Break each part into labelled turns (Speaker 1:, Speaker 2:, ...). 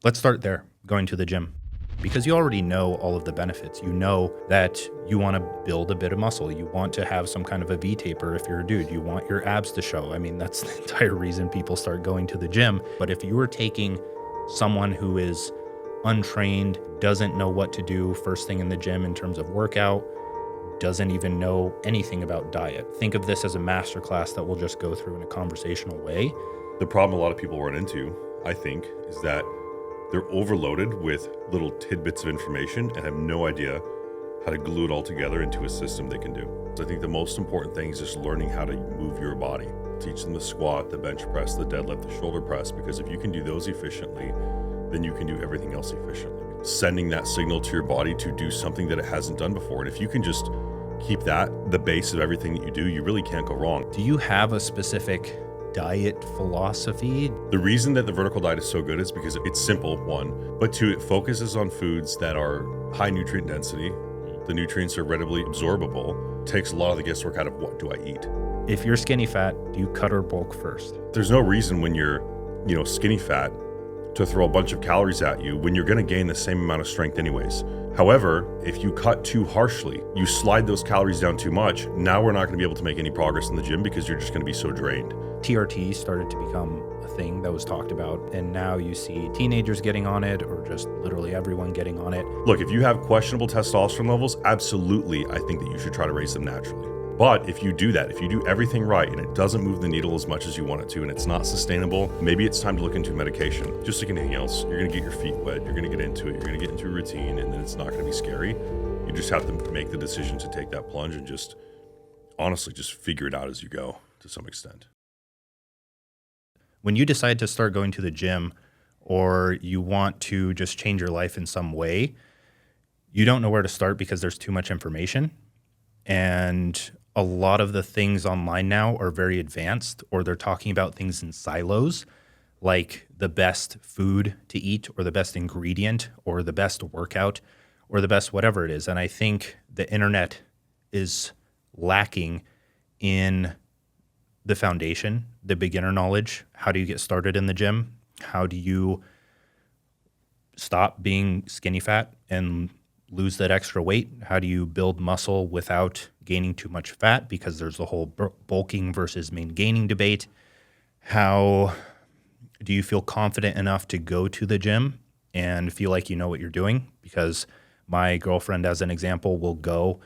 Speaker 1: Let's start there, going to the gym. Because you already know all of the benefits. You know that you want to build a bit of muscle. You want to have some kind of a V taper if you're a dude. You want your abs to show. I mean, that's the entire reason people start going to the gym. But if you were taking someone who is untrained, doesn't know what to do first thing in the gym in terms of workout, doesn't even know anything about diet, think of this as a masterclass that we'll just go through in a conversational way.
Speaker 2: The problem a lot of people run into, I think, is that they're overloaded with little tidbits of information and have no idea how to glue it all together into a system they can do. So I think the most important thing is just learning how to move your body. Teach them the squat, the bench press, the deadlift, the shoulder press, because if you can do those efficiently, then you can do everything else efficiently. Sending that signal to your body to do something that it hasn't done before. And if you can just keep that the base of everything that you do, you really can't go wrong.
Speaker 1: Do you have a specific diet philosophy?
Speaker 2: The reason that the vertical diet is so good is because it's simple, one, but two, it focuses on foods that are high nutrient density. The nutrients are readily absorbable. Takes a lot of the guesswork out of what do I eat.
Speaker 1: If you're skinny fat, do you cut or bulk first?
Speaker 2: There's no reason when you're, skinny fat to throw a bunch of calories at you when you're going to gain the same amount of strength anyways. However, if you cut too harshly, you slide those calories down too much, now we're not going to be able to make any progress in the gym because you're just going to be so drained.
Speaker 1: TRT started to become a thing that was talked about, and now you see teenagers getting on it or just literally everyone getting on it.
Speaker 2: Look, if you have questionable testosterone levels, absolutely, I think that you should try to raise them naturally. But if you do that, if you do everything right and it doesn't move the needle as much as you want it to and it's not sustainable, maybe it's time to look into medication. Just like anything else, you're going to get your feet wet, you're going to get into it, you're going to get into a routine, and then it's not going to be scary. You just have to make the decision to take that plunge and just honestly just figure it out as you go to some extent.
Speaker 1: When you decide to start going to the gym or you want to just change your life in some way, you don't know where to start because there's too much information. And a lot of the things online now are very advanced, or they're talking about things in silos, like the best food to eat or the best ingredient or the best workout or the best whatever it is. And I think the internet is lacking in the foundation, the beginner knowledge. How do you get started in the gym? How do you stop being skinny fat and lose that extra weight? How do you build muscle without gaining too much fat? Because there's the whole bulking versus gaining debate. How do you feel confident enough to go to the gym and feel like you know what you're doing? Because my girlfriend, as an example, will go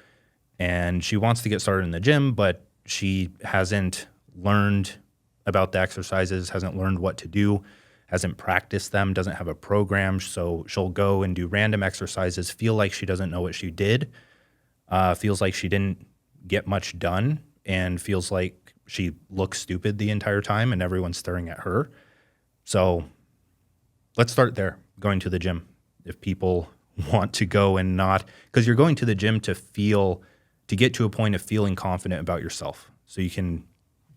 Speaker 1: and she wants to get started in the gym, but she hasn't learned about the exercises, hasn't learned what to do, hasn't practiced them, doesn't have a program. So she'll go and do random exercises, feel like she doesn't know what she did, feels like she didn't get much done, and feels like she looks stupid the entire time and everyone's staring at her. So let's start there, going to the gym. If people want to go and not, because you're going to the gym to get to a point of feeling confident about yourself so you can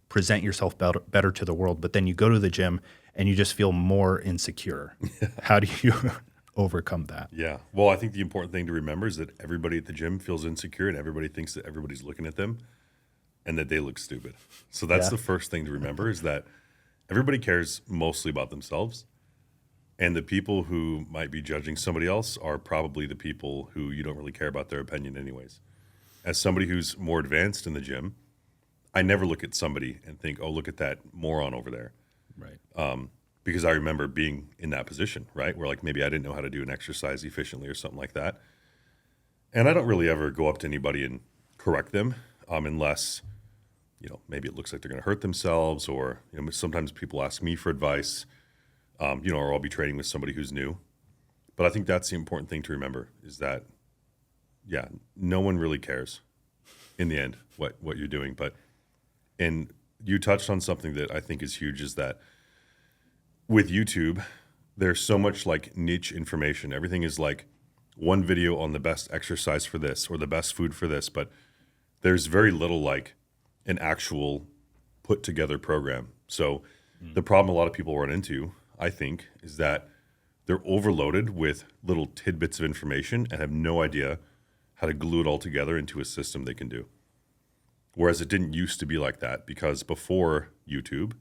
Speaker 1: present yourself better to the world. But then you go to the gym and you just feel more insecure. How do you overcome that?
Speaker 2: Yeah. Well, I think the important thing to remember is that everybody at the gym feels insecure and everybody thinks that everybody's looking at them and that they look stupid. So that's the first thing to remember, is that everybody cares mostly about themselves. And the people who might be judging somebody else are probably the people who you don't really care about their opinion anyways. As somebody who's more advanced in the gym, I never look at somebody and think, oh, look at that moron over there.
Speaker 1: Right.
Speaker 2: Because I remember being in that position, right? Where like maybe I didn't know how to do an exercise efficiently or something like that. And I don't really ever go up to anybody and correct them unless, maybe it looks like they're going to hurt themselves, or, sometimes people ask me for advice, or I'll be training with somebody who's new. But I think that's the important thing to remember, is that, no one really cares in the end what you're doing. And you touched on something that I think is huge, is that with YouTube, there's so much like niche information. Everything is like one video on the best exercise for this or the best food for this, but there's very little like an actual put together program. So the problem a lot of people run into, I think, is that they're overloaded with little tidbits of information and have no idea how to glue it all together into a system they can do. Whereas it didn't used to be like that, because before YouTube,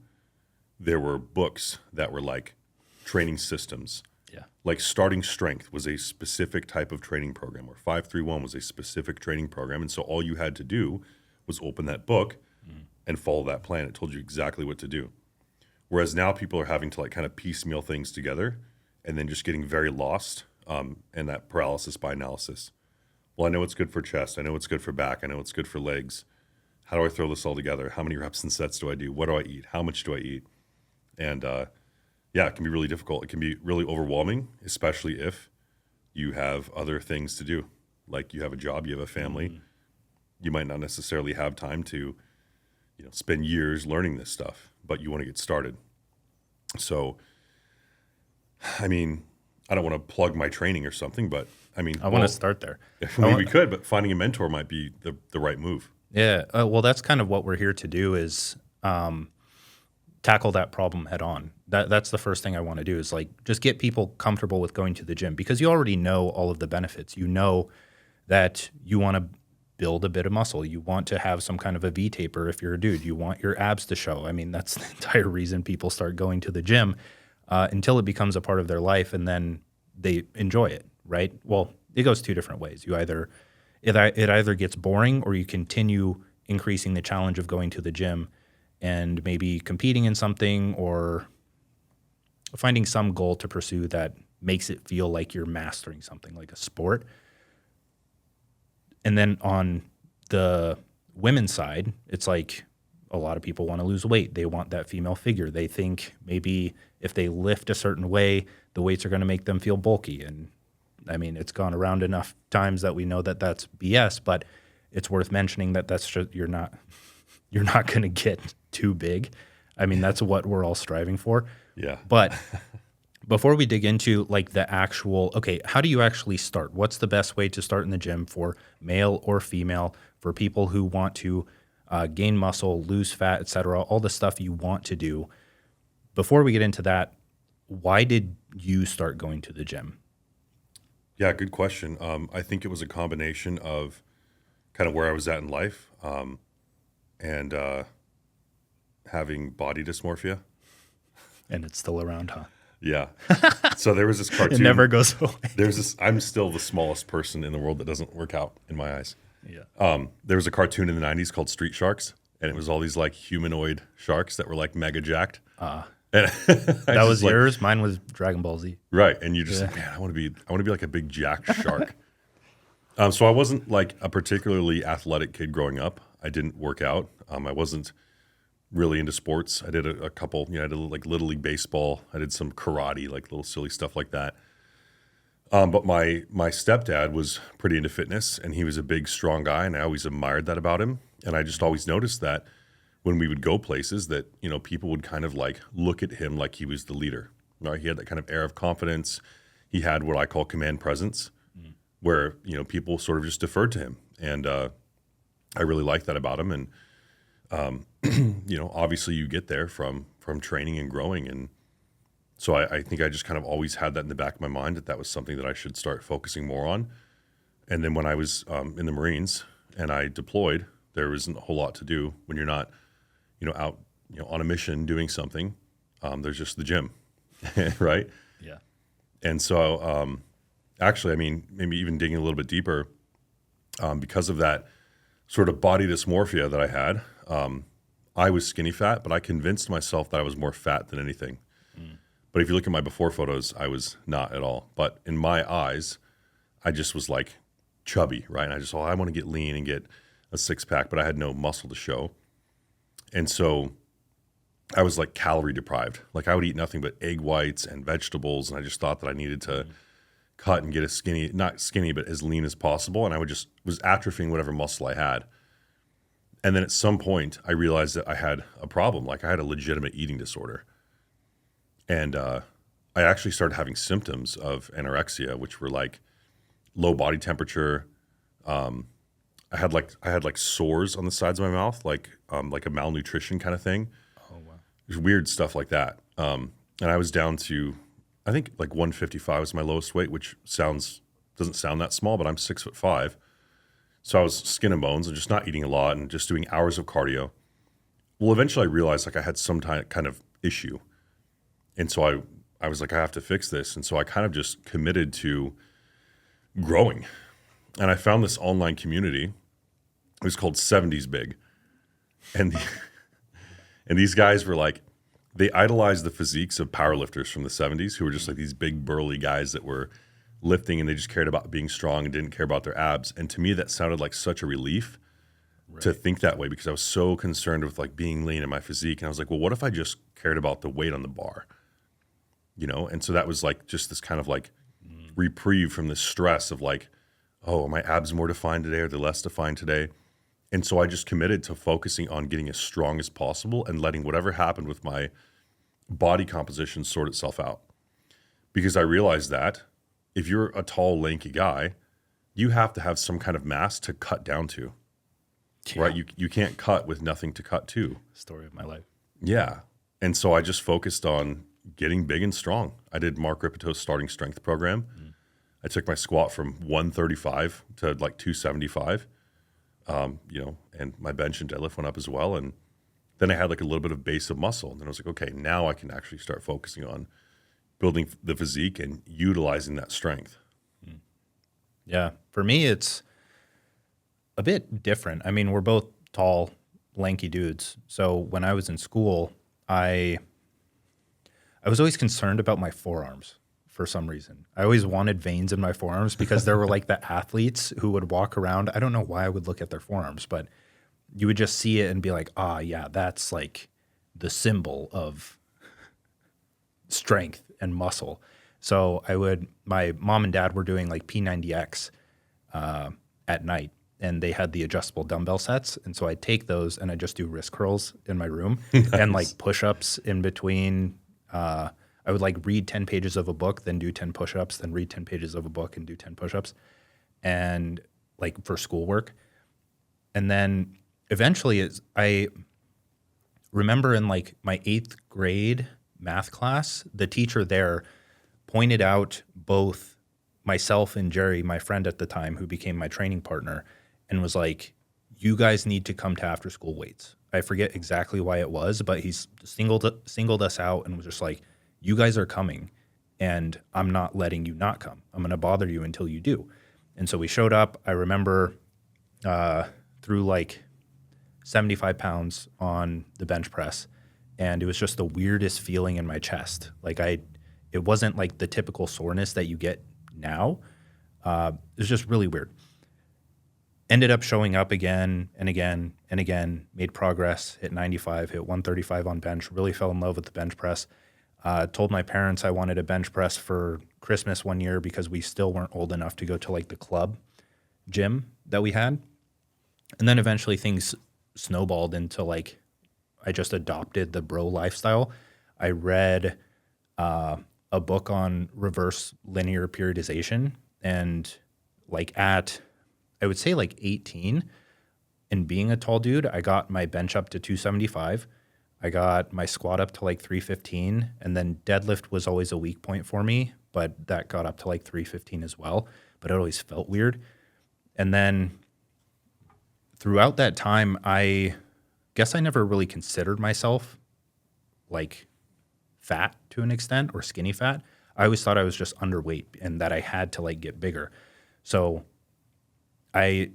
Speaker 2: there were books that were like training systems.
Speaker 1: Yeah.
Speaker 2: Like starting strength was a specific type of training program, or 531 was a specific training program. And so all you had to do was open that book and follow that plan. It told you exactly what to do. Whereas now people are having to like kind of piecemeal things together and then just getting very lost and that paralysis by analysis. Well, I know it's good for chest. I know it's good for back. I know it's good for legs. How do I throw this all together? How many reps and sets do I do? What do I eat? How much do I eat? And yeah, it can be really difficult. It can be really overwhelming, especially if you have other things to do. Like you have a job, you have a family. You might not necessarily have time to, spend years learning this stuff, but you want to get started. So, I mean, I don't want to plug my training or something, but I mean,
Speaker 1: I want to start there.
Speaker 2: I mean, we could, but finding a mentor might be the right move.
Speaker 1: Yeah. Well, that's kind of what we're here to do is tackle that problem head on. That's the first thing I want to do is like just get people comfortable with going to the gym because you already know all of the benefits. You know that you want to build a bit of muscle. You want to have some kind of a V-taper if you're a dude. You want your abs to show. I mean, that's the entire reason people start going to the gym until it becomes a part of their life and then they enjoy it, right? Well, it goes two different ways. It either gets boring or you continue increasing the challenge of going to the gym and maybe competing in something or finding some goal to pursue that makes it feel like you're mastering something like a sport. And then on the women's side, it's like a lot of people want to lose weight. They want that female figure. They think maybe if they lift a certain way, the weights are going to make them feel bulky. And I mean, it's gone around enough times that we know that that's BS, but it's worth mentioning that that's just, you're not going to get too big. I mean, that's what we're all striving for.
Speaker 2: Yeah.
Speaker 1: But before we dig into like the actual, okay, how do you actually start? What's the best way to start in the gym for male or female, for people who want to gain muscle, lose fat, et cetera, all the stuff you want to do? Before we get into that, why did you start going to the gym?
Speaker 2: Yeah, good question. I think it was a combination of kind of where I was at in life and having body dysmorphia.
Speaker 1: And it's still around, huh?
Speaker 2: Yeah. So there was this cartoon.
Speaker 1: It never goes away.
Speaker 2: I'm still the smallest person in the world that doesn't work out in my eyes.
Speaker 1: Yeah.
Speaker 2: There was a cartoon in the 90s called Street Sharks, and it was all these like humanoid sharks that were like mega jacked. And
Speaker 1: that was yours. Mine was Dragon Ball Z.
Speaker 2: Right. And you just, man, I want to be like a big jacked shark. So I wasn't like a particularly athletic kid growing up. I didn't work out. I wasn't really into sports. I did a couple, I did like Little League baseball. I did some karate, like little silly stuff like that. But my stepdad was pretty into fitness, and he was a big, strong guy, and I always admired that about him. And I just always noticed that when we would go places that, people would kind of like look at him like he was the leader. Right? He had that kind of air of confidence. He had what I call command presence, where, people sort of just deferred to him. And I really liked that about him. And obviously you get there from training and growing. And so I think I just kind of always had that in the back of my mind that was something that I should start focusing more on. And then when I was in the Marines and I deployed, there wasn't a whole lot to do when you're not, out, on a mission doing something. There's just the gym, right?
Speaker 1: Yeah.
Speaker 2: And so actually, I mean, maybe even digging a little bit deeper, because of that sort of body dysmorphia that I had, I was skinny fat, but I convinced myself that I was more fat than anything. But if you look at my before photos, I was not at all. But in my eyes, I just was like chubby, right? And I just thought, I want to get lean and get a six pack, but I had no muscle to show. And so I was like calorie deprived. Like I would eat nothing but egg whites and vegetables. And I just thought that I needed to cut and get not skinny, but as lean as possible. And I was atrophying whatever muscle I had. And then at some point I realized that I had a problem. Like I had a legitimate eating disorder. And I actually started having symptoms of anorexia, which were like low body temperature. I had like sores on the sides of my mouth, like a malnutrition kind of thing.
Speaker 1: Oh wow.
Speaker 2: There's weird stuff like that. And I was down to, I think like 155 was my lowest weight, which doesn't sound that small, but I'm 6'5". So I was skin and bones and just not eating a lot and just doing hours of cardio. Well, eventually I realized like I had some kind of issue. And so I I was like, I have to fix this. And so I kind of just committed to growing. And I found this online community. It was called 70s Big. And and these guys were like, they idolized the physiques of powerlifters from the 70s who were just like these big burly guys that were lifting and they just cared about being strong and didn't care about their abs. And to me, that sounded like such a relief to think that way because I was so concerned with like being lean in my physique. And I was like, well, what if I just cared about the weight on the bar? You know? And so that was like just this kind of like reprieve from the stress of like, oh, are my abs more defined today or they're less defined today? And so I just committed to focusing on getting as strong as possible and letting whatever happened with my body composition sort itself out. Because I realized that if you're a tall, lanky guy, you have to have some kind of mass to cut down to, right? You can't cut with nothing to cut to.
Speaker 1: Story of my life.
Speaker 2: Yeah. And so I just focused on getting big and strong. I did Mark Ripeto's starting strength program. I took my squat from 135 to like 275. And my bench and deadlift went up as well. And then I had like a little bit of base of muscle. And then I was like, okay, now I can actually start focusing on building the physique and utilizing that strength.
Speaker 1: Yeah. For me, it's a bit different. I mean, we're both tall, lanky dudes. So when I was in school, I was always concerned about my forearms for some reason. I always wanted veins in my forearms because there were like the athletes who would walk around. I don't know why I would look at their forearms, but you would just see it and be like, ah, yeah, that's like the symbol of strength and muscle. So my mom and dad were doing like P90X at night and they had the adjustable dumbbell sets. And so I'd take those and I just do wrist curls in my room and like push-ups in between. I would like read 10 pages of a book, then do 10 push-ups, then read 10 pages of a book and do 10 push-ups and like for schoolwork. And then eventually I remember in like my 8th grade math class, the teacher there pointed out both myself and Jerry, my friend at the time who became my training partner, and was like, you guys need to come to after school weights. I forget exactly why it was, but he's singled us out and was just like, you guys are coming and I'm not letting you not come. I'm going to bother you until you do. And so we showed up. I remember threw like 75 pounds on the bench press and it was just the weirdest feeling in my chest. Like it wasn't like the typical soreness that you get now. It was just really weird. Ended up showing up again and again and again, made progress, hit 95, hit 135 on bench, really fell in love with the bench press. Told my parents I wanted a bench press for Christmas one year because we still weren't old enough to go to like the club gym that we had. And then eventually things snowballed into like, I just adopted the bro lifestyle. I read a book on reverse linear periodization and like I would say like 18 and being a tall dude, I got my bench up to 275. I got my squat up to like 315 and then deadlift was always a weak point for me, but that got up to like 315 as well, but it always felt weird. And then throughout that time, I guess I never really considered myself like fat to an extent or skinny fat. I always thought I was just underweight and that I had to like get bigger. So I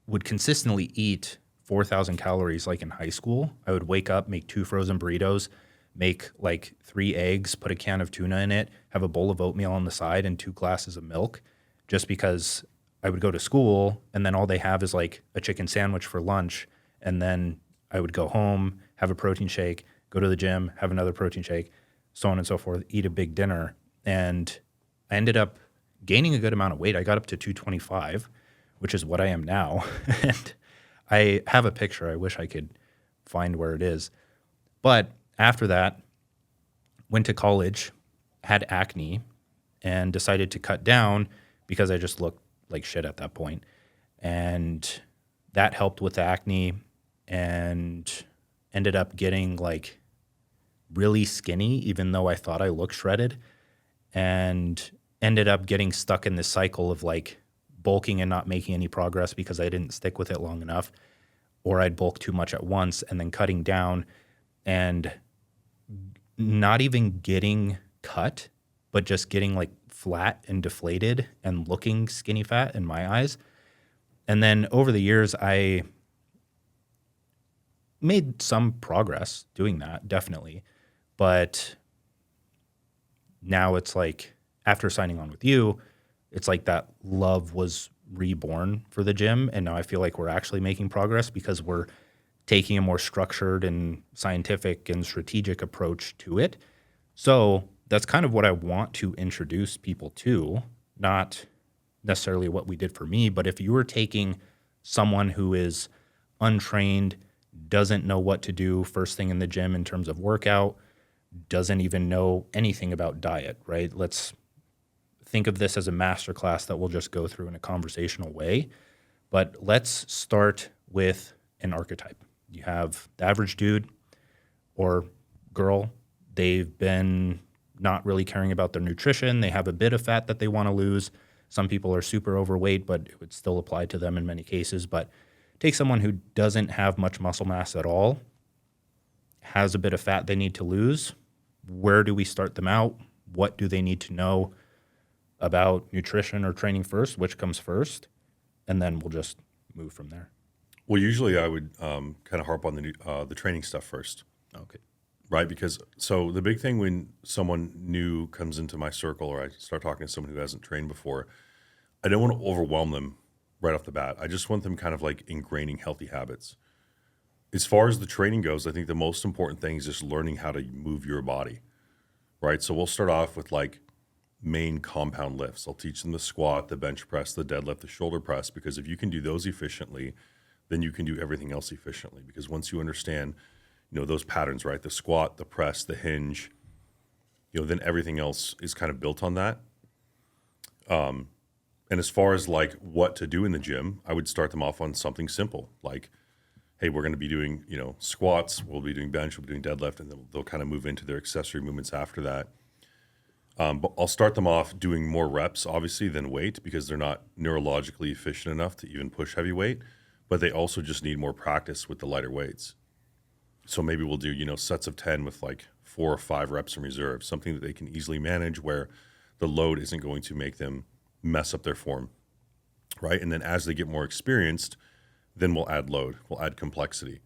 Speaker 1: would consistently eat 4,000 calories like in high school. I would wake up, make 2 frozen burritos, make like 3 eggs, put a can of tuna in it, have a bowl of oatmeal on the side and 2 glasses of milk just because I would go to school and then all they have is like a chicken sandwich for lunch. And then I would go home, have a protein shake, go to the gym, have another protein shake, so on and so forth, eat a big dinner. And I ended up gaining a good amount of weight. I got up to 225, which is what I am now. And I have a picture. I wish I could find where it is. But after that, went to college, had acne, and decided to cut down because I just looked like shit at that point. And that helped with the acne and ended up getting like really skinny, even though I thought I looked shredded, and ended up getting stuck in this cycle of like bulking and not making any progress because I didn't stick with it long enough, or I'd bulk too much at once and then cutting down and not even getting cut, but just getting like flat and deflated and looking skinny fat in my eyes. And then over the years, I made some progress doing that, definitely. But now it's like after signing on with you, it's like that love was reborn for the gym. And now I feel like we're actually making progress because we're taking a more structured and scientific and strategic approach to it. So that's kind of what I want to introduce people to, not necessarily what we did for me, but if you were taking someone who is untrained, doesn't know what to do first thing in the gym in terms of workout, doesn't even know anything about diet, right? Let's think of this as a masterclass that we'll just go through in a conversational way. But let's start with an archetype. You have the average dude or girl. They've been not really caring about their nutrition. They have a bit of fat that they want to lose. Some people are super overweight, but it would still apply to them in many cases. But take someone who doesn't have much muscle mass at all, has a bit of fat they need to lose. Where do we start them out? What do they need to know about nutrition or training first? Which comes first? And then we'll just move from there.
Speaker 2: Well, usually I would kind of harp on the training stuff first.
Speaker 1: Okay.
Speaker 2: Right, because so the big thing when someone new comes into my circle or I start talking to someone who hasn't trained before, I don't want to overwhelm them right off the bat. I just want them kind of like ingraining healthy habits. As far as the training goes, I think the most important thing is just learning how to move your body, right? So we'll start off with like main compound lifts. I'll teach them the squat, the bench press, the deadlift, the shoulder press, because if you can do those efficiently, then you can do everything else efficiently. Because once you understand those patterns, right? The squat, the press, the hinge, then everything else is kind of built on that. And as far as like what to do in the gym, I would start them off on something simple. Like, hey, we're going to be doing, squats, we'll be doing bench, we'll be doing deadlift, and then they'll kind of move into their accessory movements after that. But I'll start them off doing more reps, obviously, than weight because they're not neurologically efficient enough to even push heavy weight, but they also just need more practice with the lighter weights. So maybe we'll do, sets of 10 with like 4 or 5 reps in reserve, something that they can easily manage where the load isn't going to make them mess up their form, right? And then as they get more experienced, then we'll add load, we'll add complexity.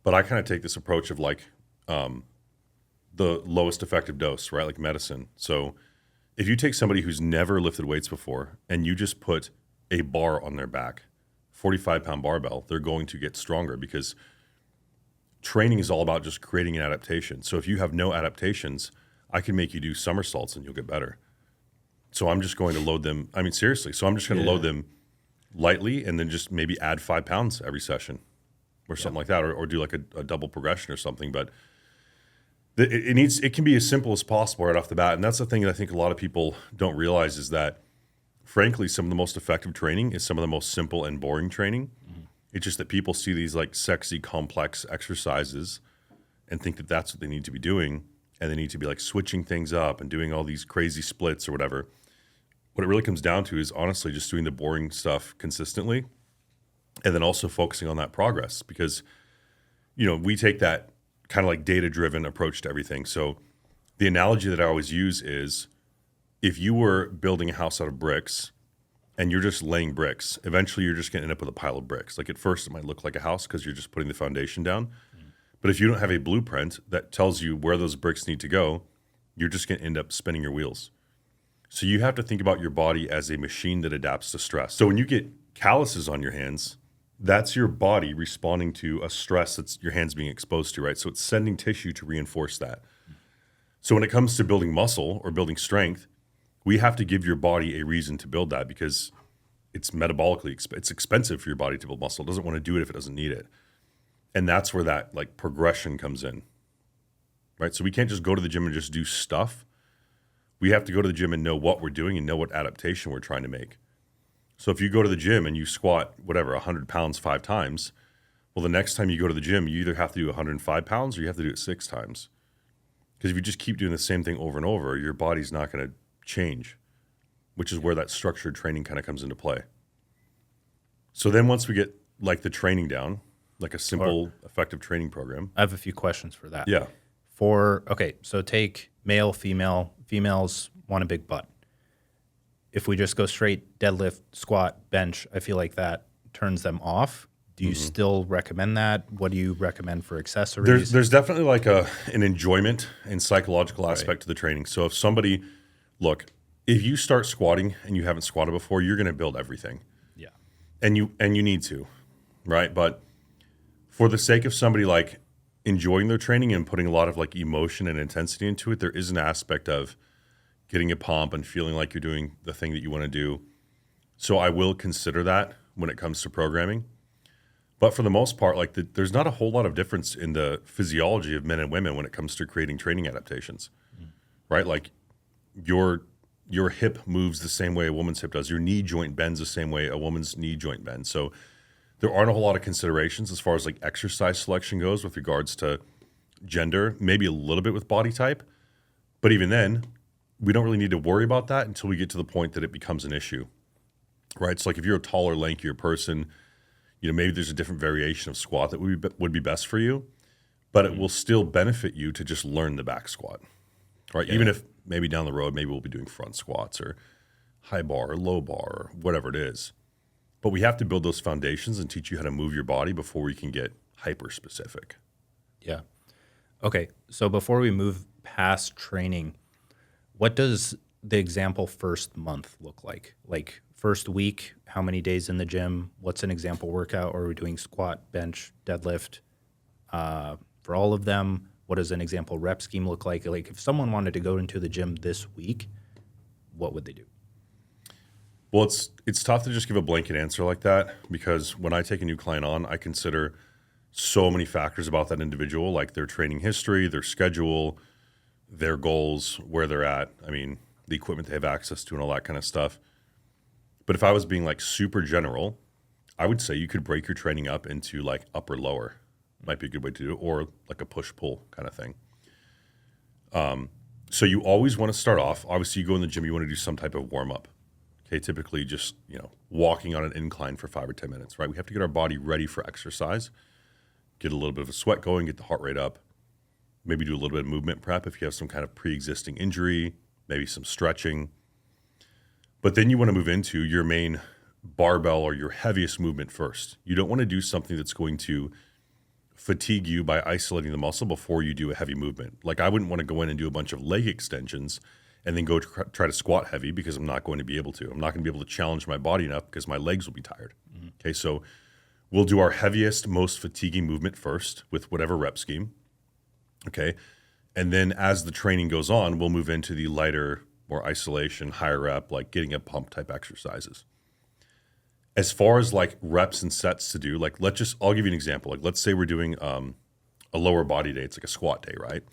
Speaker 2: But I kind of take this approach of like the lowest effective dose, right? Like medicine. So if you take somebody who's never lifted weights before and you just put a bar on their back, 45-pound barbell, they're going to get stronger because training is all about just creating an adaptation. So if you have no adaptations, I can make you do somersaults and you'll get better. So I'm just going to load them. I mean, seriously. So I'm just going to load them lightly and then just maybe add 5 pounds every session or something like that, or do like a double progression or something. But it can be as simple as possible right off the bat. And that's the thing that I think a lot of people don't realize is that, frankly, some of the most effective training is some of the most simple and boring training. It's just that people see these like sexy, complex exercises and think that that's what they need to be doing. And they need to be like switching things up and doing all these crazy splits or whatever. What it really comes down to is honestly just doing the boring stuff consistently and then also focusing on that progress because, we take that kind of like data-driven approach to everything. So the analogy that I always use is if you were building a house out of bricks and you're just laying bricks, eventually you're just going to end up with a pile of bricks. Like at first it might look like a house because you're just putting the foundation down. But if you don't have a blueprint that tells you where those bricks need to go, you're just going to end up spinning your wheels. So you have to think about your body as a machine that adapts to stress. So when you get calluses on your hands, that's your body responding to a stress that's your hands being exposed to, right? So it's sending tissue to reinforce that. So when it comes to building muscle or building strength, we have to give your body a reason to build that because it's metabolically, it's expensive for your body to build muscle. It doesn't want to do it if it doesn't need it. And that's where that like progression comes in, right? So we can't just go to the gym and just do stuff. We have to go to the gym and know what we're doing and know what adaptation we're trying to make. So if you go to the gym and you squat, 100 pounds 5 times, well, the next time you go to the gym, you either have to do 105 pounds or you have to do it 6 times. Because if you just keep doing the same thing over and over, your body's not going to change, which is where that structured training kind of comes into play. So then once we get like the training down, like a simple, effective training program.
Speaker 1: I have a few questions for that.
Speaker 2: Yeah.
Speaker 1: So take male, female, females want a big butt. If we just go straight deadlift, squat, bench, I feel like that turns them off. Do you still recommend that? What do you recommend for accessories?
Speaker 2: There's definitely like an enjoyment and psychological aspect to the training. So if somebody, look, if you start squatting and you haven't squatted before, you're going to build everything.
Speaker 1: Yeah.
Speaker 2: And you need to, right? But for the sake of somebody like enjoying their training and putting a lot of like emotion and intensity into it, there is an aspect of getting a pump and feeling like you're doing the thing that you want to do. So I will consider that when it comes to programming. But for the most part, like there's not a whole lot of difference in the physiology of men and women when it comes to creating training adaptations, right? Like your hip moves the same way a woman's hip does. Your knee joint bends the same way a woman's knee joint bends. So there aren't a whole lot of considerations as far as like exercise selection goes with regards to gender, maybe a little bit with body type. But even then, we don't really need to worry about that until we get to the point that it becomes an issue, right? So like if you're a taller, lankier person, maybe there's a different variation of squat that would be best for you, but it will still benefit you to just learn the back squat, right?
Speaker 1: Yeah.
Speaker 2: Even if maybe down the road, maybe we'll be doing front squats or high bar or low bar or whatever it is. But we have to build those foundations and teach you how to move your body before we can get hyper specific.
Speaker 1: Yeah. Okay. So before we move past training, what does the example first month look like? Like first week, how many days in the gym? What's an example workout? Or are we doing squat, bench, deadlift for all of them? What does an example rep scheme look like? Like if someone wanted to go into the gym this week, what would they do?
Speaker 2: Well, it's tough to just give a blanket answer like that because when I take a new client on, I consider so many factors about that individual, like their training history, their schedule, their goals, where they're at. I mean, the equipment they have access to and all that kind of stuff. But if I was being like super general, I would say you could break your training up into like upper lower. Might be a good way to do it, or like a push pull kind of thing. So you always want to start off. Obviously, you go in the gym, you want to do some type of warm up. Okay, typically just walking on an incline for 5 or 10 minutes. Right, we have to get our body ready for exercise, get a little bit of a sweat going, get the heart rate up. Maybe do a little bit of movement prep if you have some kind of pre-existing injury, maybe some stretching. But then you want to move into your main barbell or your heaviest movement first. You don't want to do something that's going to fatigue you by isolating the muscle before you do a heavy movement. Like I wouldn't want to go in and do a bunch of leg extensions and then go try to squat heavy because I'm not going to be able to. I'm not going to be able to challenge my body enough because my legs will be tired. Mm-hmm. Okay, so we'll do our heaviest, most fatiguing movement first with whatever rep scheme. Okay. And then as the training goes on, we'll move into the lighter, more isolation, higher rep, like getting a pump type exercises. As far as like reps and sets to do, like I'll give you an example. Like let's say we're doing a lower body day. It's like a squat day, right?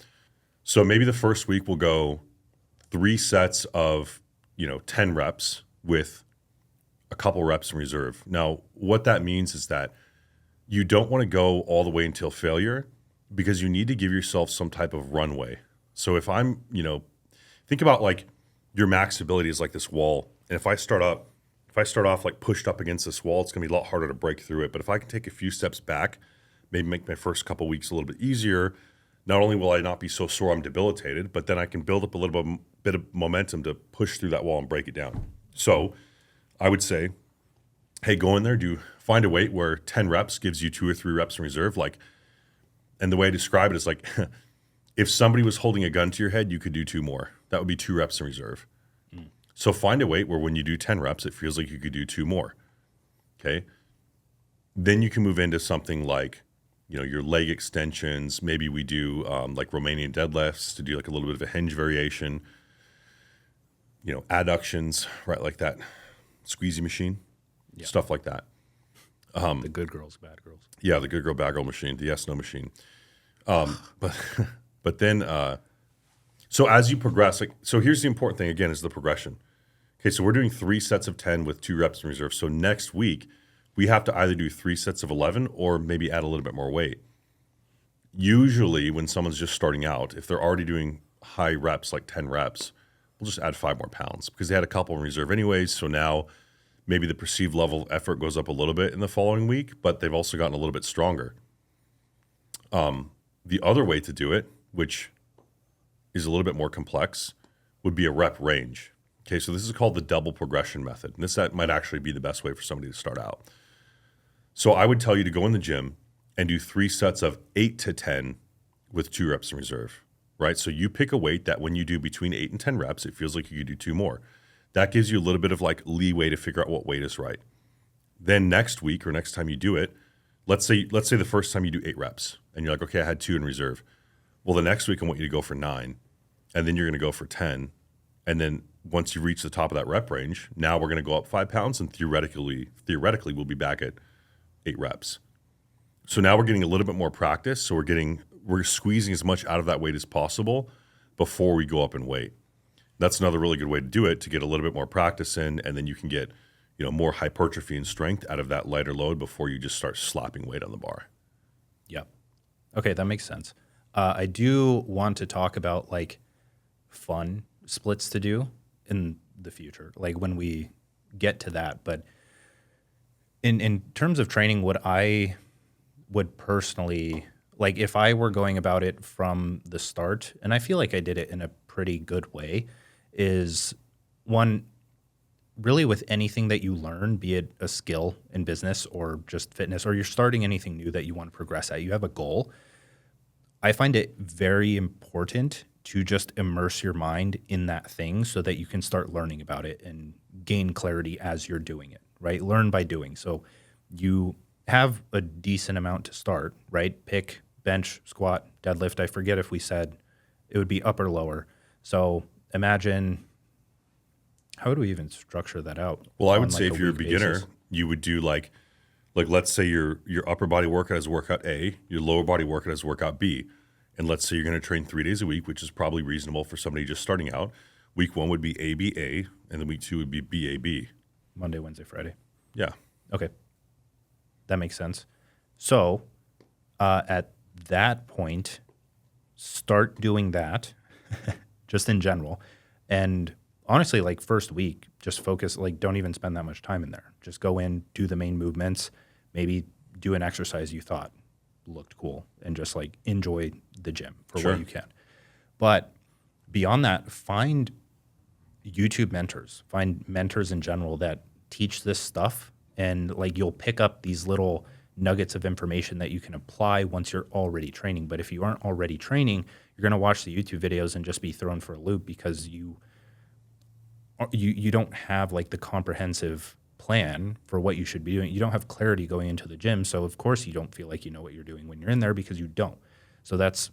Speaker 2: So maybe the first week we'll go 3 sets of, 10 reps with a couple reps in reserve. Now, what that means is that you don't want to go all the way until failure, because you need to give yourself some type of runway. So if I'm, think about like your max ability is like this wall. And if I start off like pushed up against this wall, it's going to be a lot harder to break through it. But if I can take a few steps back, maybe make my first couple weeks a little bit easier, not only will I not be so sore I'm debilitated, but then I can build up a little bit of momentum to push through that wall and break it down. So I would say, hey, go in there, find a weight where 10 reps gives you 2 or 3 reps in reserve. And the way I describe it is like, if somebody was holding a gun to your head, you could do 2 more. That would be 2 reps in reserve. So find a weight where when you do 10 reps, it feels like you could do 2 more. Okay. Then you can move into something like, your leg extensions. Maybe we do like Romanian deadlifts to do like a little bit of a hinge variation. Adductions, right? Like that squeezy machine, stuff like that.
Speaker 1: The good girls, bad girls.
Speaker 2: Yeah, the good girl, bad girl machine, the yes, no machine. But then, so as you progress, so here's the important thing again is the progression. Okay, so we're doing 3 sets of 10 with 2 reps in reserve. So next week, we have to either do 3 sets of 11 or maybe add a little bit more weight. Usually when someone's just starting out, if they're already doing high reps, like 10 reps, we'll just add 5 more pounds because they had a couple in reserve anyways. So now maybe the perceived level of effort goes up a little bit in the following week, but they've also gotten a little bit stronger. The other way to do it, which is a little bit more complex, would be a rep range. Okay, so this is called the double progression method. And that might actually be the best way for somebody to start out. So I would tell you to go in the gym and do 3 sets of 8 to 10 with 2 reps in reserve, right? So you pick a weight that when you do between 8 and 10 reps, it feels like you could do 2 more. That gives you a little bit of like leeway to figure out what weight is right. Then next week or next time you do it, let's say the first time you do 8 reps and you're like, okay, I had 2 in reserve. Well, the next week I want you to go for 9, and then you're going to go for 10. And then once you reach the top of that rep range, now we're going to go up 5 pounds, and theoretically we'll be back at 8 reps. So now we're getting a little bit more practice. So we're squeezing as much out of that weight as possible before we go up in weight. That's another really good way to do it, to get a little bit more practice in, and then you can get, more hypertrophy and strength out of that lighter load before you just start slapping weight on the bar.
Speaker 1: Yep. Okay, that makes sense. I do want to talk about like fun splits to do in the future, like when we get to that. But in terms of training, what I would personally like, if I were going about it from the start, and I feel like I did it in a pretty good way, is one, really with anything that you learn, be it a skill in business or just fitness, or you're starting anything new that you want to progress at, you have a goal. I find it very important to just immerse your mind in that thing so that you can start learning about it and gain clarity as you're doing it, right? Learn by doing. So you have a decent amount to start, right? Pick bench, squat, deadlift. I forget if we said it would be up or lower. So imagine, how would we even structure that out?
Speaker 2: Well, I
Speaker 1: on
Speaker 2: would say
Speaker 1: like
Speaker 2: if you're a
Speaker 1: week
Speaker 2: beginner,
Speaker 1: basis?
Speaker 2: you would do like let's say your upper body workout is workout A, your lower body workout is workout B. And let's say you're going to train 3 days a week, which is probably reasonable for somebody just starting out. Week 1 would be ABA, and then week 2 would be BAB.
Speaker 1: Monday, Wednesday, Friday.
Speaker 2: Yeah.
Speaker 1: Okay. That makes sense. So at that point, start doing that just in general. And honestly, like first week, just focus, like don't even spend that much time in there. Just go in, do the main movements, maybe do an exercise you thought looked cool, and just like enjoy the gym for
Speaker 2: Sure.
Speaker 1: what you can. But beyond that, find YouTube mentors, find mentors in general that teach this stuff, and like you'll pick up these little nuggets of information that you can apply once you're already training. But if you aren't already training, you're going to watch the YouTube videos and just be thrown for a loop because you don't have like the comprehensive plan for what you should be doing. You don't have clarity going into the gym. So of course you don't feel like you know what you're doing when you're in there, because you don't. So that's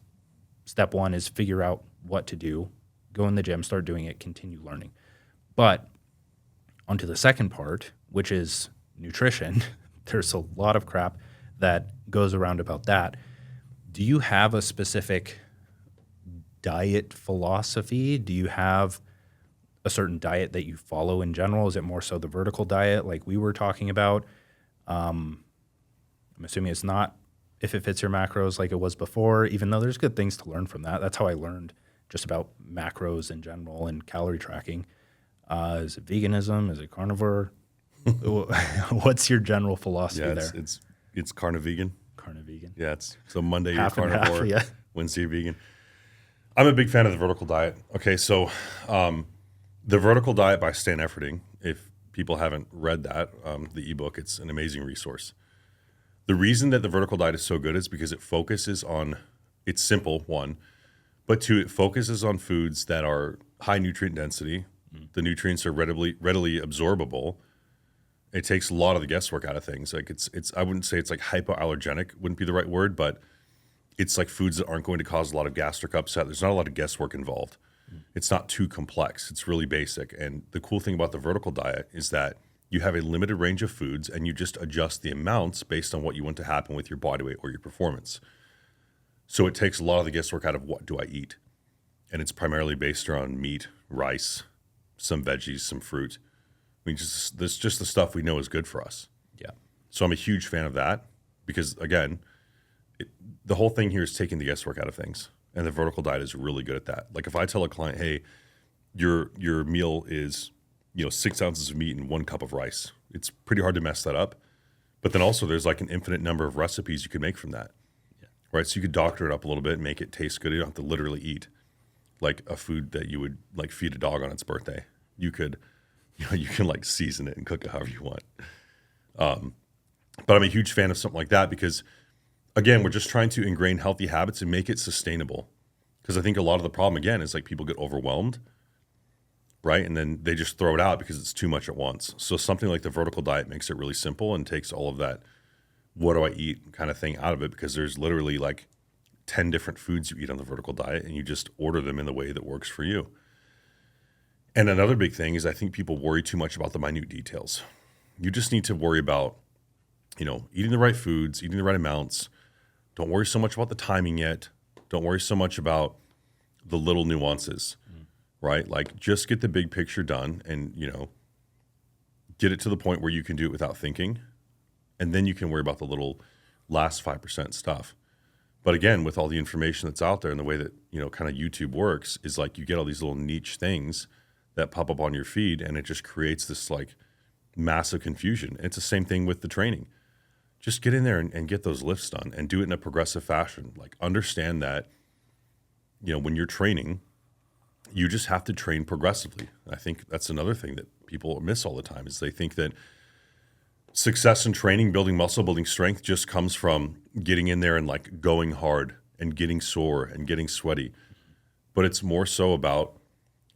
Speaker 1: step 1, is figure out what to do, go in the gym, start doing it, continue learning. But onto the second part, which is nutrition. There's a lot of crap that goes around about that. Do you have a specific diet philosophy? Do you have a certain diet that you follow in general? Is it more so the vertical diet like we were talking about? I'm assuming it's not if it fits your macros like it was before, even though there's good things to learn from that. That's how I learned just about macros in general and calorie tracking. Is it veganism? Is it carnivore? What's your general philosophy
Speaker 2: Yeah,
Speaker 1: there?
Speaker 2: it's carnivegan.
Speaker 1: Carnivegan.
Speaker 2: Yeah, so Monday
Speaker 1: Half
Speaker 2: you're
Speaker 1: and half,
Speaker 2: carnivore,
Speaker 1: yeah.
Speaker 2: Wednesday you're vegan. I'm a big fan of the vertical diet. Okay, so the vertical diet by Stan Efferding, if people haven't read that, the ebook, it's an amazing resource. The reason that the vertical diet is so good is because it focuses on, it's simple, 1, but 2, it focuses on foods that are high nutrient density. The nutrients are readily absorbable. It takes a lot of the guesswork out of things. Like it's I wouldn't say it's like hypoallergenic, wouldn't be the right word, but it's like foods that aren't going to cause a lot of gastric upset. There's not a lot of guesswork involved. It's not too complex. It's really basic. And the cool thing about the vertical diet is that you have a limited range of foods and you just adjust the amounts based on what you want to happen with your body weight or your performance. So it takes a lot of the guesswork out of what do I eat. And it's primarily based around meat, rice, some veggies, some fruit. I mean, this just the stuff we know is good for us.
Speaker 1: Yeah.
Speaker 2: So I'm a huge fan of that because, again, the whole thing here is taking the guesswork out of things. And the vertical diet is really good at that. Like if I tell a client, hey, your meal is 6 ounces of meat and 1 cup of rice, it's pretty hard to mess that up. But then also there's like an infinite number of recipes you can make from that. Yeah. Right? So you could doctor it up a little bit and make it taste good. You don't have to literally eat like a food that you would like feed a dog on its birthday. You could, you can like season it and cook it however you want. But I'm a huge fan of something like that because, again, we're just trying to ingrain healthy habits and make it sustainable. Because I think a lot of the problem, again, is like people get overwhelmed, right? And then they just throw it out because it's too much at once. So something like the vertical diet makes it really simple and takes all of that what do I eat kind of thing out of it, because there's literally like 10 different foods you eat on the vertical diet and you just order them in the way that works for you. And another big thing is I think people worry too much about the minute details. You just need to worry about, eating the right foods, eating the right amounts. Don't worry so much about the timing yet. Don't worry so much about the little nuances, right? Like just get the big picture done and, get it to the point where you can do it without thinking. And then you can worry about the little last 5% stuff. But again, with all the information that's out there and the way that, kind of YouTube works is like you get all these little niche things that pop up on your feed and it just creates this like massive confusion. And it's the same thing with the training. Just get in there and get those lifts done and do it in a progressive fashion. Like understand that, when you're training, you just have to train progressively. I think that's another thing that people miss all the time is they think that success in training, building muscle, building strength just comes from getting in there and like going hard and getting sore and getting sweaty. But it's more so about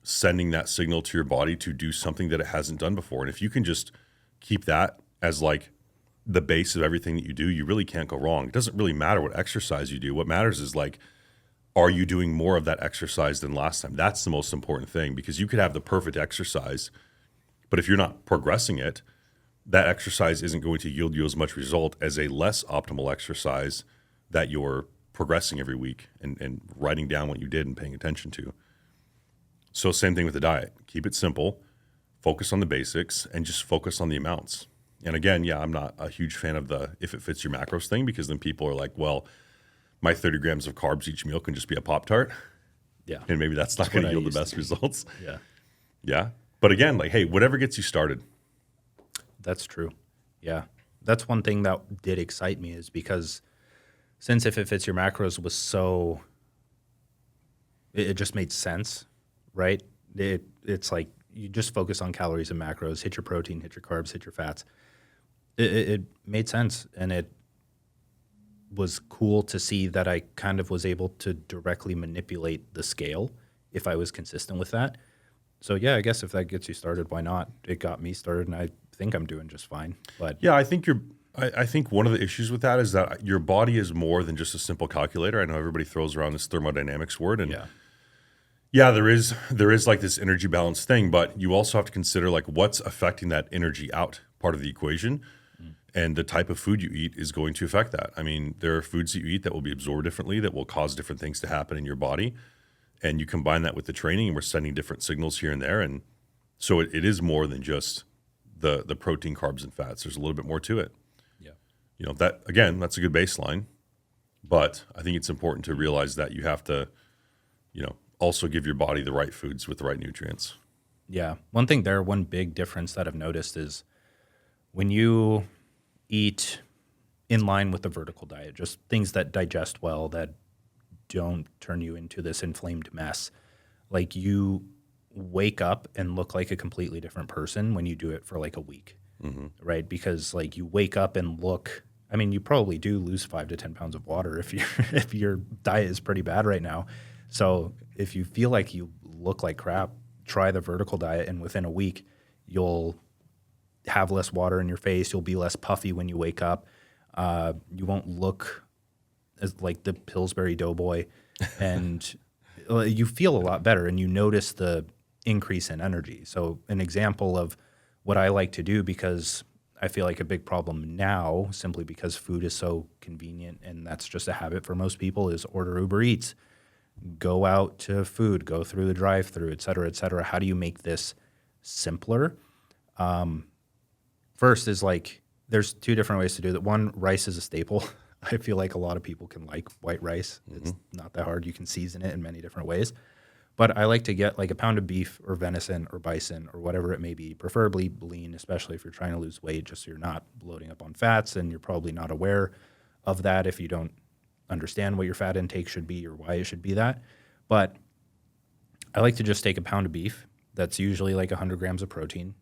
Speaker 2: sending that signal to your body to do something that it hasn't done before. And if you can just keep that as like the base of everything that you do, you really can't go wrong. It doesn't really matter what exercise you do. What matters is like, are you doing more of that exercise than last time? That's the most important thing, because you could have the perfect exercise, but if you're not progressing it, that exercise isn't going to yield you as much result as a less optimal exercise that you're progressing every week and writing down what you did and paying attention to. So same thing with the diet. Keep it simple, focus on the basics, and just focus on the amounts. And again, I'm not a huge fan of the if it fits your macros thing, because then people are like, well, my 30 grams of carbs each meal can just be a Pop-Tart.
Speaker 1: Yeah.
Speaker 2: And maybe that's not going to yield the best results.
Speaker 1: Yeah.
Speaker 2: Yeah. But again, like, hey, whatever gets you started.
Speaker 1: That's true. Yeah. That's one thing that did excite me, is because since if it fits your macros was so, it just made sense, right? It's like you just focus on calories and macros, hit your protein, hit your carbs, hit your fats. It made sense, and it was cool to see that I kind of was able to directly manipulate the scale if I was consistent with that. So yeah, I guess if that gets you started, why not? It got me started, and I think I'm doing just fine. But
Speaker 2: yeah, I think one of the issues with that is that your body is more than just a simple calculator. I know everybody throws around this thermodynamics word, and yeah, there is like this energy balance thing, but you also have to consider like what's affecting that energy out part of the equation. And the type of food you eat is going to affect that. I mean, there are foods that you eat that will be absorbed differently, that will cause different things to happen in your body. And you combine that with the training, and we're sending different signals here and there. And so it is more than just the protein, carbs, and fats. There's a little bit more to it. Yeah. That, again, that's a good baseline. But I think it's important to realize that you have to, also give your body the right foods with the right nutrients.
Speaker 1: Yeah. One big difference that I've noticed is when you eat in line with the vertical diet, just things that digest well, that don't turn you into this inflamed mess. Like you wake up and look like a completely different person when you do it for like a week, right? Because like you wake up and look, I mean, you probably do lose 5 to 10 pounds of water if your diet is pretty bad right now. So if you feel like you look like crap, try the vertical diet, and within a week, you'll have less water in your face. You'll be less puffy when you wake up. You won't look as like the Pillsbury Doughboy, and you feel a lot better, and you notice the increase in energy. So an example of what I like to do, because I feel like a big problem now, simply because food is so convenient and that's just a habit for most people, is order Uber Eats, go out to food, go through the drive-through, et cetera, et cetera. How do you make this simpler? First is like, there's 2 different ways to do that. One, rice is a staple. I feel like a lot of people can like white rice. It's not that hard. You can season it in many different ways. But I like to get like a pound of beef or venison or bison or whatever it may be, preferably lean, especially if you're trying to lose weight, just so you're not loading up on fats, and you're probably not aware of that if you don't understand what your fat intake should be or why it should be that. But I like to just take a pound of beef. That's usually like 100 grams of protein.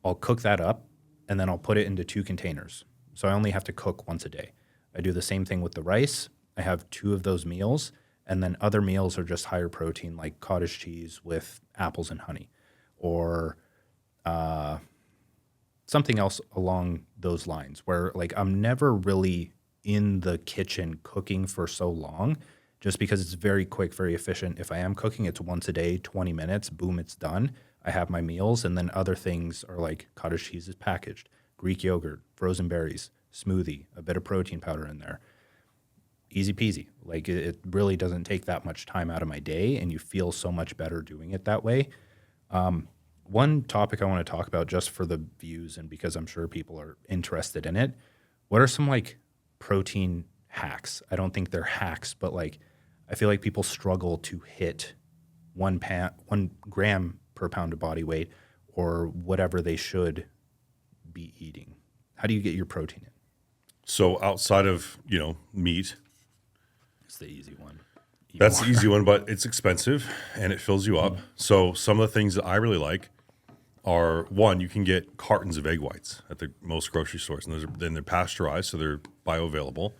Speaker 1: I'll cook that up, and then I'll put it into 2 containers. So I only have to cook once a day. I do the same thing with the rice. I have 2 of those meals, and then other meals are just higher protein, like cottage cheese with apples and honey, or something else along those lines, where like I'm never really in the kitchen cooking for so long, just because it's very quick, very efficient. If I am cooking, it's once a day, 20 minutes, boom, it's done. I have my meals, and then other things are like cottage cheese is packaged, Greek yogurt, frozen berries, smoothie, a bit of protein powder in there. Easy peasy. Like it really doesn't take that much time out of my day, and you feel so much better doing it that way. One topic I want to talk about, just for the views and because I'm sure people are interested in it, what are some like protein hacks? I don't think they're hacks, but like I feel like people struggle to hit 1 gram per pound of body weight or whatever they should be eating. How do you get your protein in?
Speaker 2: So outside of, meat,
Speaker 1: It's the easy one. Eat
Speaker 2: that's
Speaker 1: more.
Speaker 2: the easy one, but it's expensive and it fills you up. So some of the things that I really like are, one, you can get cartons of egg whites at the most grocery stores, and then they're pasteurized, so they're bioavailable.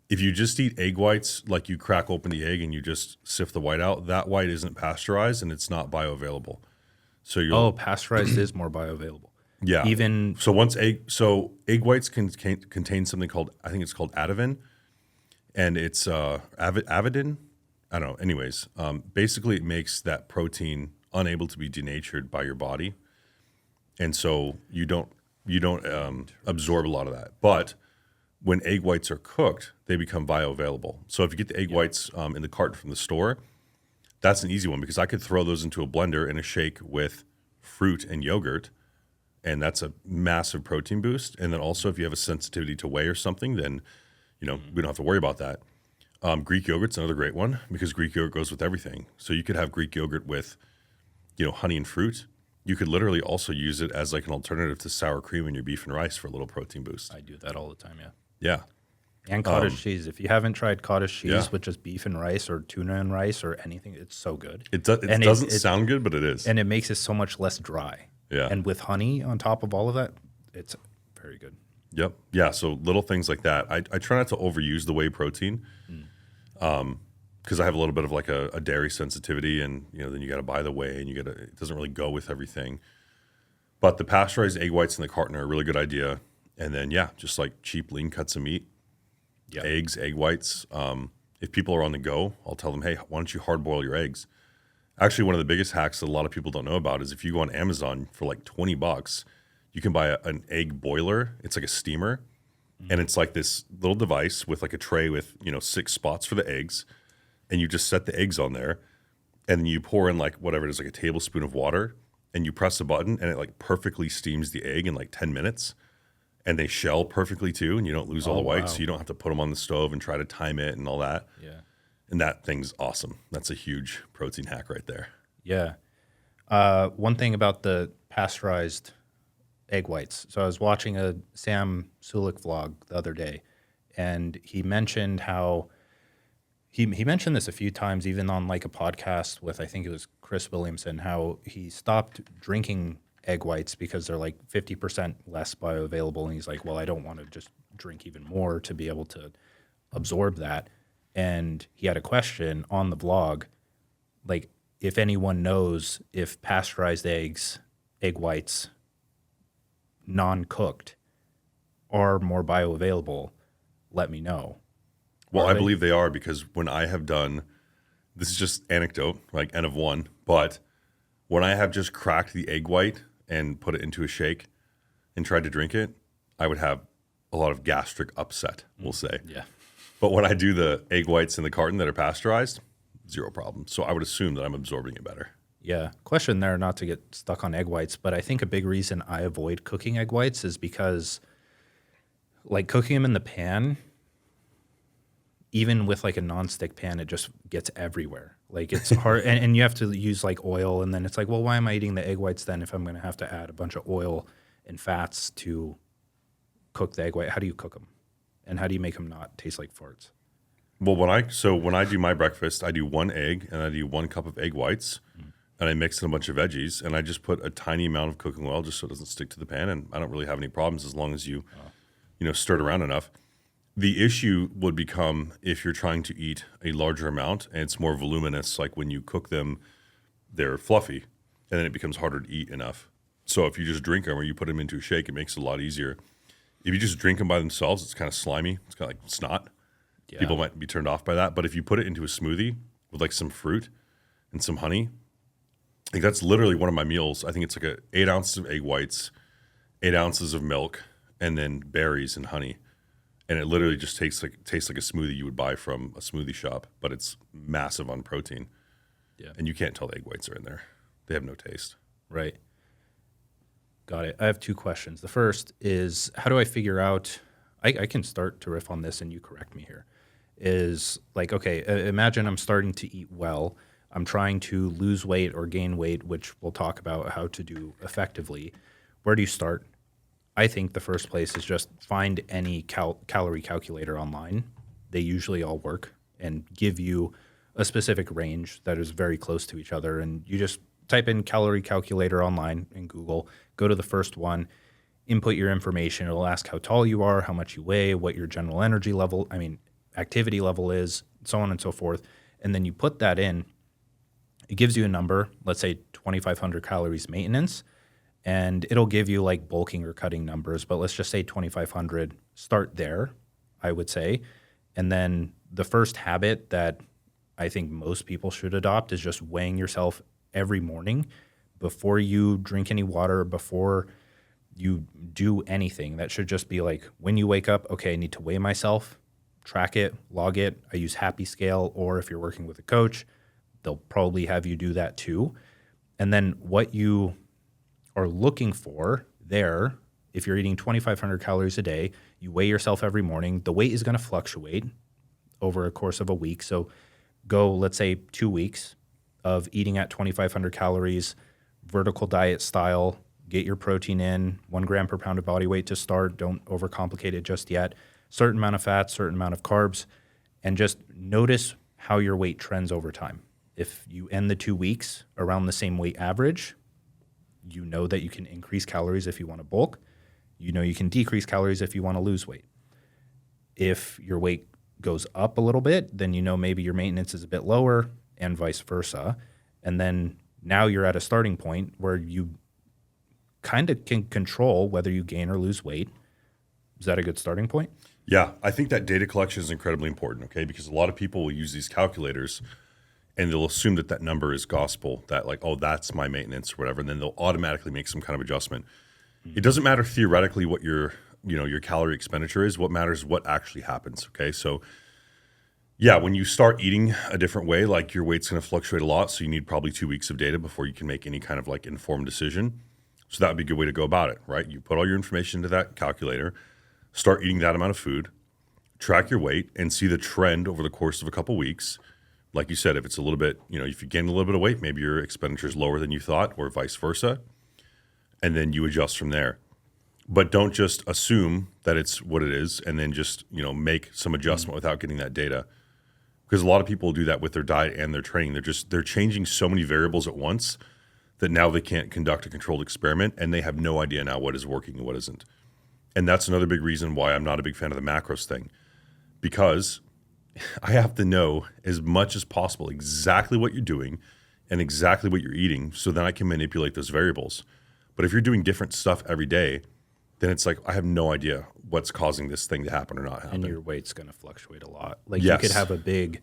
Speaker 2: If you just eat egg whites, like you crack open the egg and you just sift the white out, that white isn't pasteurized and it's not bioavailable. So
Speaker 1: Oh, pasteurized is more bioavailable.
Speaker 2: yeah.
Speaker 1: Even
Speaker 2: So egg whites contain something called, I think it's called adivin, and it's avidin. I don't know. Anyways, basically it makes that protein unable to be denatured by your body, and so you don't absorb a lot of that. But when egg whites are cooked, they become bioavailable. So if you get the egg whites in the carton from the store, that's an easy one, because I could throw those into a blender in a shake with fruit and yogurt, and that's a massive protein boost. And then also, if you have a sensitivity to whey or something, then we don't have to worry about that. Greek yogurt's another great one, because Greek yogurt goes with everything. So you could have Greek yogurt with honey and fruit. You could literally also use it as like an alternative to sour cream in your beef and rice for a little protein boost.
Speaker 1: I do that all the time, yeah.
Speaker 2: Yeah.
Speaker 1: And cottage cheese. If you haven't tried cottage cheese
Speaker 2: Yeah.
Speaker 1: with just beef and rice or tuna and rice or anything, it's so good.
Speaker 2: It
Speaker 1: And
Speaker 2: doesn't sound good, but it is.
Speaker 1: And it makes it so much less dry.
Speaker 2: Yeah.
Speaker 1: And with honey on top of all of that, it's very good.
Speaker 2: Yep. Yeah. So little things like that. I try not to overuse the whey protein, because I have a little bit of like a dairy sensitivity, and then you got to buy the whey, and it doesn't really go with everything. But the pasteurized egg whites in the carton are a really good idea. And then just like cheap lean cuts of meat, eggs, egg whites. If people are on the go, I'll tell them, hey, why don't you hard boil your eggs? Actually, one of the biggest hacks that a lot of people don't know about is if you go on Amazon for like $20, you can buy an egg boiler. It's like a steamer, and it's like this little device with like a tray with 6 spots for the eggs, and you just set the eggs on there, and then you pour in like whatever it is, like a tablespoon of water, and you press a button, and it like perfectly steams the egg in like 10 minutes, and they shell perfectly too, and you don't lose all the whites, so you don't have to put them on the stove and try to time it and all that.
Speaker 1: Yeah.
Speaker 2: And that thing's awesome. That's a huge protein hack right there.
Speaker 1: Yeah. One thing about the pasteurized egg whites. So I was watching a Sam Sulik vlog the other day, and he mentioned how he mentioned this a few times, even on like a podcast with, I think it was Chris Williamson, how he stopped drinking egg whites because they're like 50% less bioavailable. And he's like, well, I don't want to just drink even more to be able to absorb that. And he had a question on the vlog, like, if anyone knows if pasteurized egg whites, non-cooked, are more bioavailable, let me know.
Speaker 2: Well, I believe they are, because when I have done, this is just anecdote, like N of 1, but when I have just cracked the egg white and put it into a shake and tried to drink it, I would have a lot of gastric upset, we'll say.
Speaker 1: Yeah.
Speaker 2: But when I do the egg whites in the carton that are pasteurized, zero problem. So I would assume that I'm absorbing it better.
Speaker 1: Yeah. Question there, not to get stuck on egg whites, but I think a big reason I avoid cooking egg whites is because, like, cooking them in the pan, even with like a nonstick pan, it just gets everywhere. Like, it's hard, and you have to use like oil, and then it's like, well, why am I eating the egg whites then if I'm going to have to add a bunch of oil and fats to cook the egg white? How do you cook them? And how do you make them not taste like farts?
Speaker 2: Well, when I do my breakfast, I do 1 egg and I do 1 cup of egg whites, and I mix in a bunch of veggies, and I just put a tiny amount of cooking oil just so it doesn't stick to the pan, and I don't really have any problems as long as you stir it around enough. The issue would become if you're trying to eat a larger amount and it's more voluminous, like when you cook them, they're fluffy, and then it becomes harder to eat enough. So if you just drink them or you put them into a shake, it makes it a lot easier. If you just drink them by themselves, it's kind of slimy. It's kind of like snot.
Speaker 1: Yeah.
Speaker 2: People might be turned off by that. But if you put it into a smoothie with like some fruit and some honey, like that's literally one of my meals. I think it's like 8 ounces of egg whites, 8 ounces of milk, and then berries and honey. And it literally just tastes like a smoothie you would buy from a smoothie shop, but it's massive on protein.
Speaker 1: Yeah.
Speaker 2: And you can't tell the egg whites are in there. They have no taste.
Speaker 1: Right. Got it. I have 2 questions. The first is, how do I figure out, I can start to riff on this and you correct me here, is like, okay, imagine I'm starting to eat well. I'm trying to lose weight or gain weight, which we'll talk about how to do effectively. Where do you start? I think the first place is just find any calorie calculator online. They usually all work and give you a specific range that is very close to each other. And you just type in calorie calculator online in Google, go to the first one, input your information. It'll ask how tall you are, how much you weigh, what your general activity level is, so on and so forth. And then you put that in. It gives you a number, let's say 2,500 calories maintenance, and it'll give you like bulking or cutting numbers, but let's just say 2,500. Start there, I would say. And then the first habit that I think most people should adopt is just weighing yourself every morning before you drink any water, before you do anything. That should just be like when you wake up, okay, I need to weigh myself, track it, log it. I use Happy Scale, or if you're working with a coach, they'll probably have you do that too. And then what you are looking for there, if you're eating 2,500 calories a day, you weigh yourself every morning. The weight is going to fluctuate over a course of a week. So go, let's say, 2 weeks of eating at 2,500 calories, vertical diet style, get your protein in, 1 gram per pound of body weight to start. Don't overcomplicate it just yet. Certain amount of fat, certain amount of carbs, and just notice how your weight trends over time. If you end the 2 weeks around the same weight average, you know that you can increase calories if you want to bulk. You know you can decrease calories if you want to lose weight. If your weight goes up a little bit, then you know maybe your maintenance is a bit lower, and vice versa. And then now you're at a starting point where you kind of can control whether you gain or lose weight. Is that a good starting point?
Speaker 2: Yeah, I think that data collection is incredibly important, okay? Because a lot of people will use these calculators and they'll assume that that number is gospel, that like, oh, that's my maintenance or whatever, and then they'll automatically make some kind of adjustment. Mm-hmm. It doesn't matter theoretically what your calorie expenditure is. What matters is what actually happens, okay? So yeah, when you start eating a different way, like your weight's going to fluctuate a lot, so you need probably 2 weeks of data before you can make any kind of like informed decision. So that would be a good way to go about it, right? You put all your information into that calculator, start eating that amount of food, track your weight, and see the trend over the course of a couple weeks. Like you said, if it's a little bit, if you gain a little bit of weight, maybe your expenditure is lower than you thought, or vice versa, and then you adjust from there. But don't just assume that it's what it is, and then just make some adjustment without getting that data. Because a lot of people do that with their diet and their training. They're changing so many variables at once that now they can't conduct a controlled experiment, and they have no idea now what is working and what isn't. And that's another big reason why I'm not a big fan of the macros thing, because I have to know as much as possible exactly what you're doing and exactly what you're eating, so then I can manipulate those variables. But if you're doing different stuff every day, then it's like I have no idea what's causing this thing to happen or not happen.
Speaker 1: And your weight's going to fluctuate a lot. Like
Speaker 2: Yes.
Speaker 1: You could have a big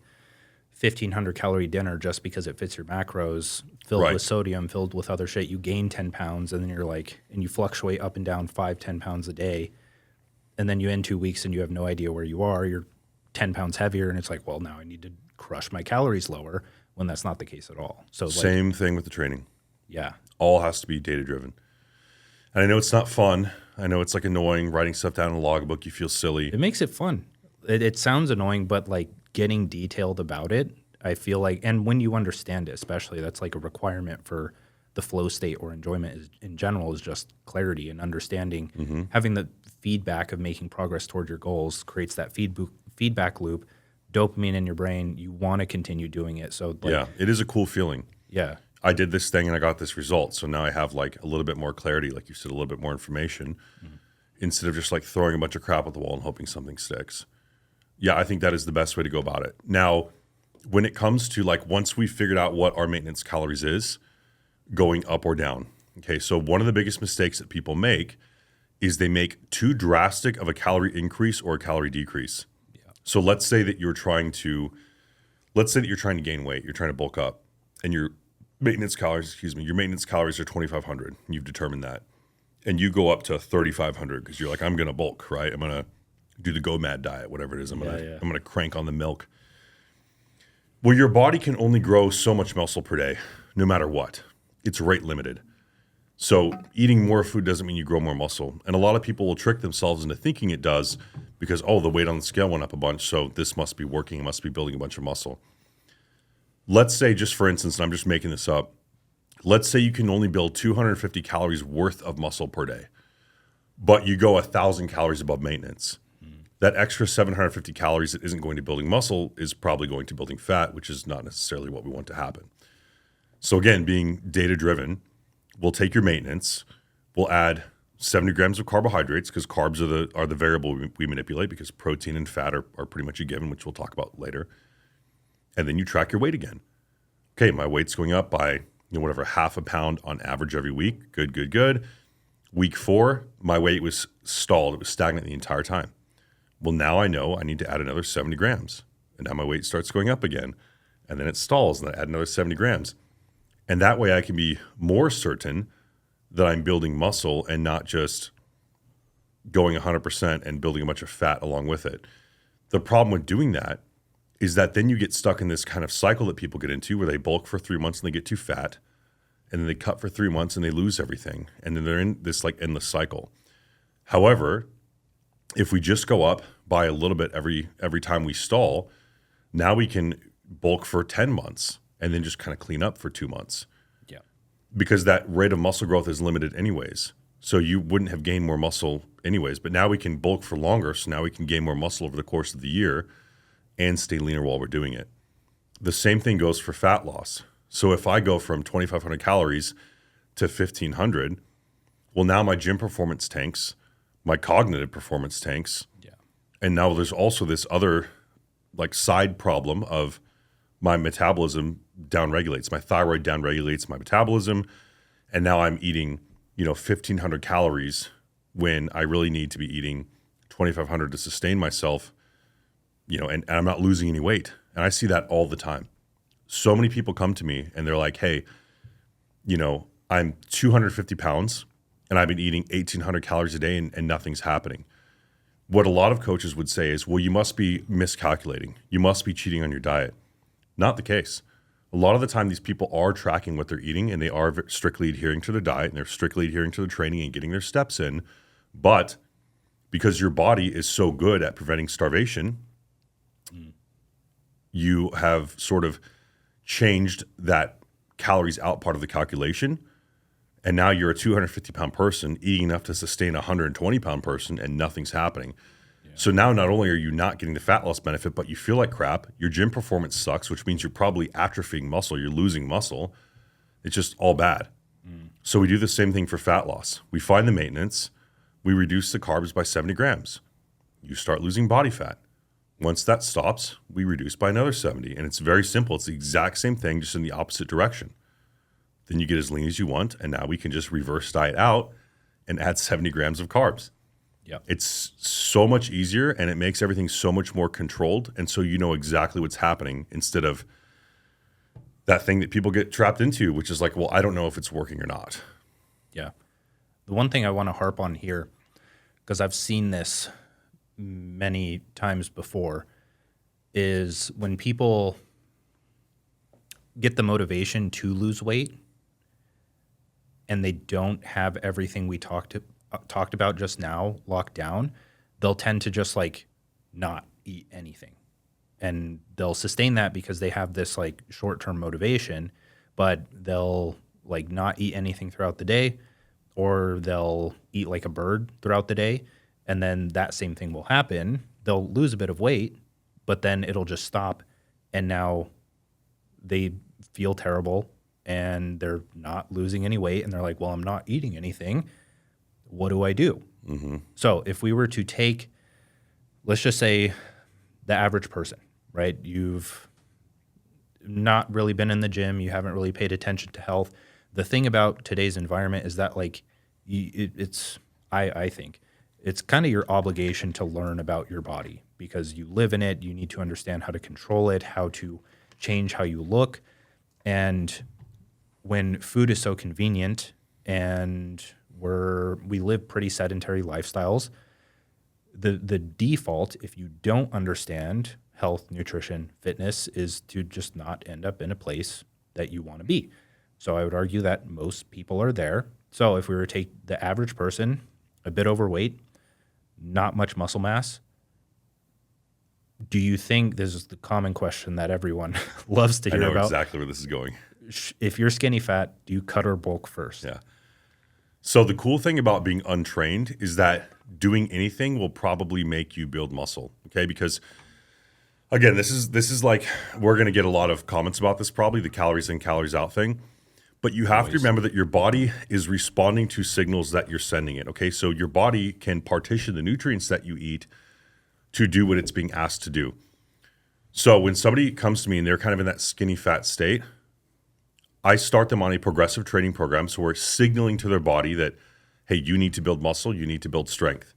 Speaker 1: 1,500 calorie dinner just because it fits your macros, filled
Speaker 2: Right.
Speaker 1: with sodium, filled with other shit. You gain 10 pounds, and then and you fluctuate up and down 5-10 pounds a day. And then you end 2 weeks and you have no idea where you are. You're 10 pounds heavier, and it's like, well, now I need to crush my calories lower, when that's not the case at all. So
Speaker 2: Same thing with the training.
Speaker 1: Yeah.
Speaker 2: All has to be data driven. And I know it's not fun. I know it's like annoying writing stuff down in a logbook. You feel silly.
Speaker 1: It makes it fun. It sounds annoying, but like getting detailed about it, I feel like, and when you understand it, especially, that's like a requirement for the flow state or enjoyment in general, is just clarity and understanding.
Speaker 2: Mm-hmm.
Speaker 1: Having the feedback of making progress toward your goals creates that feedback loop. dopamine in your brain. You want to continue doing it. So like,
Speaker 2: Yeah, it is a cool feeling.
Speaker 1: yeah,
Speaker 2: I did this thing and I got this result. So now I have like a little bit more clarity, like you said, a little bit more information instead of just like throwing a bunch of crap at the wall and hoping something sticks. Yeah, I think that is the best way to go about it. Now, when it comes to like once we figured out what our maintenance calories is, going up or down. Okay, so one of the biggest mistakes that people make is they make too drastic of a calorie increase or a calorie decrease.
Speaker 1: yeah,
Speaker 2: So let's say that you're trying to gain weight, you're trying to bulk up, and your maintenance calories, your maintenance calories are 2,500. You've determined that. And you go up to 3,500 because you're like, I'm going to bulk, right? I'm going to do the Go Mad diet, whatever it is. I'm going to crank on the milk. Well, your body can only grow so much muscle per day, no matter what. It's rate limited. So eating more food doesn't mean you grow more muscle. And a lot of people will trick themselves into thinking it does because, oh, the weight on the scale went up a bunch, so this must be working. It must be building a bunch of muscle. Let's say, just for instance, and I'm just making this up, let's say you can only build 250 calories worth of muscle per day, but you go 1,000 calories above maintenance. That extra 750 calories that isn't going to building muscle is probably going to building fat, which is not necessarily what we want to happen. So again, being data-driven, we'll take your maintenance, we'll add 70 grams of carbohydrates because carbs are the variable we manipulate because protein and fat are pretty much a given, which we'll talk about later. And then you track your weight again. Okay, my weight's going up by whatever, half a pound on average every week. Good, good, good. Week 4, my weight was stalled. It was stagnant the entire time. Well, now I know I need to add another 70 grams. And now my weight starts going up again. And then it stalls, and I add another 70 grams. And that way I can be more certain that I'm building muscle and not just going 100% and building a bunch of fat along with it. The problem with doing that is that then you get stuck in this kind of cycle that people get into where they bulk for 3 months and they get too fat, and then they cut for 3 months and they lose everything. And then they're in this like endless cycle. However, if we just go up by a little bit every time we stall, now we can bulk for 10 months and then just kind of clean up for 2 months.
Speaker 1: yeah,
Speaker 2: Because that rate of muscle growth is limited anyways. So you wouldn't have gained more muscle anyways, but now we can bulk for longer. So now we can gain more muscle over the course of the year and stay leaner while we're doing it. The same thing goes for fat loss. So if I go from 2,500 calories to 1,500, well, now my gym performance tanks, my cognitive performance tanks,
Speaker 1: yeah,
Speaker 2: and now there's also this other like side problem of my metabolism downregulates. My thyroid downregulates my metabolism, and now I'm eating 1,500 calories when I really need to be eating 2,500 to sustain myself. And I'm not losing any weight. And I see that all the time. So many people come to me and they're like, hey, I'm 250 pounds and I've been eating 1,800 calories a day and nothing's happening. What a lot of coaches would say is, well, you must be miscalculating. You must be cheating on your diet. Not the case. A lot of the time, these people are tracking what they're eating and they are strictly adhering to their diet and they're strictly adhering to the training and getting their steps in. But because your body is so good at preventing starvation, you have sort of changed that calories out part of the calculation. And now you're a 250-pound person eating enough to sustain a 120-pound person and nothing's happening. Yeah. So now not only are you not getting the fat loss benefit, but you feel like crap. Your gym performance sucks, which means you're probably atrophying muscle. You're losing muscle. It's just all bad. So we do the same thing for fat loss. We find the maintenance. We reduce the carbs by 70 grams. You start losing body fat. Once that stops, we reduce by another 70. And it's very simple. It's the exact same thing, just in the opposite direction. Then you get as lean as you want, and now we can just reverse diet out and add 70 grams of carbs.
Speaker 1: Yep.
Speaker 2: It's so much easier, and it makes everything so much more controlled, and so you know exactly what's happening instead of that thing that people get trapped into, which is like, well, I don't know if it's working or not.
Speaker 1: Yeah. The one thing I want to harp on here, because I've seen this many times before, is when people get the motivation to lose weight and they don't have everything we talked about just now locked down, they'll tend to just like not eat anything. And they'll sustain that because they have this like short-term motivation, but they'll like not eat anything throughout the day, or they'll eat like a bird throughout the day. And then that same thing will happen. They'll lose a bit of weight, but then it'll just stop. And now they feel terrible and they're not losing any weight. And they're like, well, I'm not eating anything. What do I do? So if we were to take, let's just say, the average person, right? You've not really been in the gym. You haven't really paid attention to health. The thing about today's environment is that, like, I think it's kind of your obligation to learn about your body because you live in it. You need to understand how to control it, how to change how you look. And when food is so convenient and we live pretty sedentary lifestyles, the default, if you don't understand health, nutrition, fitness, is to just not end up in a place that you want to be. So I would argue that most people are there. So if we were to take the average person, a bit overweight, not much muscle mass, do you think, this is the common question that everyone loves to
Speaker 2: I
Speaker 1: hear
Speaker 2: know
Speaker 1: about,
Speaker 2: exactly where this is going.
Speaker 1: if you're skinny fat, do you cut or bulk first?
Speaker 2: Yeah. So the cool thing about being untrained is that doing anything will probably make you build muscle. Okay, because again, this is like, we're going to get a lot of comments about this, probably the calories in, calories out thing. But you have to remember that your body is responding to signals that you're sending it. Okay, so your body can partition the nutrients that you eat to do what it's being asked to do. So when somebody comes to me and they're kind of in that skinny fat state, I start them on a progressive training program. So we're signaling to their body that, hey, you need to build muscle, you need to build strength.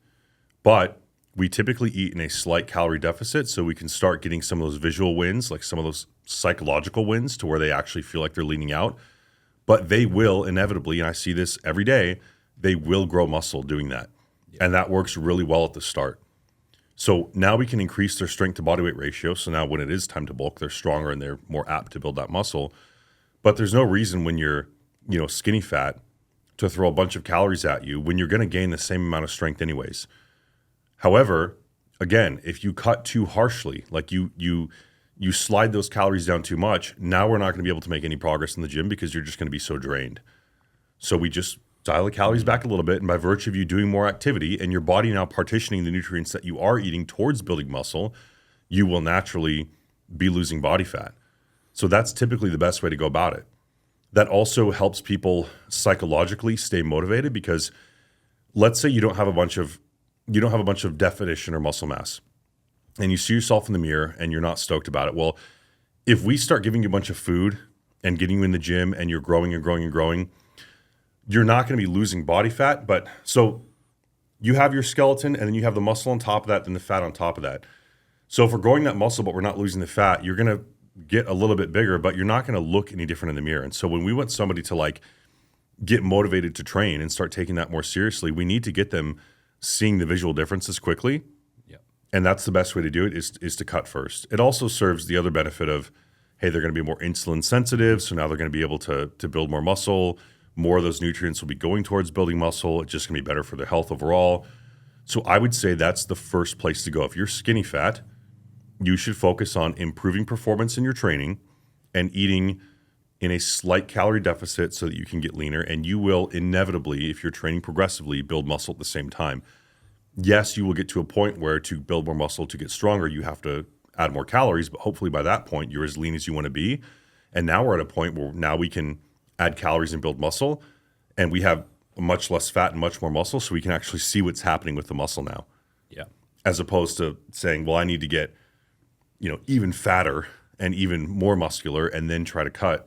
Speaker 2: But we typically eat in a slight calorie deficit so we can start getting some of those visual wins, like some of those psychological wins to where they actually feel like they're leaning out. But they will inevitably, and I see this every day, they will grow muscle doing that. Yeah. And that works really well at the start. So now we can increase their strength to body weight ratio. So now when it is time to bulk, they're stronger and they're more apt to build that muscle. But there's no reason when you're, skinny fat to throw a bunch of calories at you when you're going to gain the same amount of strength anyways. However, again, if you cut too harshly, like you slide those calories down too much, now we're not going to be able to make any progress in the gym because you're just going to be so drained. So we just dial the calories back a little bit, and by virtue of you doing more activity and your body now partitioning the nutrients that you are eating towards building muscle, you will naturally be losing body fat. So that's typically the best way to go about it. That also helps people psychologically stay motivated because let's say you don't have a bunch of definition or muscle mass, and you see yourself in the mirror and you're not stoked about it. Well, if we start giving you a bunch of food and getting you in the gym and you're growing and growing and growing, you're not going to be losing body fat. But so you have your skeleton and then you have the muscle on top of that, then the fat on top of that. So if we're growing that muscle, but we're not losing the fat, you're going to get a little bit bigger, but you're not going to look any different in the mirror. And so when we want somebody to like get motivated to train and start taking that more seriously, we need to get them seeing the visual differences quickly. And that's the best way to do it is to cut first. It also serves the other benefit of, hey, they're going to be more insulin sensitive. So now they're going to be able to build more muscle. More of those nutrients will be going towards building muscle. It's just going to be better for their health overall. So I would say that's the first place to go. If you're skinny fat, you should focus on improving performance in your training and eating in a slight calorie deficit so that you can get leaner. And you will inevitably, if you're training progressively, build muscle at the same time. Yes, you will get to a point where to build more muscle, to get stronger, you have to add more calories, but hopefully by that point, you're as lean as you want to be. And now we're at a point where now we can add calories and build muscle, and we have much less fat and much more muscle, so we can actually see what's happening with the muscle now.
Speaker 1: Yeah.
Speaker 2: As opposed to saying, well, I need to get, even fatter and even more muscular and then try to cut.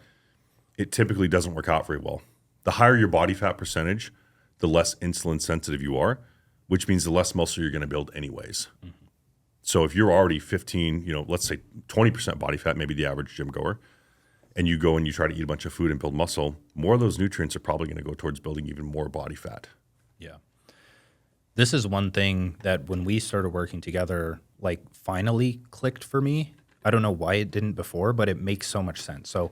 Speaker 2: It typically doesn't work out very well. The higher your body fat percentage, the less insulin sensitive you are, which means the less muscle you're going to build anyways. Mm-hmm. So if you're already 15, let's say 20% body fat, maybe the average gym goer, and you go and you try to eat a bunch of food and build muscle, more of those nutrients are probably going to go towards building even more body fat.
Speaker 1: Yeah. This is one thing that when we started working together, like finally clicked for me. I don't know why it didn't before, but it makes so much sense. So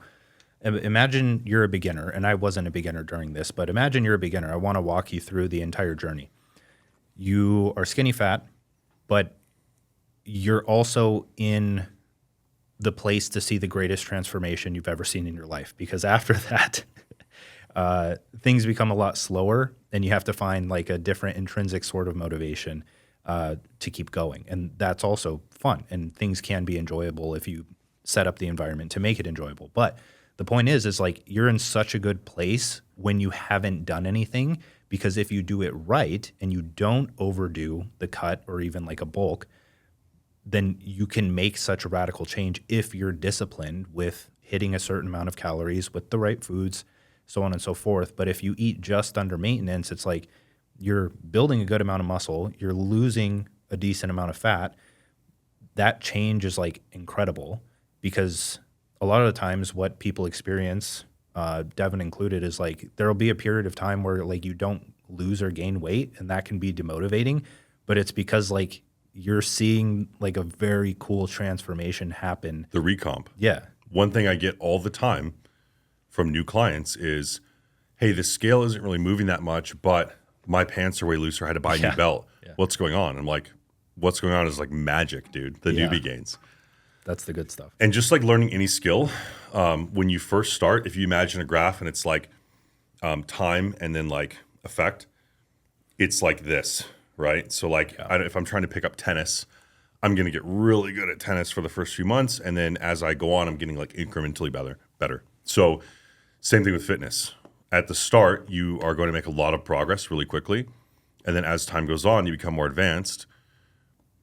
Speaker 1: imagine you're a beginner, and I wasn't a beginner during this, but imagine you're a beginner. I want to walk you through the entire journey. You are skinny fat, but you're also in the place to see the greatest transformation you've ever seen in your life. Because after that, things become a lot slower, and you have to find like a different intrinsic sort of motivation. to keep going. And that's also fun. And things can be enjoyable if you set up the environment to make it enjoyable. But the point is like you're in such a good place when you haven't done anything, because if you do it right and you don't overdo the cut or even like a bulk, then you can make such a radical change if you're disciplined with hitting a certain amount of calories with the right foods, so on and so forth. But if you eat just under maintenance, it's like you're building a good amount of muscle, you're losing a decent amount of fat. That change is like incredible, because a lot of the times what people experience, Devin included, is like there'll be a period of time where like you don't lose or gain weight, and that can be demotivating, but it's because like you're seeing like a very cool transformation happen.
Speaker 2: The recomp.
Speaker 1: Yeah.
Speaker 2: One thing I get all the time from new clients is, hey, the scale isn't really moving that much, but my pants are way looser. I had to buy a new belt. Yeah. What's going on? I'm like, what's going on is like magic, dude. The newbie gains.
Speaker 1: That's the good stuff.
Speaker 2: And just like learning any skill, when you first start, if you imagine a graph and it's like time and then like effect, it's like this, right? So like if I'm trying to pick up tennis, I'm going to get really good at tennis for the first few months. And then as I go on, I'm getting like incrementally better. So same thing with fitness. At the start, you are going to make a lot of progress really quickly. And then as time goes on, you become more advanced.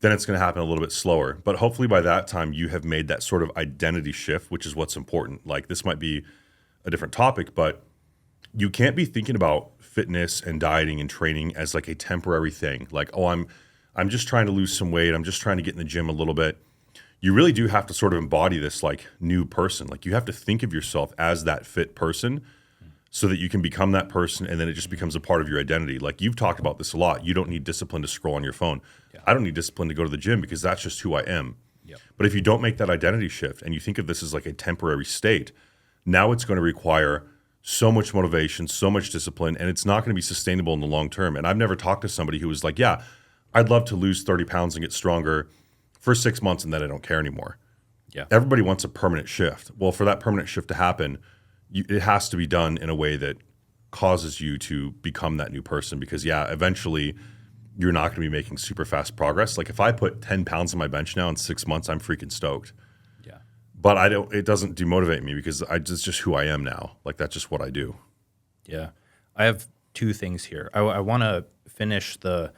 Speaker 2: Then it's going to happen a little bit slower. But hopefully by that time, you have made that sort of identity shift, which is what's important. Like this might be a different topic, but you can't be thinking about fitness and dieting and training as like a temporary thing. Like, oh, I'm just trying to lose some weight. I'm just trying to get in the gym a little bit. You really do have to sort of embody this like new person. Like you have to think of yourself as that fit person so that you can become that person, and then it just becomes a part of your identity. Like you've talked about this a lot. You don't need discipline to scroll on your phone. Yeah. I don't need discipline to go to the gym because that's just who I am. Yep. But if you don't make that identity shift and you think of this as like a temporary state, now it's going to require so much motivation, so much discipline, and it's not going to be sustainable in the long term. And I've never talked to somebody who was like, yeah, I'd love to lose 30 pounds and get stronger for 6 months and then I don't care anymore. Yeah. Everybody wants a permanent shift. Well, for that permanent shift to happen, it has to be done in a way that causes you to become that new person, because eventually you're not going to be making super fast progress. Like if I put 10 pounds on my bench now in 6 months, I'm freaking stoked. Yeah. But it doesn't demotivate me because it's just who I am now. Like that's just what I do.
Speaker 1: Yeah. I have two things here. I want to finish the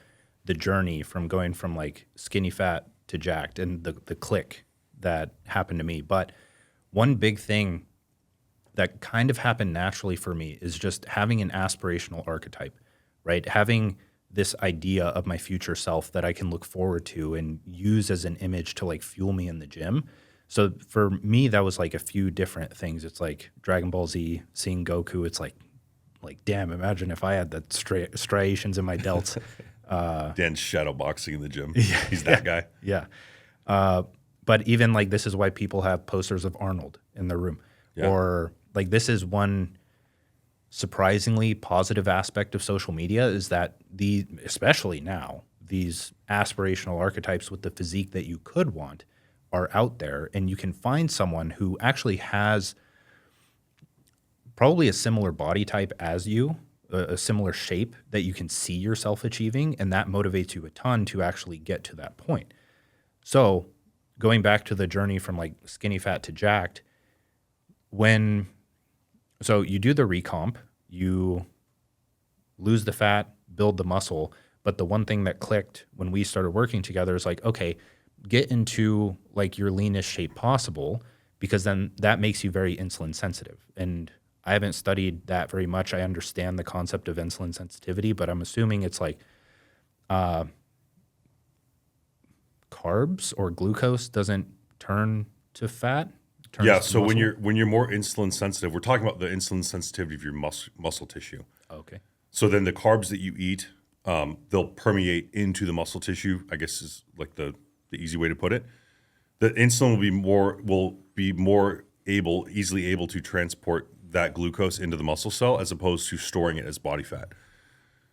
Speaker 1: journey from going from like skinny fat to jacked and the click that happened to me. But one big thing that kind of happened naturally for me is just having an aspirational archetype, right? Having this idea of my future self that I can look forward to and use as an image to like fuel me in the gym. So for me, that was like a few different things. It's like Dragon Ball Z, seeing Goku. It's like damn, imagine if I had the striations in my delts.
Speaker 2: Dan's shadow boxing in the gym. He's that guy.
Speaker 1: Yeah. But even like this is why people have posters of Arnold in their room. Yeah. Or like this is one surprisingly positive aspect of social media is that especially now, these aspirational archetypes with the physique that you could want are out there, and you can find someone who actually has probably a similar body type as you, a similar shape that you can see yourself achieving, and that motivates you a ton to actually get to that point. So going back to the journey from like skinny fat to jacked, so you do the recomp, you lose the fat, build the muscle, but the one thing that clicked when we started working together is like, okay, get into like your leanest shape possible, because then that makes you very insulin sensitive. And I haven't studied that very much. I understand the concept of insulin sensitivity, but I'm assuming it's like carbs or glucose doesn't turn to fat.
Speaker 2: So when you're more insulin sensitive, we're talking about the insulin sensitivity of your muscle tissue.
Speaker 1: Okay.
Speaker 2: So then the carbs that you eat, they'll permeate into the muscle tissue, I guess is like the easy way to put it. The insulin will be more easily able to transport that glucose into the muscle cell as opposed to storing it as body fat.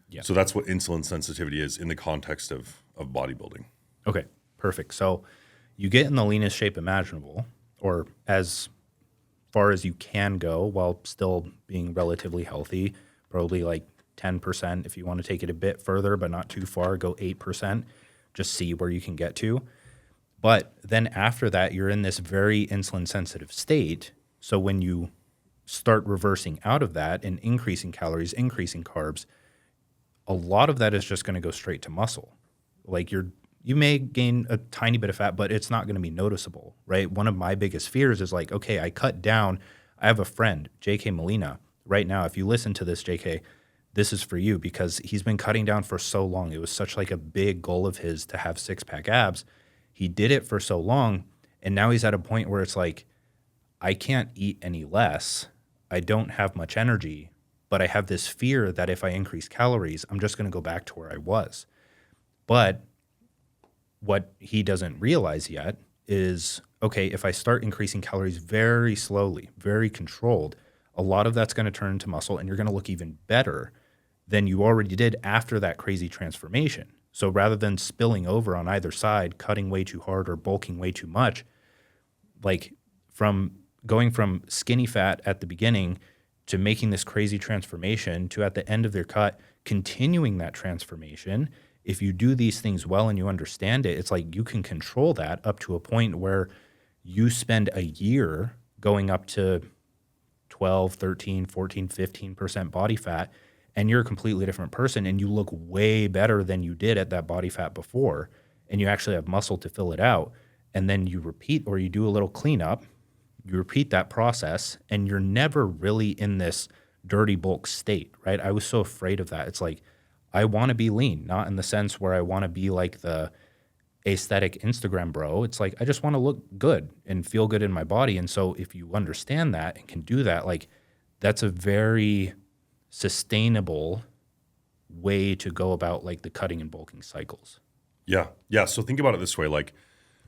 Speaker 2: Yeah. So that's what insulin sensitivity is in the context of bodybuilding.
Speaker 1: Okay, perfect. So you get in the leanest shape imaginable, or as far as you can go while still being relatively healthy, probably like 10%. If you want to take it a bit further but not too far, go 8%. just see where you can get to. But then after that, you're in this very insulin sensitive state. So when you start reversing out of that and increasing calories, increasing carbs, a lot of that is just going to go straight to muscle. Like you may gain a tiny bit of fat, but it's not going to be noticeable, right? One of my biggest fears is like, okay, I cut down. I have a friend, JK Molina, right now. If you listen to this, JK, this is for you because he's been cutting down for so long. It was such like a big goal of his to have six-pack abs. He did it for so long, and now he's at a point where it's like, I can't eat any less. I don't have much energy, but I have this fear that if I increase calories, I'm just going to go back to where I was. But what he doesn't realize yet is, okay, if I start increasing calories very slowly, very controlled, a lot of that's going to turn into muscle and you're going to look even better than you already did after that crazy transformation. So rather than spilling over on either side, cutting way too hard or bulking way too much, like from going from skinny fat at the beginning to making this crazy transformation to at the end of their cut, continuing that transformation, if you do these things well and you understand it, it's like you can control that up to a point where you spend a year going up to 12, 13, 14, 15% body fat, and you're a completely different person and you look way better than you did at that body fat before, and you actually have muscle to fill it out. And then you repeat or you do a little cleanup, you repeat that process, and you're never really in this dirty bulk state, right? I was so afraid of that. It's like, I want to be lean, not in the sense where I want to be like the aesthetic Instagram bro. It's like, I just want to look good and feel good in my body. And so if you understand that and can do that, like that's a very sustainable way to go about like the cutting and bulking cycles.
Speaker 2: Yeah. Yeah. So think about it this way. Like,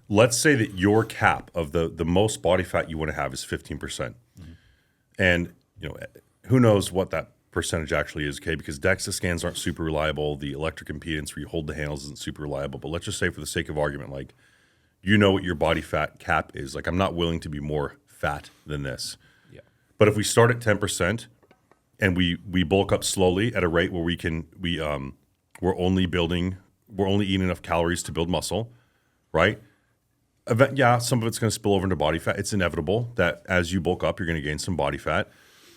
Speaker 2: let's say that your cap of the most body fat you want to have is 15%. Mm-hmm. And, who knows what that percentage actually is, okay? Because DEXA scans aren't super reliable. The electric impedance where you hold the handles isn't super reliable. But let's just say for the sake of argument, like, what your body fat cap is. Like, I'm not willing to be more fat than this.
Speaker 1: Yeah.
Speaker 2: But if we start at 10% and we bulk up slowly at a rate where we're only eating enough calories to build muscle, right? Yeah, some of it's going to spill over into body fat. It's inevitable that as you bulk up, you're going to gain some body fat.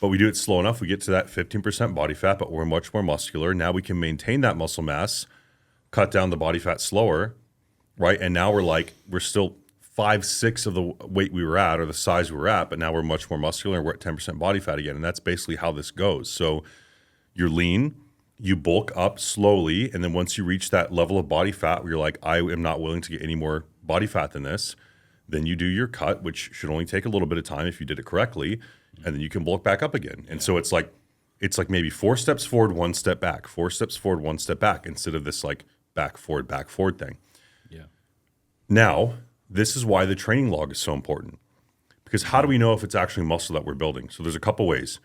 Speaker 2: But we do it slow enough, we get to that 15% body fat, but we're much more muscular. Now we can maintain that muscle mass, cut down the body fat slower, right? And now we're still 5/6 of the weight we were at or the size we were at, but now we're much more muscular and we're at 10% body fat again. And that's basically how this goes. So you're lean, you bulk up slowly, and then once you reach that level of body fat where you're like, I am not willing to get any more body fat than this, then you do your cut, which should only take a little bit of time if you did it correctly, and then you can bulk back up again. And so it's like maybe 4 steps forward, 1 step back, 4 steps forward, 1 step back, instead of this like back forward thing.
Speaker 1: Yeah.
Speaker 2: Now, this is why the training log is so important. Because how do we know if it's actually muscle that we're building? So there's a couple ways.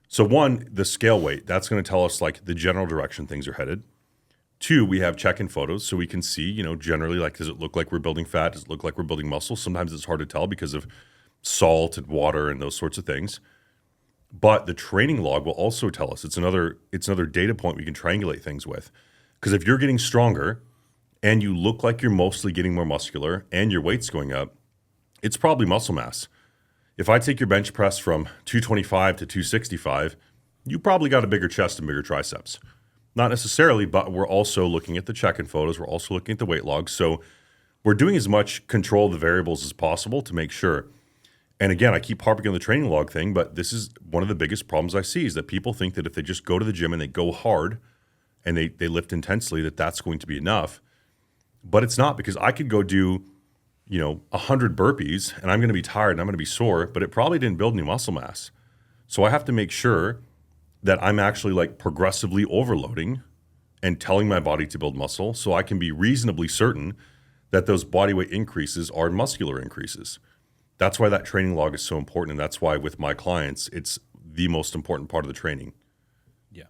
Speaker 2: So one, the scale weight, that's going to tell us like the general direction things are headed. 2, we have check-in photos so we can see, generally, like, does it look like we're building fat? Does it look like we're building muscle? Sometimes it's hard to tell because of salt and water and those sorts of things. But the training log will also tell us. It's another data point we can triangulate things with. Because if you're getting stronger and you look like you're mostly getting more muscular and your weight's going up, it's probably muscle mass. If I take your bench press from 225 to 265, you probably got a bigger chest and bigger triceps. Not necessarily, but we're also looking at the check-in photos. We're also looking at the weight logs. So we're doing as much control of the variables as possible to make sure. And again, I keep harping on the training log thing, but this is one of the biggest problems I see is that people think that if they just go to the gym and they go hard and they lift intensely, that that's going to be enough. But it's not, because I could go do 100 burpees and I'm going to be tired and I'm going to be sore, but it probably didn't build any muscle mass. So I have to make sure that I'm actually like progressively overloading and telling my body to build muscle so I can be reasonably certain that those body weight increases are muscular increases. That's why that training log is so important. And that's why with my clients, it's the most important part of the training.
Speaker 1: Yeah.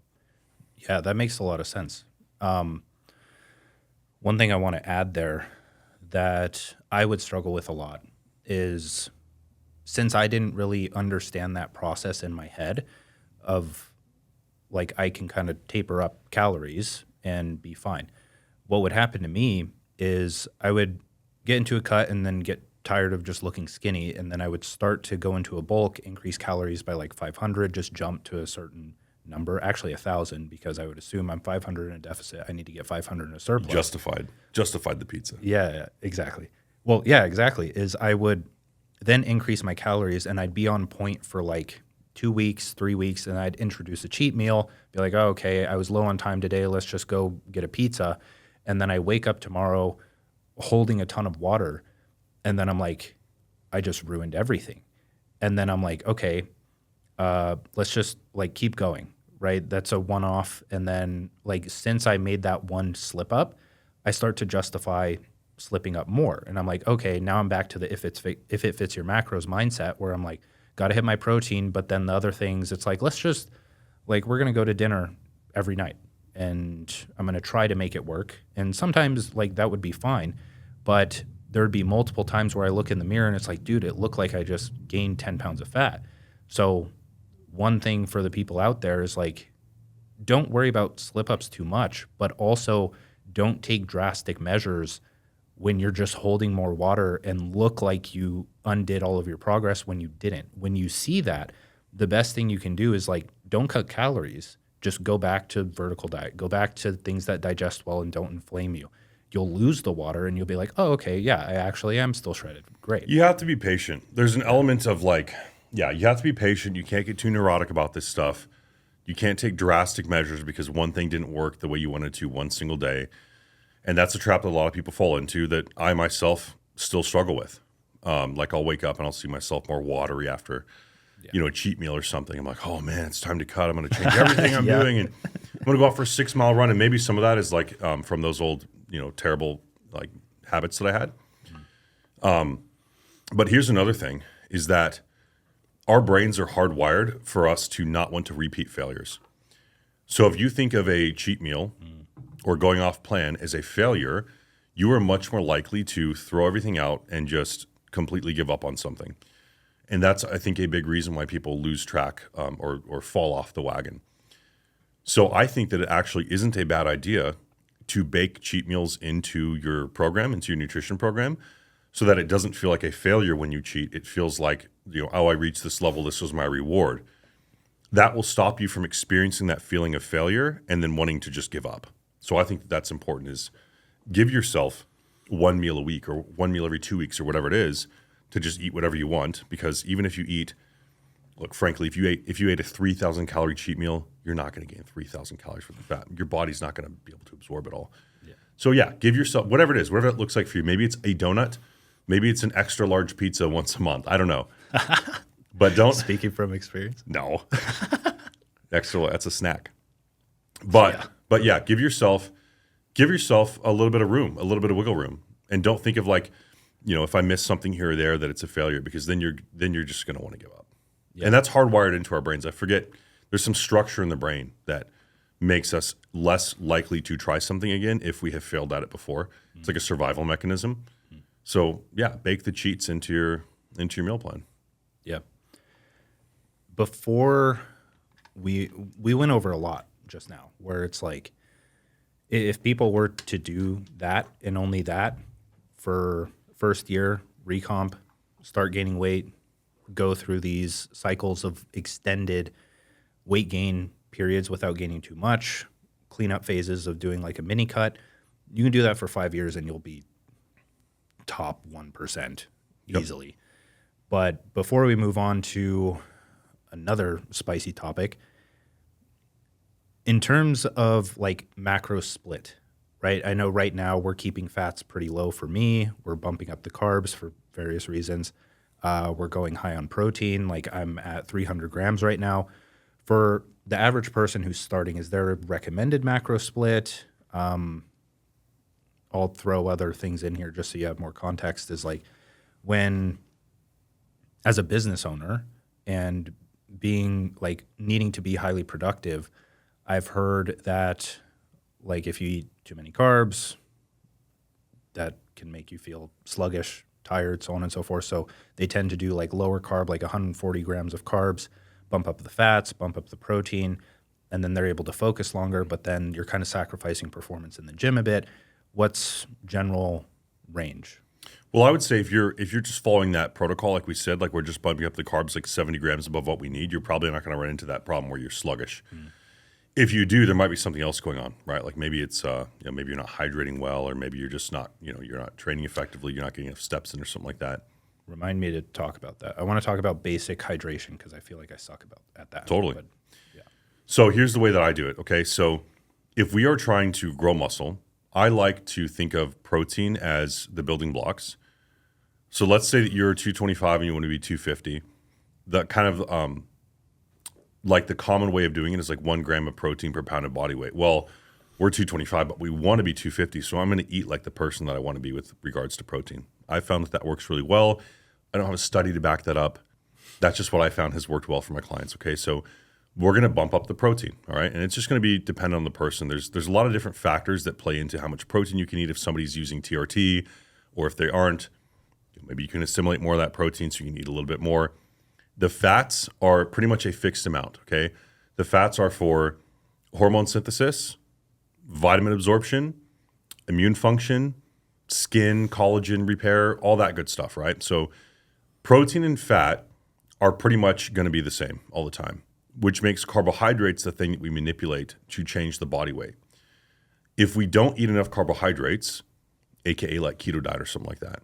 Speaker 1: Yeah, that makes a lot of sense. One thing I want to add there that I would struggle with a lot is, since I didn't really understand that process in my head of like I can kind of taper up calories and be fine. What would happen to me is I would get into a cut and then get tired of just looking skinny. And then I would start to go into a bulk, increase calories by like 500, just jump to a certain number, actually 1,000, because I would assume I'm 500 in a deficit. I need to get 500 in a surplus.
Speaker 2: Justified the pizza.
Speaker 1: Yeah, exactly. Well, yeah, exactly. Is I would then increase my calories and I'd be on point for like 2 weeks, 3 weeks, and I'd introduce a cheat meal, be like, oh, okay, I was low on time today. Let's just go get a pizza. And then I wake up tomorrow holding a ton of water. And then I'm like, I just ruined everything. And then I'm like, okay, let's just like keep going, right? That's a one-off. And then like, since I made that one slip up, I start to justify slipping up more. And I'm like, okay, now I'm back to the if it fits your macros mindset where I'm like, got to hit my protein. But then the other things, it's like, let's just like, we're going to go to dinner every night and I'm going to try to make it work. And sometimes like that would be fine. But there'd be multiple times where I look in the mirror and it's like, dude, it looked like I just gained 10 pounds of fat. So one thing for the people out there is like, don't worry about slip ups too much, but also don't take drastic measures when you're just holding more water and look like you undid all of your progress when you didn't. When you see that, the best thing you can do is like, don't cut calories. Just go back to vertical diet. Go back to things that digest well and don't inflame you. You'll lose the water and you'll be like, oh, okay, yeah, I actually am still shredded. Great.
Speaker 2: You have to be patient. There's an element of like, yeah, you have to be patient. You can't get too neurotic about this stuff. You can't take drastic measures because one thing didn't work the way you wanted to one single day. And that's a trap that a lot of people fall into that I myself still struggle with. Like I'll wake up and I'll see myself more watery after, a cheat meal or something. I'm like, oh man, it's time to cut. I'm going to change everything I'm doing. And I'm going to go out for a 6-mile run. And maybe some of that is like from those old, terrible like habits that I had. But here's another thing is that our brains are hardwired for us to not want to repeat failures. So if you think of a cheat meal or going off plan as a failure, you are much more likely to throw everything out and just completely give up on something. And that's, I think, a big reason why people lose track or fall off the wagon. So I think that it actually isn't a bad idea to bake cheat meals into your program, into your nutrition program, so that it doesn't feel like a failure when you cheat. It feels like, I reached this level, this was my reward. That will stop you from experiencing that feeling of failure and then wanting to just give up. So I think that's important is give yourself one meal a week or one meal every 2 weeks or whatever it is to just eat whatever you want. Because even if you eat, look, frankly, if you ate a 3,000 calorie cheat meal, you're not going to gain 3,000 calories from the fat. Your body's not going to be able to absorb it all. Yeah. So yeah, give yourself whatever it is, whatever it looks like for you. Maybe it's a donut. Maybe it's an extra large pizza once a month. I don't know. But don't.
Speaker 1: Speaking from experience.
Speaker 2: No. Extra, that's a snack. But yeah, give yourself a little bit of room, a little bit of wiggle room. And don't think of like, if I miss something here or there that it's a failure, because then you're just going to want to give up. Yeah. And that's hardwired into our brains. I forget there's some structure in the brain that makes us less likely to try something again if we have failed at it before. Mm-hmm. It's like a survival mechanism. Mm-hmm. So yeah, bake the cheats into your meal plan.
Speaker 1: Yeah. Before we went over a lot just now, where it's like, if people were to do that and only that for first year recomp, start gaining weight, go through these cycles of extended weight gain periods without gaining too much, cleanup phases of doing like a mini cut, you can do that for 5 years and you'll be top 1% easily. Yep. But before we move on to another spicy topic, in terms of like macro split, right? I know right now we're keeping fats pretty low for me. We're bumping up the carbs for various reasons. We're going high on protein. Like I'm at 300 grams right now. For the average person who's starting, is there a recommended macro split? I'll throw other things in here just so you have more context. Is like when, as a business owner and being like needing to be highly productive, I've heard that like if you eat too many carbs, that can make you feel sluggish, tired, so on and so forth. So they tend to do like lower carb, like 140 grams of carbs, bump up the fats, bump up the protein, and then they're able to focus longer, but then you're kind of sacrificing performance in the gym a bit. What's general range?
Speaker 2: Well, I would say if you're just following that protocol, like we said, like we're just bumping up the carbs like 70 grams above what we need, you're probably not going to run into that problem where you're sluggish. If you do, there might be something else going on, right? Like maybe it's maybe you're not hydrating well, or maybe you're just not you're not training effectively, you're not getting enough steps in or something like that.
Speaker 1: Remind me to talk about that. I want to talk about basic hydration because I feel like I suck at that.
Speaker 2: Totally.
Speaker 1: But, yeah.
Speaker 2: So here's the way that I do it. Okay, so if we are trying to grow muscle, I like to think of protein as the building blocks. So let's say that you're 225 and you want to be 250. The kind of like the common way of doing it is like 1 gram of protein per pound of body weight. Well, we're 225, but we want to be 250. So I'm going to eat like the person that I want to be with regards to protein. I found that works really well. I don't have a study to back that up. That's just what I found has worked well for my clients. Okay, so we're going to bump up the protein, all right? And it's just going to be dependent on the person. There's a lot of different factors that play into how much protein you can eat if somebody's using TRT, or if they aren't. Maybe you can assimilate more of that protein so you can eat a little bit more. The fats are pretty much a fixed amount, okay? The fats are for hormone synthesis, vitamin absorption, immune function, skin, collagen repair, all that good stuff, right? So protein and fat are pretty much going to be the same all the time, which makes carbohydrates the thing that we manipulate to change the body weight. If we don't eat enough carbohydrates, aka like keto diet or something like that,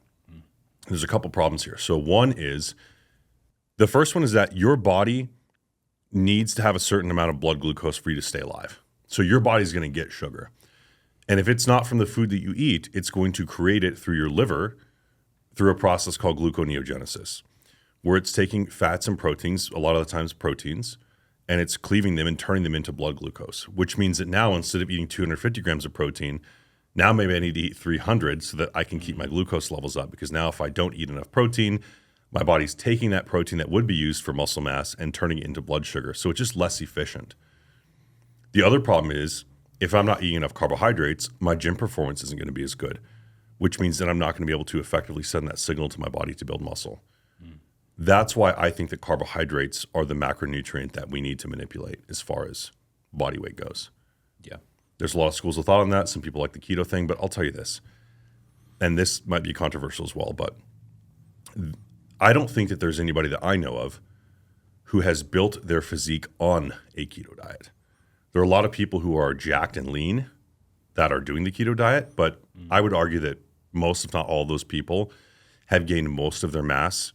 Speaker 2: there's a couple problems here. So one is, the first one is that your body needs to have a certain amount of blood glucose for you to stay alive. So your body's going to get sugar. And if it's not from the food that you eat, it's going to create it through your liver through a process called gluconeogenesis, where it's taking fats and proteins, a lot of the times proteins, and it's cleaving them and turning them into blood glucose, which means that now instead of eating 250 grams of protein, now maybe I need to eat 300 so that I can keep my glucose levels up, because now if I don't eat enough protein, my body's taking that protein that would be used for muscle mass and turning it into blood sugar. So it's just less efficient. The other problem is, if I'm not eating enough carbohydrates, my gym performance isn't going to be as good, which means that I'm not going to be able to effectively send that signal to my body to build muscle. That's why I think that carbohydrates are the macronutrient that we need to manipulate as far as body weight goes.
Speaker 1: Yeah.
Speaker 2: There's a lot of schools of thought on that. Some people like the keto thing, but I'll tell you this, and this might be controversial as well, but I don't think that there's anybody that I know of who has built their physique on a keto diet. There are a lot of people who are jacked and lean that are doing the keto diet, but I would argue that most, if not all, of those people have gained most of their mass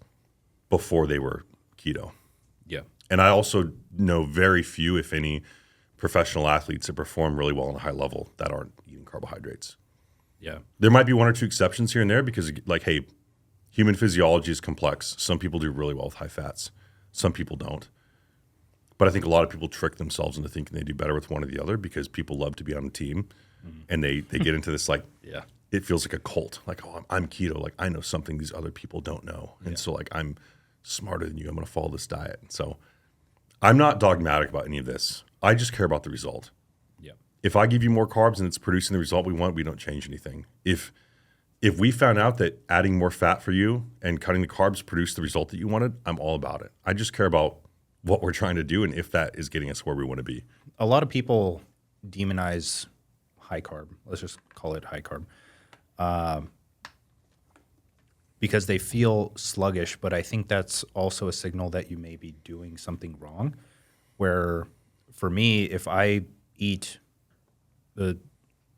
Speaker 2: before they were keto.
Speaker 1: Yeah.
Speaker 2: And I also know very few, if any, professional athletes that perform really well on a high level that aren't eating carbohydrates.
Speaker 1: Yeah.
Speaker 2: There might be one or two exceptions here and there because, like, hey, human physiology is complex. Some people do really well with high fats. Some people don't. But I think a lot of people trick themselves into thinking they do better with one or the other because people love to be on a team, and they get into this, like,
Speaker 1: Yeah.
Speaker 2: it feels like a cult. Like, oh, I'm keto. Like, I know something these other people don't know. And so, like, I'm smarter than you. I'm going to follow this diet. So I'm not dogmatic about any of this. I just care about the result.
Speaker 1: Yeah.
Speaker 2: If I give you more carbs and it's producing the result we want, we don't change anything. If we found out that adding more fat for you and cutting the carbs produced the result that you wanted, I'm all about it. I just care about what we're trying to do and if that is getting us where we want to be.
Speaker 1: A lot of people demonize high carb. Let's just call it high carb. Because they feel sluggish, but I think that's also a signal that you may be doing something wrong. Where for me, if I eat the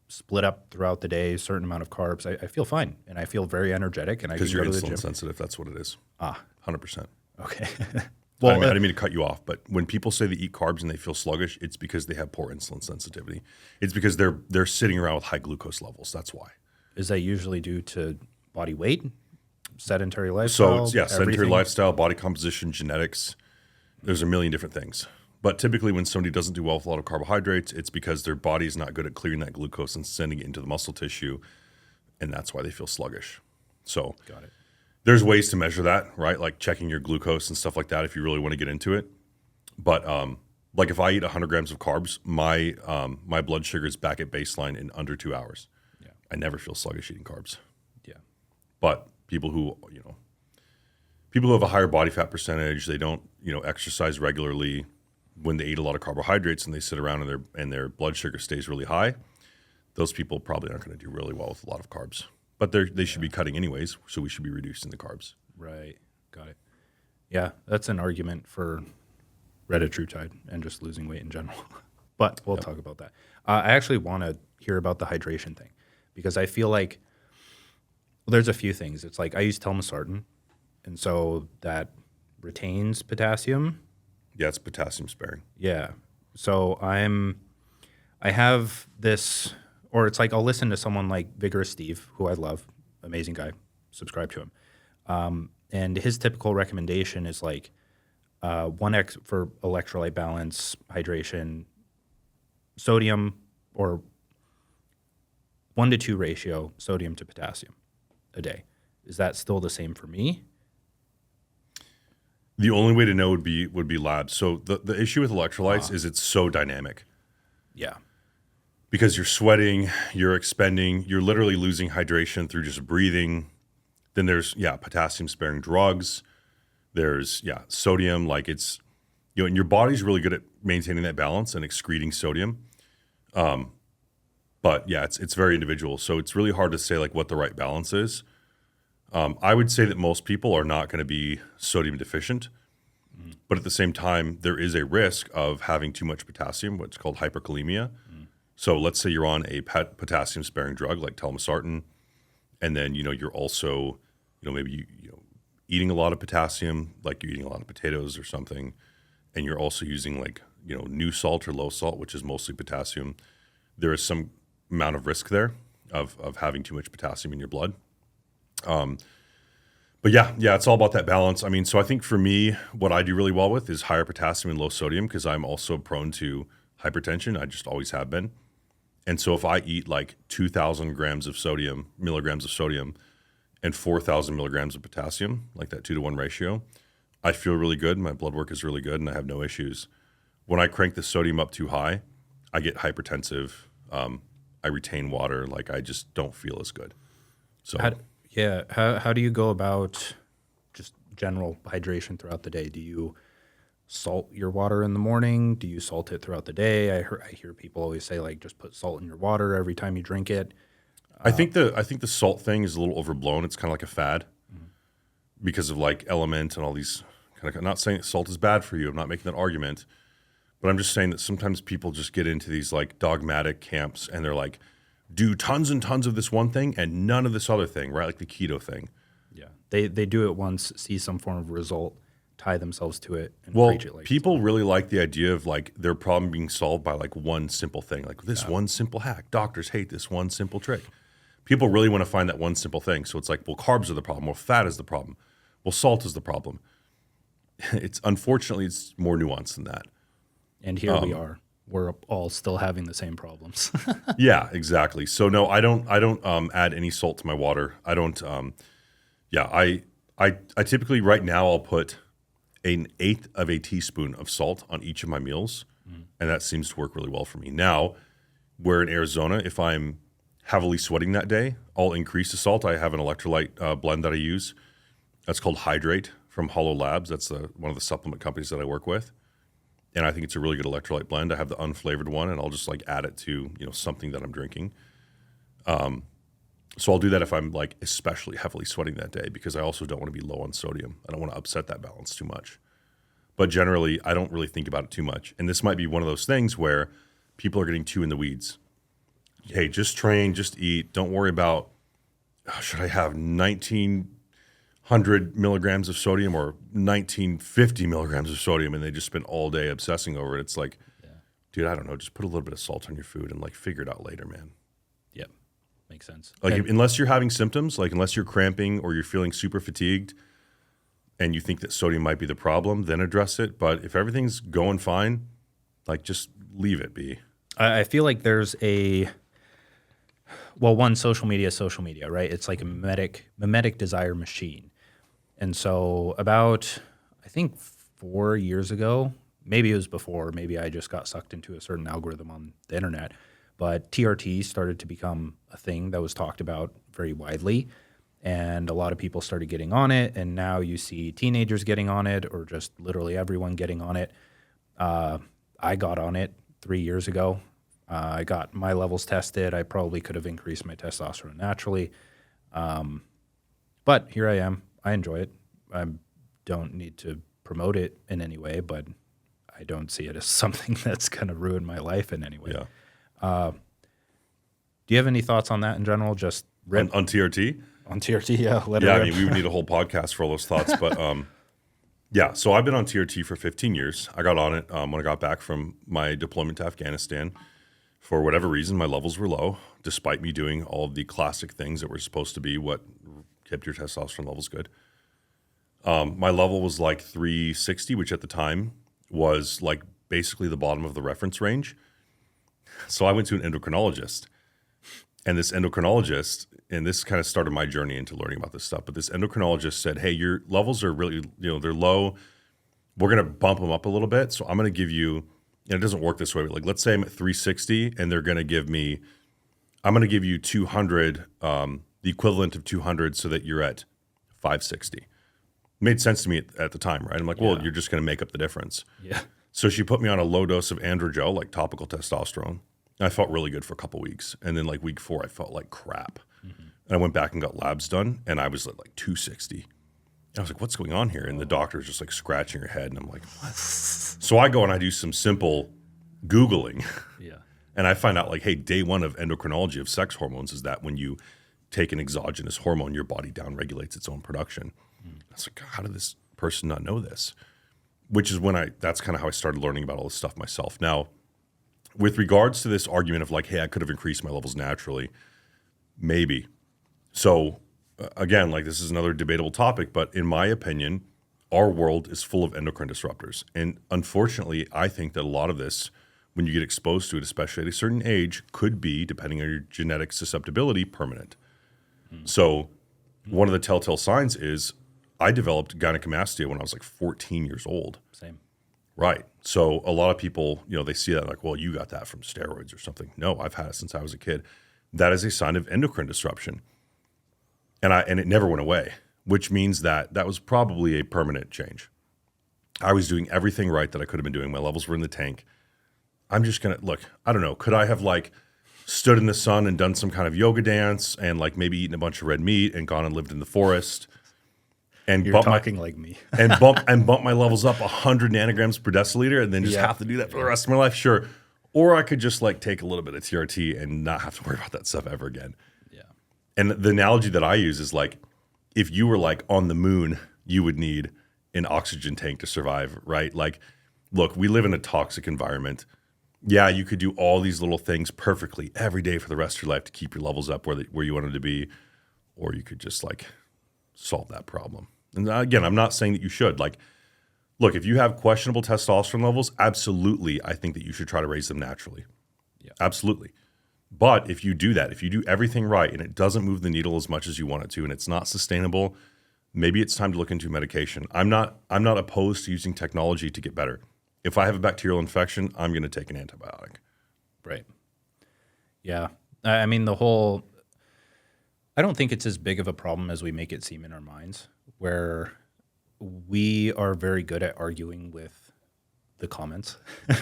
Speaker 1: split up throughout the day, a certain amount of carbs, I feel fine and I feel very energetic and I can
Speaker 2: Because you're
Speaker 1: go to the gym.
Speaker 2: insulin sensitive, that's what it is. 100%.
Speaker 1: Okay.
Speaker 2: Well, I didn't mean to cut you off, but when people say they eat carbs and they feel sluggish, it's because they have poor insulin sensitivity. It's because they're sitting around with high glucose levels. That's why.
Speaker 1: Is that usually due to body weight, sedentary lifestyle?
Speaker 2: So, yeah, sedentary
Speaker 1: everything?
Speaker 2: lifestyle, body composition, genetics. There's a million different things. But typically when somebody doesn't do well with a lot of carbohydrates, it's because their body is not good at clearing that glucose and sending it into the muscle tissue, and that's why they feel sluggish. So
Speaker 1: Got it.
Speaker 2: there's ways to measure that, right? Like checking your glucose and stuff like that if you really want to get into it. But like if I eat 100 grams of carbs, my blood sugar is back at baseline in under 2 hours.
Speaker 1: Yeah.
Speaker 2: I never feel sluggish eating carbs.
Speaker 1: Yeah.
Speaker 2: But people who have a higher body fat percentage, they don't, exercise regularly, when they eat a lot of carbohydrates and they sit around and their blood sugar stays really high, those people probably aren't going to do really well with a lot of carbs. But they should be cutting anyways, so we should be reducing the carbs.
Speaker 1: Right. Got it. Yeah, that's an argument for retatrutide and just losing weight in general. But we'll talk about that. I actually want to hear about the hydration thing because I feel like there's a few things. It's like I use telmisartan, and so that retains potassium.
Speaker 2: Yeah, it's potassium sparing.
Speaker 1: Yeah. So I have this, or it's like I'll listen to someone like Vigorous Steve, who I love, amazing guy, subscribe to him. And his typical recommendation is like 1x for electrolyte balance, hydration, sodium, or 1-to-2 ratio sodium to potassium a day. Is that still the same for me?
Speaker 2: The only way to know would be labs. So the issue with electrolytes is it's so dynamic.
Speaker 1: Yeah.
Speaker 2: Because you're sweating, you're expending, you're literally losing hydration through just breathing. Then there's, potassium sparing drugs. There's, sodium. Like it's, and your body's really good at maintaining that balance and excreting sodium. But yeah, it's very individual. So it's really hard to say like what the right balance is. I would say that most people are not going to be sodium deficient. But at the same time, there is a risk of having too much potassium, what's called hyperkalemia. So let's say you're on a potassium sparing drug like telmisartan, and then you're also maybe eating a lot of potassium, like you're eating a lot of potatoes or something, and you're also using like new salt or low salt, which is mostly potassium. There is some amount of risk there of having too much potassium in your blood. But yeah, it's all about that balance. I mean, so I think for me, what I do really well with is higher potassium and low sodium because I'm also prone to hypertension. I just always have been. And so if I eat like 2,000 milligrams of sodium and 4,000 milligrams of potassium, like that 2-to-1 ratio, I feel really good. My blood work is really good and I have no issues. When I crank the sodium up too high, I get hypertensive. I retain water. Like I just don't feel as good. So
Speaker 1: how do you go about just general hydration throughout the day? Do you salt your water in the morning? Do you salt it throughout the day? I hear people always say like just put salt in your water every time you drink it.
Speaker 2: I think the salt thing is a little overblown. It's kind of like a fad because of like Element and all these kind of. I'm not saying that salt is bad for you. I'm not making that argument, but I'm just saying that sometimes people just get into these like dogmatic camps and they're like, do tons and tons of this one thing and none of this other thing, right? Like the keto thing.
Speaker 1: Yeah, they do it once, see some form of result, tie themselves to it, and preach it. Like
Speaker 2: people really like the idea of like their problem being solved by like one simple thing, like this one simple hack. Doctors hate this one simple trick. People really want to find that one simple thing. So it's like, well, carbs are the problem. Well, fat is the problem. Well, salt is the problem. Unfortunately, it's more nuanced than that.
Speaker 1: And here we are. We're all still having the same problems.
Speaker 2: Yeah, exactly. So no, I don't add any salt to my water. I don't. I typically right now I'll put 1/8 of a teaspoon of salt on each of my meals, and that seems to work really well for me. Now, where in Arizona, if I'm heavily sweating that day, I'll increase the salt. I have an electrolyte blend that I use. That's called Hydrate from Hollow Labs. That's one of the supplement companies that I work with. And I think it's a really good electrolyte blend. I have the unflavored one, and I'll just like add it to something that I'm drinking. So I'll do that if I'm like especially heavily sweating that day because I also don't want to be low on sodium. I don't want to upset that balance too much. But generally, I don't really think about it too much. And this might be one of those things where people are getting too in the weeds. Hey, just train, just eat. Don't worry about should I have 1,900 milligrams of sodium or 1,950 milligrams of sodium, and they just spend all day obsessing over it. It's like, dude, I don't know. Just put a little bit of salt on your food and like figure it out later, man.
Speaker 1: Yep, makes sense.
Speaker 2: Like unless you're having symptoms, like unless you're cramping or you're feeling super fatigued, and you think that sodium might be the problem, then address it. But if everything's going fine, like just leave it be.
Speaker 1: I feel like there's one, social media, right? It's like a mimetic desire machine. And so about, I think 4 years ago, maybe it was before, maybe I just got sucked into a certain algorithm on the internet, but TRT started to become a thing that was talked about very widely. And a lot of people started getting on it. And now you see teenagers getting on it or just literally everyone getting on it. I got on it 3 years ago. I got my levels tested. I probably could have increased my testosterone naturally. But here I am. I enjoy it. I don't need to promote it in any way, but I don't see it as something that's going to ruin my life in any way.
Speaker 2: Yeah.
Speaker 1: Do you have any thoughts on that in general? Just rip
Speaker 2: On TRT?
Speaker 1: on TRT? Yeah, let it
Speaker 2: Yeah, I
Speaker 1: rip.
Speaker 2: mean, we would need a whole podcast for all those thoughts. But yeah, so I've been on TRT for 15 years. I got on it when I got back from my deployment to Afghanistan. For whatever reason, my levels were low, despite me doing all of the classic things that were supposed to be what kept your testosterone levels good. My level was like 360, which at the time was like basically the bottom of the reference range. So I went to an endocrinologist. And this endocrinologist, and this kind of started my journey into learning about this stuff, but this endocrinologist said, hey, your levels are really, they're low. We're going to bump them up a little bit. So I'm going to give you, and it doesn't work this way, but like, let's say I'm at 360 and they're going to give me, I'm going to give you 200, the equivalent of 200 so that you're at 560. It made sense to me at the time, right? I'm like, well, you're just going to make up the difference.
Speaker 1: Yeah.
Speaker 2: So she put me on a low dose of androgel, like topical testosterone. And I felt really good for a couple of weeks. And then like week 4, I felt like crap. Mm-hmm. And I went back and got labs done and I was at like 260. I was like, what's going on here? And the doctor's just like scratching her head. And I'm like, what? So I go and I do some simple Googling.
Speaker 1: Yeah.
Speaker 2: And I find out like, hey, day 1 of endocrinology of sex hormones is that when you take an exogenous hormone, your body downregulates its own production. I was like, how did this person not know this? Which is when that's kind of how I started learning about all this stuff myself. Now, with regards to this argument of like, hey, I could have increased my levels naturally, maybe. So again, like this is another debatable topic, but in my opinion, our world is full of endocrine disruptors. And unfortunately, I think that a lot of this, when you get exposed to it, especially at a certain age, could be, depending on your genetic susceptibility, permanent. So one of the telltale signs is I developed gynecomastia when I was like 14 years old.
Speaker 1: Same.
Speaker 2: Right. So a lot of people, they see that like, well, you got that from steroids or something. No, I've had it since I was a kid. That is a sign of endocrine disruption. And it never went away, which means that was probably a permanent change. I was doing everything right that I could have been doing. My levels were in the tank. I'm just going to look, I don't know. Could I have like stood in the sun and done some kind of yoga dance and like maybe eaten a bunch of red meat and gone and lived in the forest? And
Speaker 1: You're talking like me.
Speaker 2: and bump my levels up 100 nanograms per deciliter and then just have to do that for the rest of my life? Sure. Or I could just like take a little bit of TRT and not have to worry about that stuff ever again.
Speaker 1: Yeah.
Speaker 2: And the analogy that I use is like, if you were like on the moon, you would need an oxygen tank to survive, right? Like, look, we live in a toxic environment. Yeah, you could do all these little things perfectly every day for the rest of your life to keep your levels up where you want them to be, or you could just like solve that problem. And again, I'm not saying that you should. Like, look, if you have questionable testosterone levels, absolutely, I think that you should try to raise them naturally.
Speaker 1: Yeah.
Speaker 2: Absolutely. But if you do that, if you do everything right and it doesn't move the needle as much as you want it to, and it's not sustainable, maybe it's time to look into medication. I'm not opposed to using technology to get better. If I have a bacterial infection, I'm going to take an antibiotic.
Speaker 1: Right. Yeah. I mean, I don't think it's as big of a problem as we make it seem in our minds, where we are very good at arguing with the comments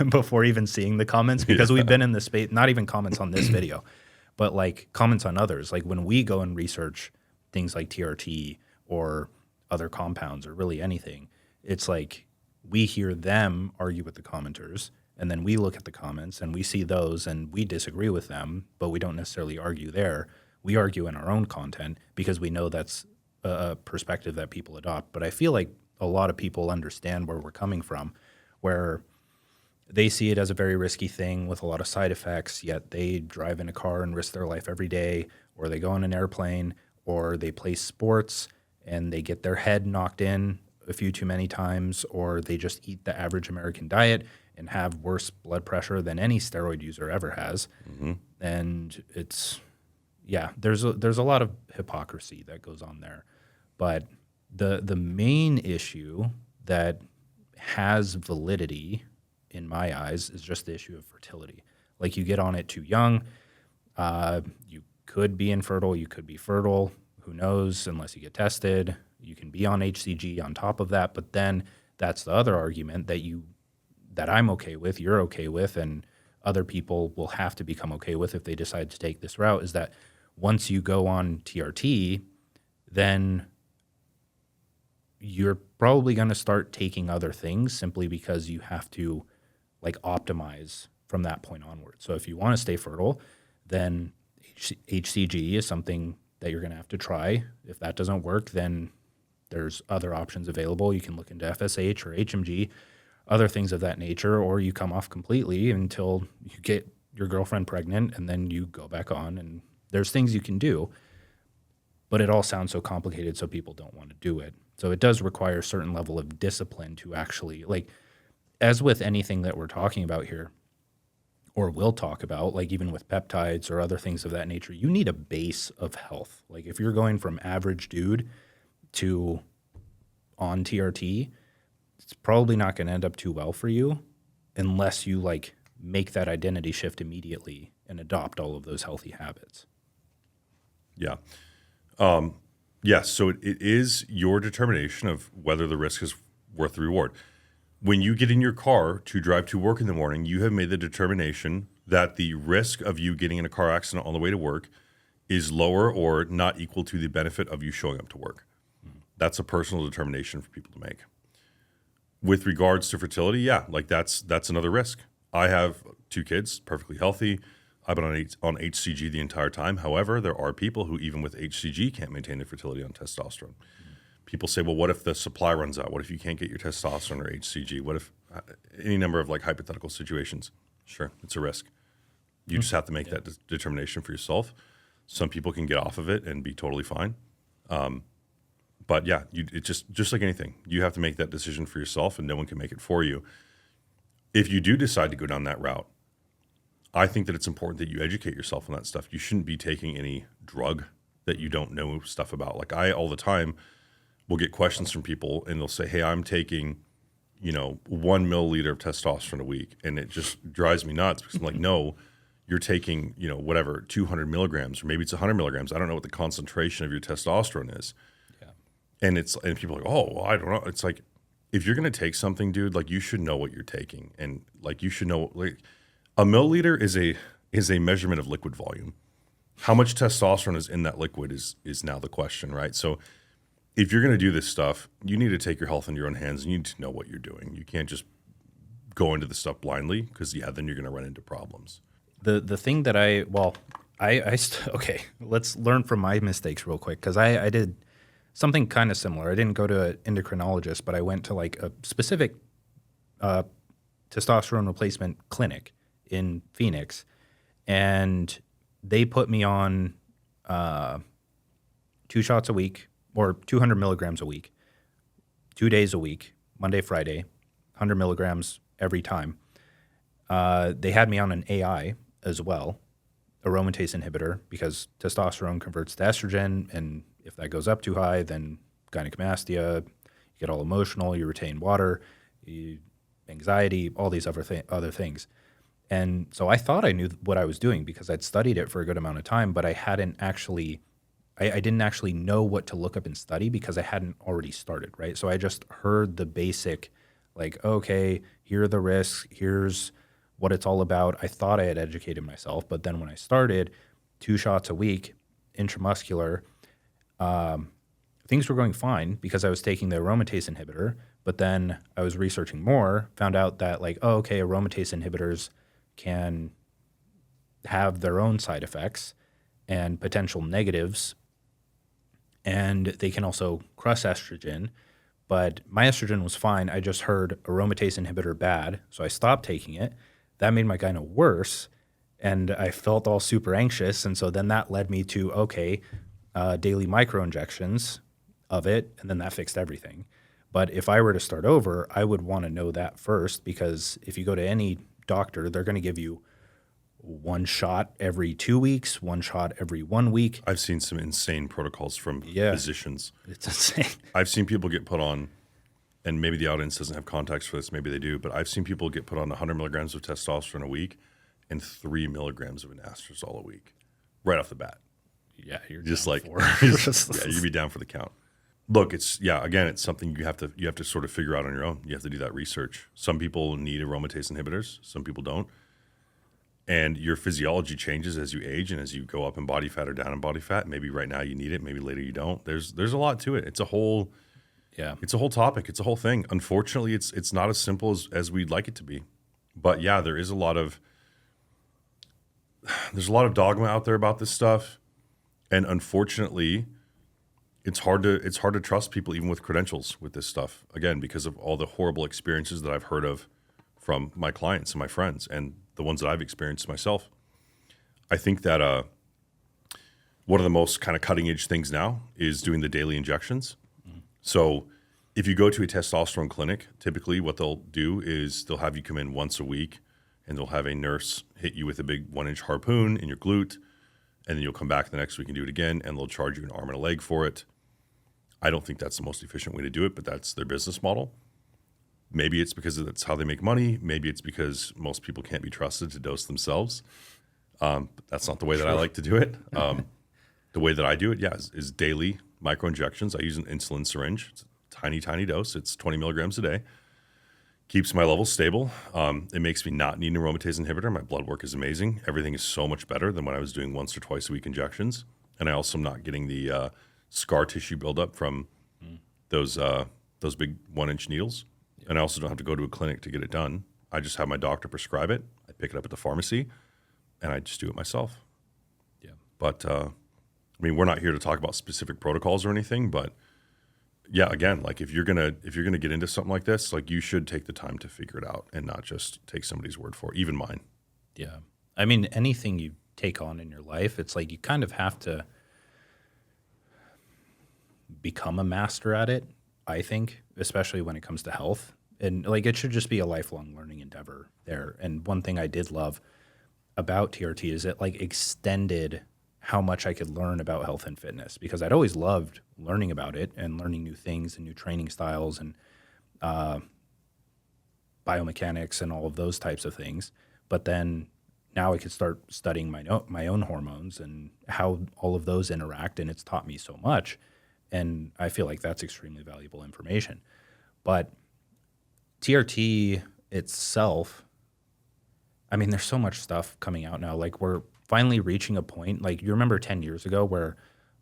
Speaker 1: before even seeing the comments, because we've been in this space, not even comments on this video, but like comments on others. Like when we go and research things like TRT or other compounds or really anything, it's like we hear them argue with the commenters, and then we look at the comments and we see those and we disagree with them, but we don't necessarily argue there. We argue in our own content because we know that's a perspective that people adopt. But I feel like a lot of people understand where we're coming from, where they see it as a very risky thing with a lot of side effects, yet they drive in a car and risk their life every day, or they go on an airplane, or they play sports and they get their head knocked in a few too many times, or they just eat the average American diet and have worse blood pressure than any steroid user ever has. Mm-hmm. And it's, there's a lot of hypocrisy that goes on there. But the main issue that has validity in my eyes is just the issue of fertility. Like, you get on it too young, you could be infertile, you could be fertile, who knows, unless you get tested. You can be on HCG on top of that, but then that's the other argument that I'm okay with, you're okay with, and other people will have to become okay with if they decide to take this route is that once you go on TRT, then you're probably going to start taking other things simply because you have to like optimize from that point onward. So if you want to stay fertile, then HCG is something that you're going to have to try. If that doesn't work, then there's other options available. You can look into FSH or HMG, other things of that nature, or you come off completely until you get your girlfriend pregnant and then you go back on. And there's things you can do, but it all sounds so complicated, so people don't want to do it. So it does require a certain level of discipline to actually, like, as with anything that we're talking about here, or will talk about, like even with peptides or other things of that nature, you need a base of health. Like if you're going from average dude to on TRT, it's probably not going to end up too well for you unless you like make that identity shift immediately and adopt all of those healthy habits.
Speaker 2: Yeah. Yes. So it is your determination of whether the risk is worth the reward. When you get in your car to drive to work in the morning, you have made the determination that the risk of you getting in a car accident on the way to work is lower or not equal to the benefit of you showing up to work. Mm-hmm. That's a personal determination for people to make. With regards to fertility, yeah, like that's another risk. I have 2 kids, perfectly healthy. I've been on HCG the entire time. However, there are people who even with HCG can't maintain their fertility on testosterone. People say, well, what if the supply runs out? What if you can't get your testosterone or HCG? What if any number of like hypothetical situations? Sure, it's a risk. You just have to make that determination for yourself. Some people can get off of it and be totally fine. But yeah, it's just like anything. You have to make that decision for yourself and no one can make it for you. If you do decide to go down that route, I think that it's important that you educate yourself on that stuff. You shouldn't be taking any drug that you don't know stuff about. Like I all the time will get questions from people and they'll say, hey, I'm taking, 1 milliliter of testosterone a week. And it just drives me nuts because I'm like, no, you're taking, whatever, 200 milligrams, or maybe it's 100 milligrams. I don't know what the concentration of your testosterone is. Yeah. And people are like, oh, well, I don't know. It's like, if you're going to take something, dude, like you should know what you're taking. And like, you should know, like a milliliter is a measurement of liquid volume. How much testosterone is in that liquid is now the question, right? So if you're going to do this stuff, you need to take your health in your own hands. You need to know what you're doing. You can't just go into the stuff blindly because, then you're going to run into problems.
Speaker 1: The thing that okay, let's learn from my mistakes real quick because I did something kind of similar. I didn't go to an endocrinologist, but I went to like a specific testosterone replacement clinic in Phoenix, and they put me on 2 shots a week, or 200 milligrams a week, 2 days a week, Monday, Friday, 100 milligrams every time. They had me on an AI as well, aromatase inhibitor, because testosterone converts to estrogen, and if that goes up too high, then gynecomastia, you get all emotional, you retain water, anxiety, all these other things. And so I thought I knew what I was doing because I'd studied it for a good amount of time, but I didn't actually know what to look up and study because I hadn't already started, right? So I just heard the basic, like, okay, here are the risks, here's what it's all about. I thought I had educated myself, but then when I started, 2 shots a week, intramuscular, things were going fine because I was taking the aromatase inhibitor, but then I was researching more, found out that like, oh, okay, aromatase inhibitors can have their own side effects and potential negatives, and they can also crush estrogen. But my estrogen was fine. I just heard aromatase inhibitor bad, so I stopped taking it. That made my gyno worse, and I felt all super anxious. And so then that led me to, okay, daily microinjections of it, and then that fixed everything. But if I were to start over, I would want to know that first, because if you go to any doctor, they're going to give you 1 shot every 2 weeks, 1 shot every 1 week.
Speaker 2: I've seen some insane protocols from physicians.
Speaker 1: It's insane.
Speaker 2: I've seen people get put on, and maybe the audience doesn't have context for this, maybe they do, but I've seen people get put on 100 milligrams of testosterone a week and 3 milligrams of anastrozole a week right off the bat.
Speaker 1: Yeah, you're
Speaker 2: just
Speaker 1: down
Speaker 2: like,
Speaker 1: for.
Speaker 2: you'd be down for the count. Look, it's something you have to sort of figure out on your own. You have to do that research. Some people need aromatase inhibitors, some people don't. and your physiology changes as you age and as you go up in body fat or down in body fat. Maybe right now you need it, maybe later you don't. There's a lot to it. It's a whole topic. It's a whole thing. Unfortunately, it's not as simple as we'd like it to be. But yeah, there's a lot of dogma out there about this stuff, and unfortunately, it's hard to trust people even with credentials with this stuff. Again, because of all the horrible experiences that I've heard of from my clients and my friends and the ones that I've experienced myself. I think that one of the most kind of cutting edge things now is doing the daily injections. So if you go to a testosterone clinic, typically what they'll do is they'll have you come in once a week and they'll have a nurse hit you with a big 1-inch harpoon in your glute, and then you'll come back the next week and do it again, and they'll charge you an arm and a leg for it. I don't think that's the most efficient way to do it, but that's their business model. Maybe it's because that's how they make money. Maybe it's because most people can't be trusted to dose themselves. But that's not the way that I like to do it. The way that I do it, is daily microinjections. I use an insulin syringe. It's a tiny, tiny dose. It's 20 milligrams a day. Keeps my levels stable. It makes me not need an aromatase inhibitor. My blood work is amazing. Everything is so much better than when I was doing once or twice a week injections. And I also am not getting the scar tissue buildup from those big 1-inch needles. And I also don't have to go to a clinic to get it done. I just have my doctor prescribe it. I pick it up at the pharmacy, and I just do it myself.
Speaker 1: Yeah.
Speaker 2: But I mean, we're not here to talk about specific protocols or anything, but yeah, again, like if you're gonna get into something like this, like you should take the time to figure it out and not just take somebody's word for it, even mine.
Speaker 1: Yeah. I mean, anything you take on in your life, it's like you kind of have to become a master at it, I think, especially when it comes to health. And like it should just be a lifelong learning endeavor there. And one thing I did love about TRT is it like extended how much I could learn about health and fitness, because I'd always loved learning about it and learning new things and new training styles and biomechanics and all of those types of things. But then now I could start studying my own hormones and how all of those interact, and it's taught me so much. And I feel like that's extremely valuable information. But TRT itself, I mean, there's so much stuff coming out now. Like we're finally reaching a point, like you remember 10 years ago where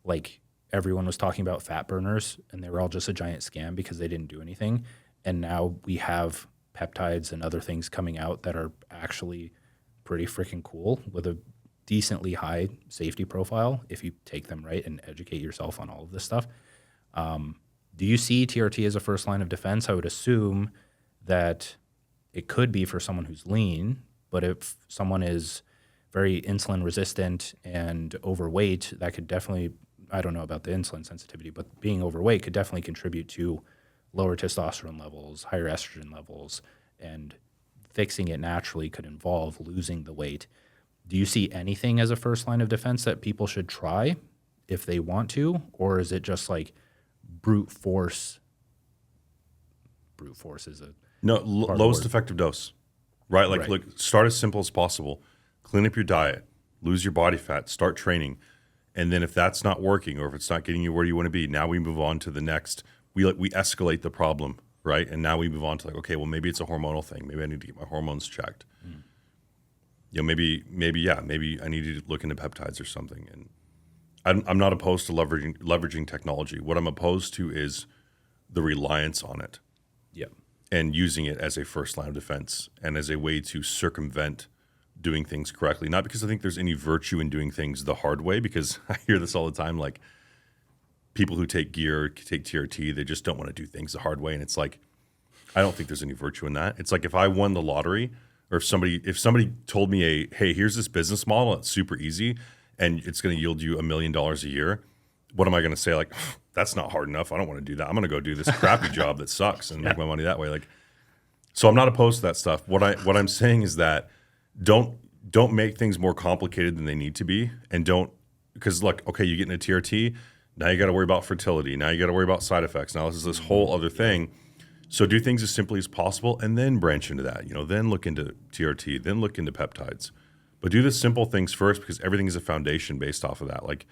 Speaker 1: like everyone was talking about fat burners and they were all just a giant scam because they didn't do anything. And now we have peptides and other things coming out that are actually pretty freaking cool with a decently high safety profile if you take them right and educate yourself on all of this stuff. Do you see TRT as a first line of defense? I would assume that it could be for someone who's lean, but if someone is very insulin resistant and overweight, that could definitely, I don't know about the insulin sensitivity, but being overweight could definitely contribute to lower testosterone levels, higher estrogen levels, and fixing it naturally could involve losing the weight. Do you see anything as a first line of defense that people should try if they want to, or is it just like brute force? Brute force is a
Speaker 2: lowest effective dose, right? Like, look, start as simple as possible. Clean up your diet, lose your body fat, start training, and then if that's not working or if it's not getting you where you want to be, now we move on to the next. We escalate the problem, right? And now we move on to like, okay, well maybe it's a hormonal thing. Maybe I need to get my hormones checked. You know, maybe I need to look into peptides or something. And I'm not opposed to leveraging technology. What I'm opposed to is the reliance on it.
Speaker 1: Yep.
Speaker 2: And using it as a first line of defense and as a way to circumvent doing things correctly. Not because I think there's any virtue in doing things the hard way, because I hear this all the time, like people who take gear, take TRT, they just don't want to do things the hard way. And it's like, I don't think there's any virtue in that. It's like if I won the lottery, or if somebody told me hey, here's this business model, it's super easy and it's going to yield you $1 million a year, what am I going to say? Like, that's not hard enough. I don't want to do that. I'm going to go do this crappy job that sucks and make my money that way. Like, so I'm not opposed to that stuff. What I'm saying is that don't make things more complicated than they need to be, and because look, okay, you get into TRT, now you got to worry about fertility, now you got to worry about side effects. Now this is this whole other thing. So do things as simply as possible, and then branch into that. You know, then look into TRT, then look into peptides, but do the simple things first because everything is a foundation based off of that. Like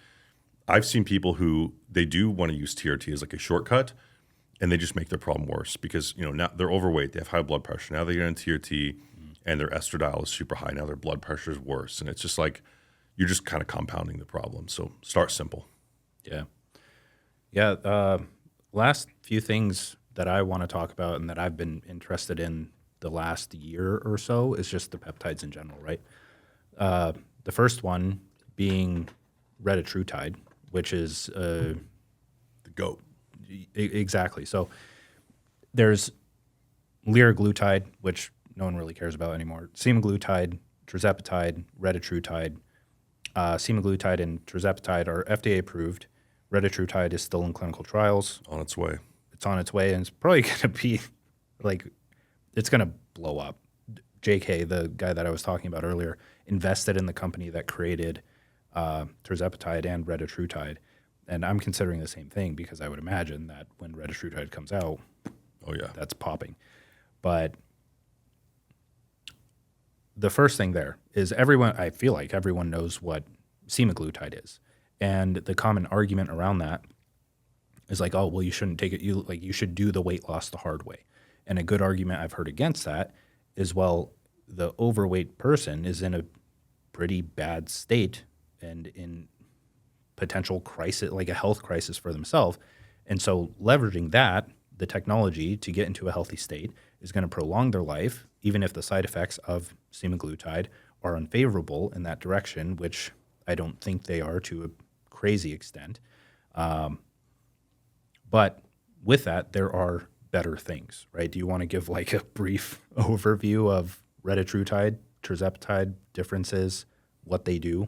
Speaker 2: I've seen people who they do want to use TRT as like a shortcut, and they just make their problem worse because, you know, now they're overweight, they have high blood pressure. Now they get on TRT, and their estradiol is super high. Now their blood pressure is worse. And it's just like, you're just kind of compounding the problem. So start simple.
Speaker 1: Yeah. Yeah. Last few things that I want to talk about and that I've been interested in the last year or so is just the peptides in general, right? The first one being retatrutide, which is
Speaker 2: The goat.
Speaker 1: exactly. So there's liraglutide, which no one really cares about anymore. Semaglutide, tirzepatide, retatrutide. Semaglutide and tirzepatide are FDA approved. Retatrutide is still in clinical trials.
Speaker 2: On its way.
Speaker 1: It's on its way, and it's probably going to be like, it's going to blow up. JK, the guy that I was talking about earlier, invested in the company that created tirzepatide and retatrutide. And I'm considering the same thing because I would imagine that when retatrutide comes out,
Speaker 2: Oh, yeah.
Speaker 1: that's popping. But the first thing there is I feel like everyone knows what semaglutide is. And the common argument around that is like, oh, well, you shouldn't take it. You should do the weight loss the hard way. And a good argument I've heard against that is, well, the overweight person is in a pretty bad state and in potential crisis, like a health crisis for themselves. And so leveraging that, the technology to get into a healthy state is going to prolong their life, even if the side effects of semaglutide are unfavorable in that direction, which I don't think they are to a crazy extent. But with that, there are better things, right? Do you want to give like a brief overview of retatrutide, tirzepatide differences, what they do?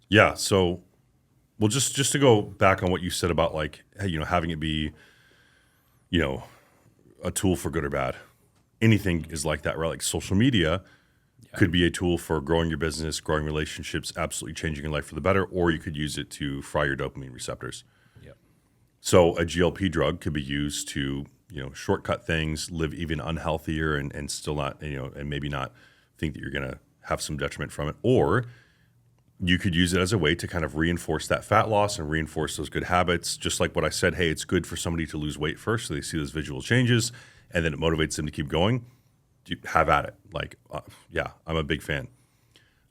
Speaker 2: Yeah. So, well, just to go back on what you said about like, hey, having it be, a tool for good or bad. Anything is like that, right? Like social media could be a tool for growing your business, growing relationships, absolutely changing your life for the better, or you could use it to fry your dopamine receptors.
Speaker 1: Yep.
Speaker 2: So a GLP drug could be used to, shortcut things, live even unhealthier and still not, and maybe not think that you're going to have some detriment from it. Or you could use it as a way to kind of reinforce that fat loss and reinforce those good habits. Just like what I said, hey, it's good for somebody to lose weight first so they see those visual changes and then it motivates them to keep going. Have at it. Like, yeah, I'm a big fan.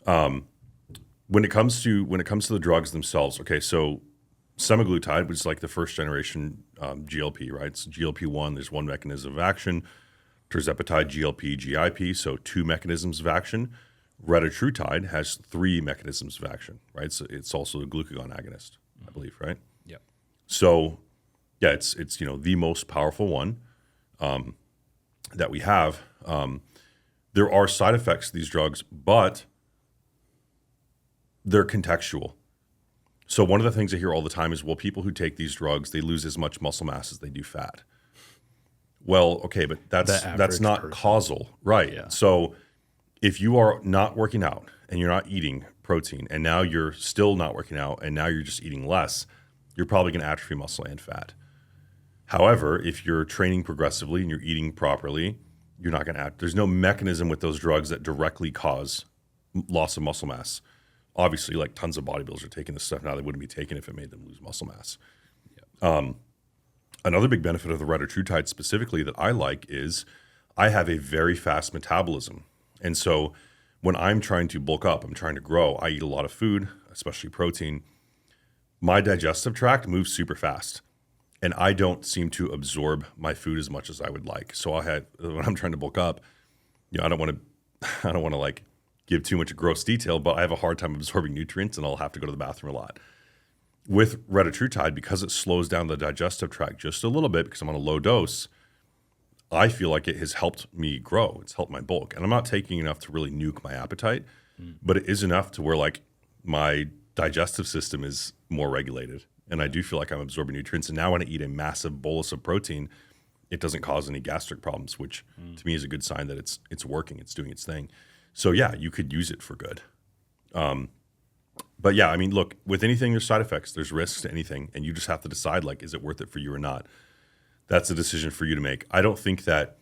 Speaker 2: When it comes to the drugs themselves, okay, so semaglutide, which is like the first generation GLP, right? It's GLP-1. There's one mechanism of action. Tirzepatide, GLP, GIP, so two mechanisms of action. Retatrutide has three mechanisms of action, right? So it's also a glucagon agonist, I believe, right?
Speaker 1: Yep.
Speaker 2: So, yeah, it's the most powerful one that we have. There are side effects to these drugs, but they're contextual. So one of the things I hear all the time is, well, people who take these drugs, they lose as much muscle mass as they do fat. Well, okay, but that's not
Speaker 1: person.
Speaker 2: causal, right?
Speaker 1: Yeah.
Speaker 2: So if you are not working out and you're not eating protein and now you're still not working out and now you're just eating less, you're probably going to atrophy muscle and fat. However, if you're training progressively and you're eating properly, you're not going to there's no mechanism with those drugs that directly cause loss of muscle mass. Obviously, like tons of bodybuilders are taking this stuff now they wouldn't be taking if it made them lose muscle mass. Yep. Another big benefit of the retatrutide specifically that I like is I have a very fast metabolism. And so when I'm trying to bulk up, I'm trying to grow, I eat a lot of food, especially protein. My digestive tract moves super fast. And I don't seem to absorb my food as much as I would like. So when I'm trying to bulk up, I don't want to like give too much gross detail, but I have a hard time absorbing nutrients and I'll have to go to the bathroom a lot. With retatrutide, because it slows down the digestive tract just a little bit because I'm on a low dose, I feel like it has helped me grow. It's helped my bulk. And I'm not taking enough to really nuke my appetite, but it is enough to where like my digestive system is more regulated. And I do feel like I'm absorbing nutrients. And now when I eat a massive bolus of protein, it doesn't cause any gastric problems, which to me is a good sign that it's working, it's doing its thing. So yeah, you could use it for good. But yeah, I mean, look, with anything, there's side effects, there's risks to anything, and you just have to decide, like, is it worth it for you or not? That's a decision for you to make. I don't think that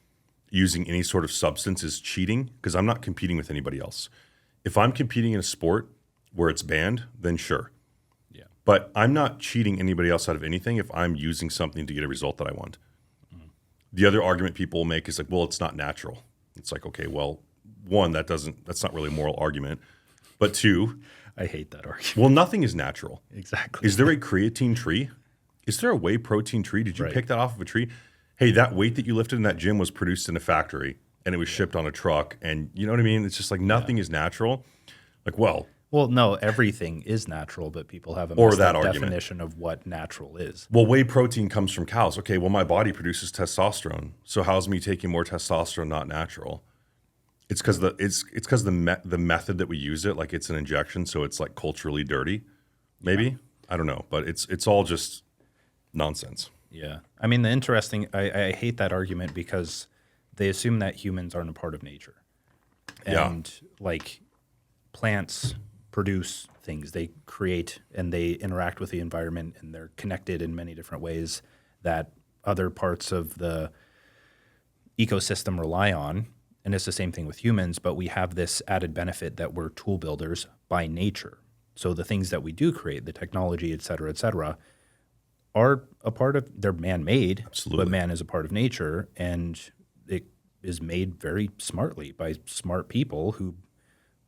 Speaker 2: using any sort of substance is cheating because I'm not competing with anybody else. If I'm competing in a sport where it's banned, then sure.
Speaker 1: Yeah.
Speaker 2: But I'm not cheating anybody else out of anything if I'm using something to get a result that I want. The other argument people make is like, well, it's not natural. It's like, okay, well, one, that's not really a moral argument. But two,
Speaker 1: I hate that argument.
Speaker 2: well, nothing is natural.
Speaker 1: Exactly.
Speaker 2: Is there a creatine tree? Is there a whey protein tree? Did you
Speaker 1: Right.
Speaker 2: pick that off of a tree? Hey, that weight that you lifted in that gym was produced in a factory and it was shipped on a truck. And you know what I mean? It's just like nothing is natural. Like, well,
Speaker 1: no, everything is natural, but people have a
Speaker 2: Or
Speaker 1: messed
Speaker 2: that
Speaker 1: up
Speaker 2: argument.
Speaker 1: definition of what natural is.
Speaker 2: whey protein comes from cows. Okay, well, my body produces testosterone. So how's me taking more testosterone not natural? It's because the method that we use it, like it's an injection, so it's like culturally dirty. Maybe I don't know, but it's all just nonsense.
Speaker 1: Yeah. I mean, I hate that argument because they assume that humans aren't a part of nature. And like plants produce things, they create and they interact with the environment and they're connected in many different ways that other parts of the ecosystem rely on. And it's the same thing with humans, but we have this added benefit that we're tool builders by nature. So the things that we do create, the technology, et cetera, are a part of, they're man-made,
Speaker 2: Absolutely.
Speaker 1: but man is a part of nature, and it is made very smartly by smart people who,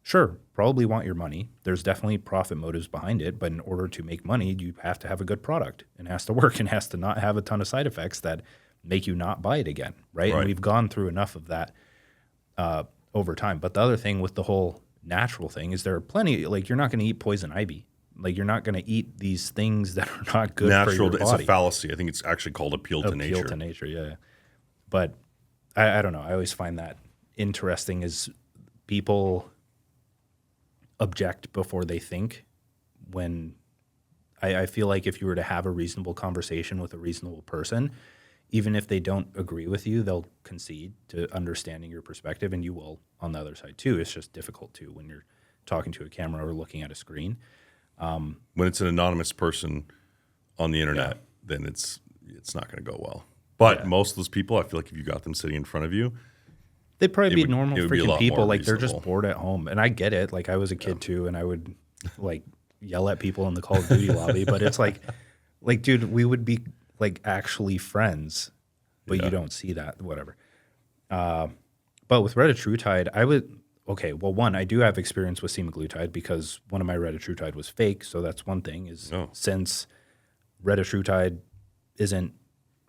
Speaker 1: sure, probably want your money. There's definitely profit motives behind it, but in order to make money, you have to have a good product and it has to work and has to not have a ton of side effects that make you not buy it again, right? And we've gone through enough of that over time. But the other thing with the whole natural thing is there are plenty, like you're not going to eat poison ivy. Like you're not going to eat these things that are not good for your body.
Speaker 2: It's a fallacy. I think it's actually called appeal to nature.
Speaker 1: Appeal to nature, yeah. But I don't know. I always find that interesting is people object before they think when I feel like if you were to have a reasonable conversation with a reasonable person, even if they don't agree with you, they'll concede to understanding your perspective, and you will on the other side too. It's just difficult to when you're talking to a camera or looking at a screen.
Speaker 2: When it's an anonymous person on the internet, then it's not going to go well. But most of those people, I feel like if you got them sitting in front of you,
Speaker 1: they'd probably be normal
Speaker 2: it would be a
Speaker 1: freaking
Speaker 2: lot
Speaker 1: people.
Speaker 2: more
Speaker 1: Like they're just
Speaker 2: reasonable.
Speaker 1: bored at home, and I get it. Like I was a kid too, and I would like yell at people in the Call of Duty lobby. But it's like, dude, we would be like actually friends, but you don't see that. Whatever. But with retatrutide, I would. Okay, well, one, I do have experience with semaglutide because one of my retatrutide was fake, so that's one thing. Since retatrutide isn't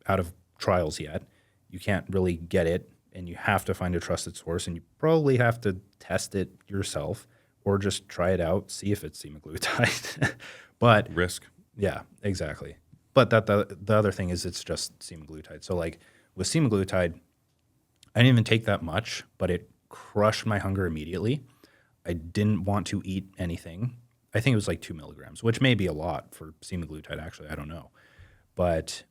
Speaker 1: out of trials yet, you can't really get it, and you have to find a trusted source, and you probably have to test it yourself or just try it out, see if it's semaglutide. But
Speaker 2: risk.
Speaker 1: yeah, exactly. But the other thing is it's just semaglutide. So like with semaglutide, I didn't even take that much, but it crushed my hunger immediately. I didn't want to eat anything. I think it was like 2 milligrams, which may be a lot for semaglutide, actually. I don't know. But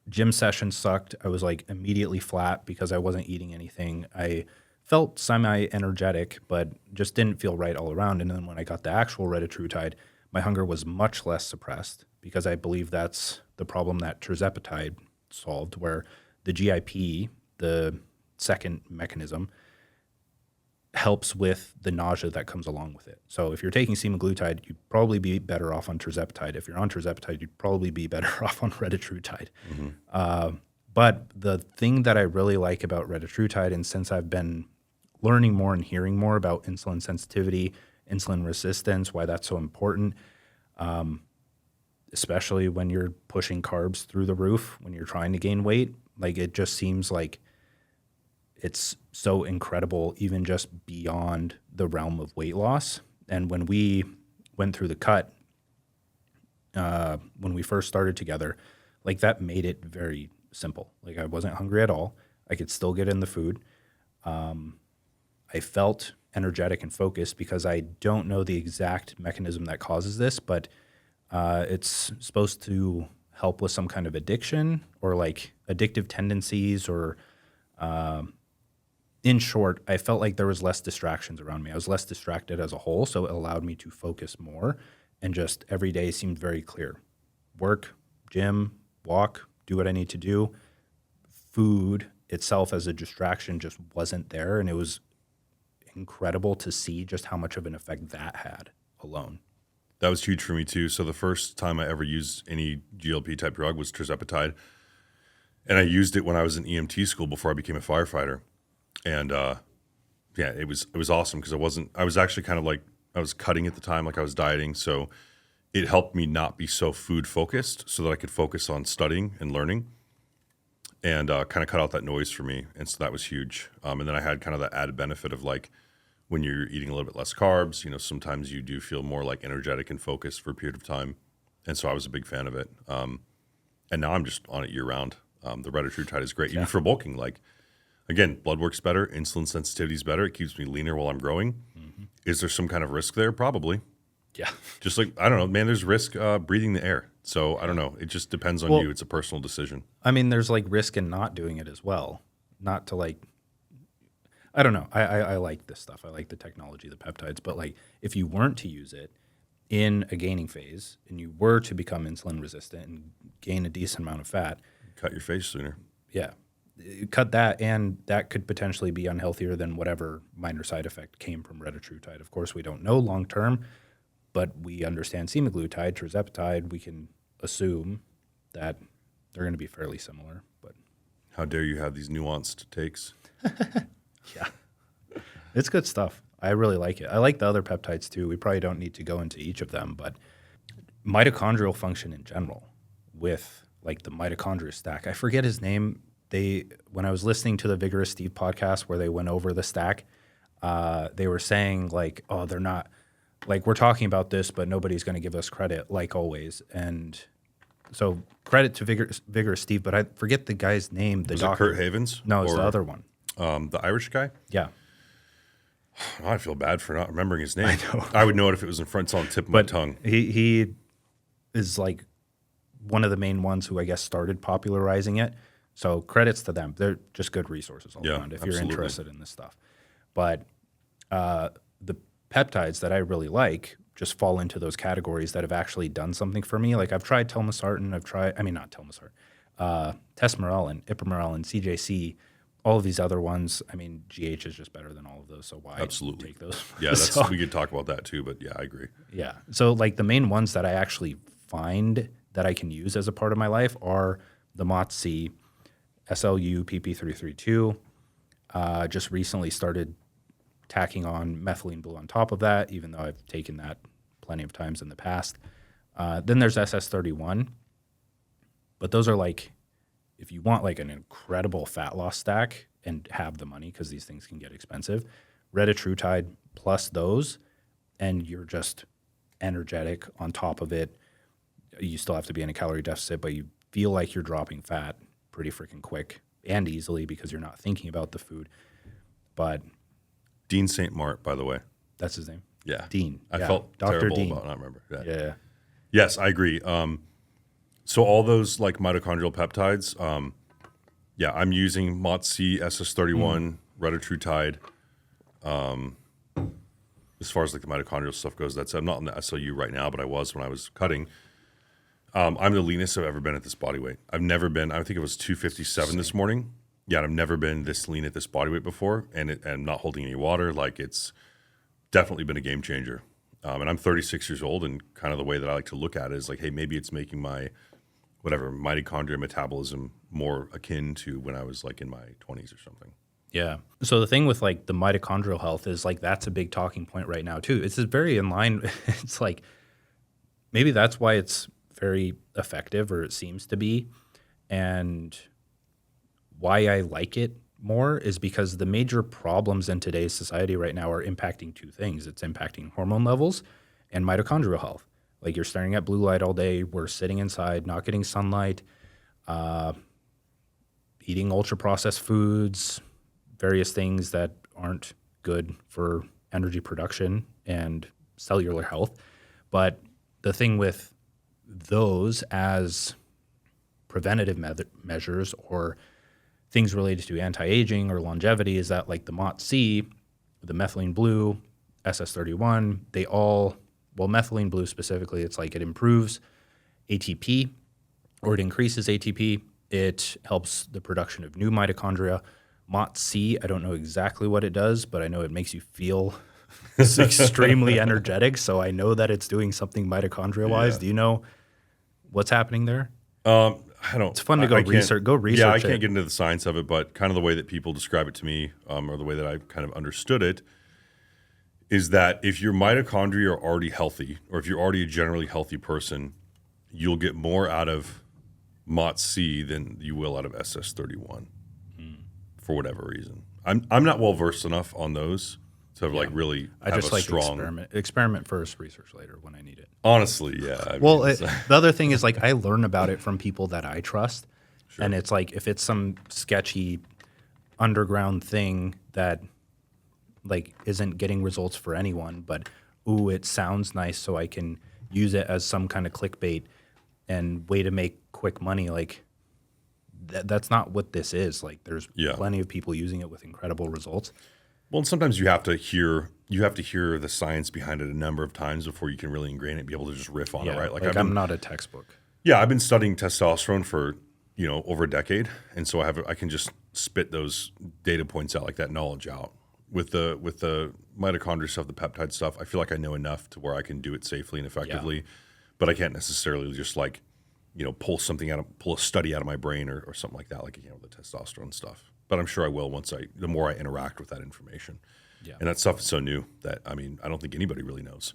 Speaker 1: gym sessions sucked. I was like immediately flat because I wasn't eating anything. I felt semi-energetic, but just didn't feel right all around. And then when I got the actual retatrutide, my hunger was much less suppressed because I believe that's the problem that tirzepatide solved, where the GIP, the second mechanism, helps with the nausea that comes along with it. So if you're taking semaglutide, you'd probably be better off on tirzepatide. If you're on tirzepatide, you'd probably be better off on retatrutide. But the thing that I really like about retatrutide, and since I've been learning more and hearing more about insulin sensitivity, insulin resistance, why that's so important, especially when you're pushing carbs through the roof, when you're trying to gain weight, like it just seems like it's so incredible, even just beyond the realm of weight loss. And when we went through the cut, when we first started together, like that made it very simple. Like I wasn't hungry at all. I could still get in the food. I felt energetic and focused because I don't know the exact mechanism that causes this, but it's supposed to help with some kind of addiction or like addictive tendencies or in short, I felt like there was less distractions around me. I was less distracted as a whole, so it allowed me to focus more, and just every day seemed very clear. Work, gym, walk, do what I need to do. Food itself as a distraction just wasn't there, and it was incredible to see just how much of an effect that had alone.
Speaker 2: That was huge for me too. So the first time I ever used any GLP type drug was tirzepatide, and I used it when I was in EMT school before I became a firefighter. And yeah, it was awesome because I was actually kind of like, I was cutting at the time, like I was dieting. So it helped me not be so food focused so that I could focus on studying and learning and kind of cut out that noise for me. And so that was huge. And then I had kind of the added benefit of like when you're eating a little bit less carbs, sometimes you do feel more like energetic and focused for a period of time. And so I was a big fan of it. And now I'm just on it year round. The retatrutide is great, even for bulking. Like, again, blood work's better, insulin sensitivity is better. It keeps me leaner while I'm growing. Mm-hmm. Is there some kind of risk there? Probably.
Speaker 1: Yeah.
Speaker 2: Just like, I don't know, man, there's risk breathing the air. So I don't know. It just depends on you. It's a personal decision.
Speaker 1: I mean, there's like risk in not doing it as well. Not to like, I don't know. I like this stuff. I like the technology, the peptides. But like, if you weren't to use it in a gaining phase and you were to become insulin resistant and gain a decent amount of fat,
Speaker 2: cut your face sooner.
Speaker 1: Yeah. Cut that, and that could potentially be unhealthier than whatever minor side effect came from retatrutide. Of course, we don't know long term, but we understand semaglutide, tirzepatide. We can assume that they're going to be fairly similar. But
Speaker 2: how dare you have these nuanced takes?
Speaker 1: Yeah, it's good stuff. I really like it. I like the other peptides too. We probably don't need to go into each of them, but mitochondrial function in general with like the mitochondria stack. I forget his name. When I was listening to the Vigorous Steve podcast where they went over the stack, they were saying like, oh, they're not like, we're talking about this, but nobody's going to give us credit like always. And so credit to Vigorous Steve, but I forget the guy's name. The
Speaker 2: Was
Speaker 1: doctor.
Speaker 2: it Kurt Havens?
Speaker 1: No, it's the other one.
Speaker 2: The Irish guy?
Speaker 1: Yeah.
Speaker 2: Oh, I feel bad for not remembering his name.
Speaker 1: I know.
Speaker 2: I would know it if it was in front. It's on the tip of my tongue.
Speaker 1: He is like one of the main ones who I guess started popularizing it. So credits to them. They're just good resources all around if you're interested in this stuff. But the peptides that I really like just fall into those categories that have actually done something for me. Like I've tried telmisartan, not telmisartan, tesmorelin, ipamorelin, CJC, all of these other ones. I mean, GH is just better than all of those. So why take those?
Speaker 2: Yeah, we could talk about that too. But yeah, I agree.
Speaker 1: Yeah. So like the main ones that I actually find that I can use as a part of my life are the MOTS-C, SLU, PP332. Just recently started tacking on methylene blue on top of that, even though I've taken that plenty of times in the past. Then there's SS31. But those are like, if you want like an incredible fat loss stack and have the money, because these things can get expensive, retatrutide plus those, and you're just energetic on top of it. You still have to be in a calorie deficit, but you feel like you're dropping fat pretty freaking quick and easily because you're not thinking about the food. But
Speaker 2: Dean St. Mart, by the way.
Speaker 1: That's his name?
Speaker 2: Yeah.
Speaker 1: Dean.
Speaker 2: I felt
Speaker 1: Dr.
Speaker 2: terrible
Speaker 1: Dean.
Speaker 2: about not remembering that.
Speaker 1: Yeah.
Speaker 2: Yes, I agree. So all those like mitochondrial peptides, I'm using MOTS-C, SS31, retatrutide. As far as like the mitochondrial stuff goes, I'm not in the SLU right now, but I was when I was cutting. I'm the leanest I've ever been at this body weight. I've never been. I think it was 257 this morning. Yeah, I've never been this lean at this body weight before, and not holding any water. Like it's definitely been a game changer. And I'm 36 years old, and kind of the way that I like to look at it is like, hey, maybe it's making my mitochondria metabolism more akin to when I was like in my 20s or something.
Speaker 1: Yeah. So the thing with like the mitochondrial health is like that's a big talking point right now too. It's very in line. It's like maybe that's why it's very effective, or it seems to be. And why I like it more is because the major problems in today's society right now are impacting two things. It's impacting hormone levels and mitochondrial health. Like you're staring at blue light all day. We're sitting inside, not getting sunlight, eating ultra-processed foods, various things that aren't good for energy production and cellular health. But the thing with those as preventative measures or things related to anti-aging or longevity is that like the MOTS-C, the methylene blue, SS31, they all, well, methylene blue specifically, it's like it improves ATP or it increases ATP. It helps the production of new mitochondria. MOTS-C, I don't know exactly what it does, but I know it makes you feel extremely energetic. So I know that it's doing something mitochondria-wise.
Speaker 2: Yeah.
Speaker 1: Do you know what's happening there?
Speaker 2: I I don't.
Speaker 1: It's fun to
Speaker 2: I
Speaker 1: go
Speaker 2: can't-
Speaker 1: research. Go research.
Speaker 2: Yeah, I
Speaker 1: it.
Speaker 2: can't get into the science of it, but kind of the way that people describe it to me, or the way that I kind of understood it, is that if your mitochondria are already healthy, or if you're already a generally healthy person, you'll get more out of MOTS-C than you will out of SS31 for whatever reason. I'm not well versed enough on those to like really
Speaker 1: I
Speaker 2: have
Speaker 1: just
Speaker 2: a
Speaker 1: like
Speaker 2: strong.
Speaker 1: to experiment first, research later when I need it.
Speaker 2: Honestly, yeah. I
Speaker 1: Well,
Speaker 2: mean, it's-
Speaker 1: the other thing is like I learn about it from people that I trust, and it's like if it's some sketchy underground thing that like isn't getting results for anyone, but ooh, it sounds nice, so I can use it as some kind of clickbait and way to make quick money. Like that's not what this is. Like there's
Speaker 2: Yeah.
Speaker 1: plenty of people using it with incredible results.
Speaker 2: well, and sometimes you have to hear the science behind it a number of times before you can really ingrain it and be able to just riff on it, right?
Speaker 1: Like I'm not a textbook.
Speaker 2: Yeah, I've been studying testosterone for over a decade, and so I can just spit those data points out, like that knowledge out. With the mitochondria stuff, the peptide stuff, I feel like I know enough to where I can do it safely and effectively, but I can't necessarily just like pull a study out of my brain or something like that, like the testosterone stuff. But I'm sure I will the more I interact with that information.
Speaker 1: Yeah.
Speaker 2: And that stuff is so new that I don't think anybody really knows.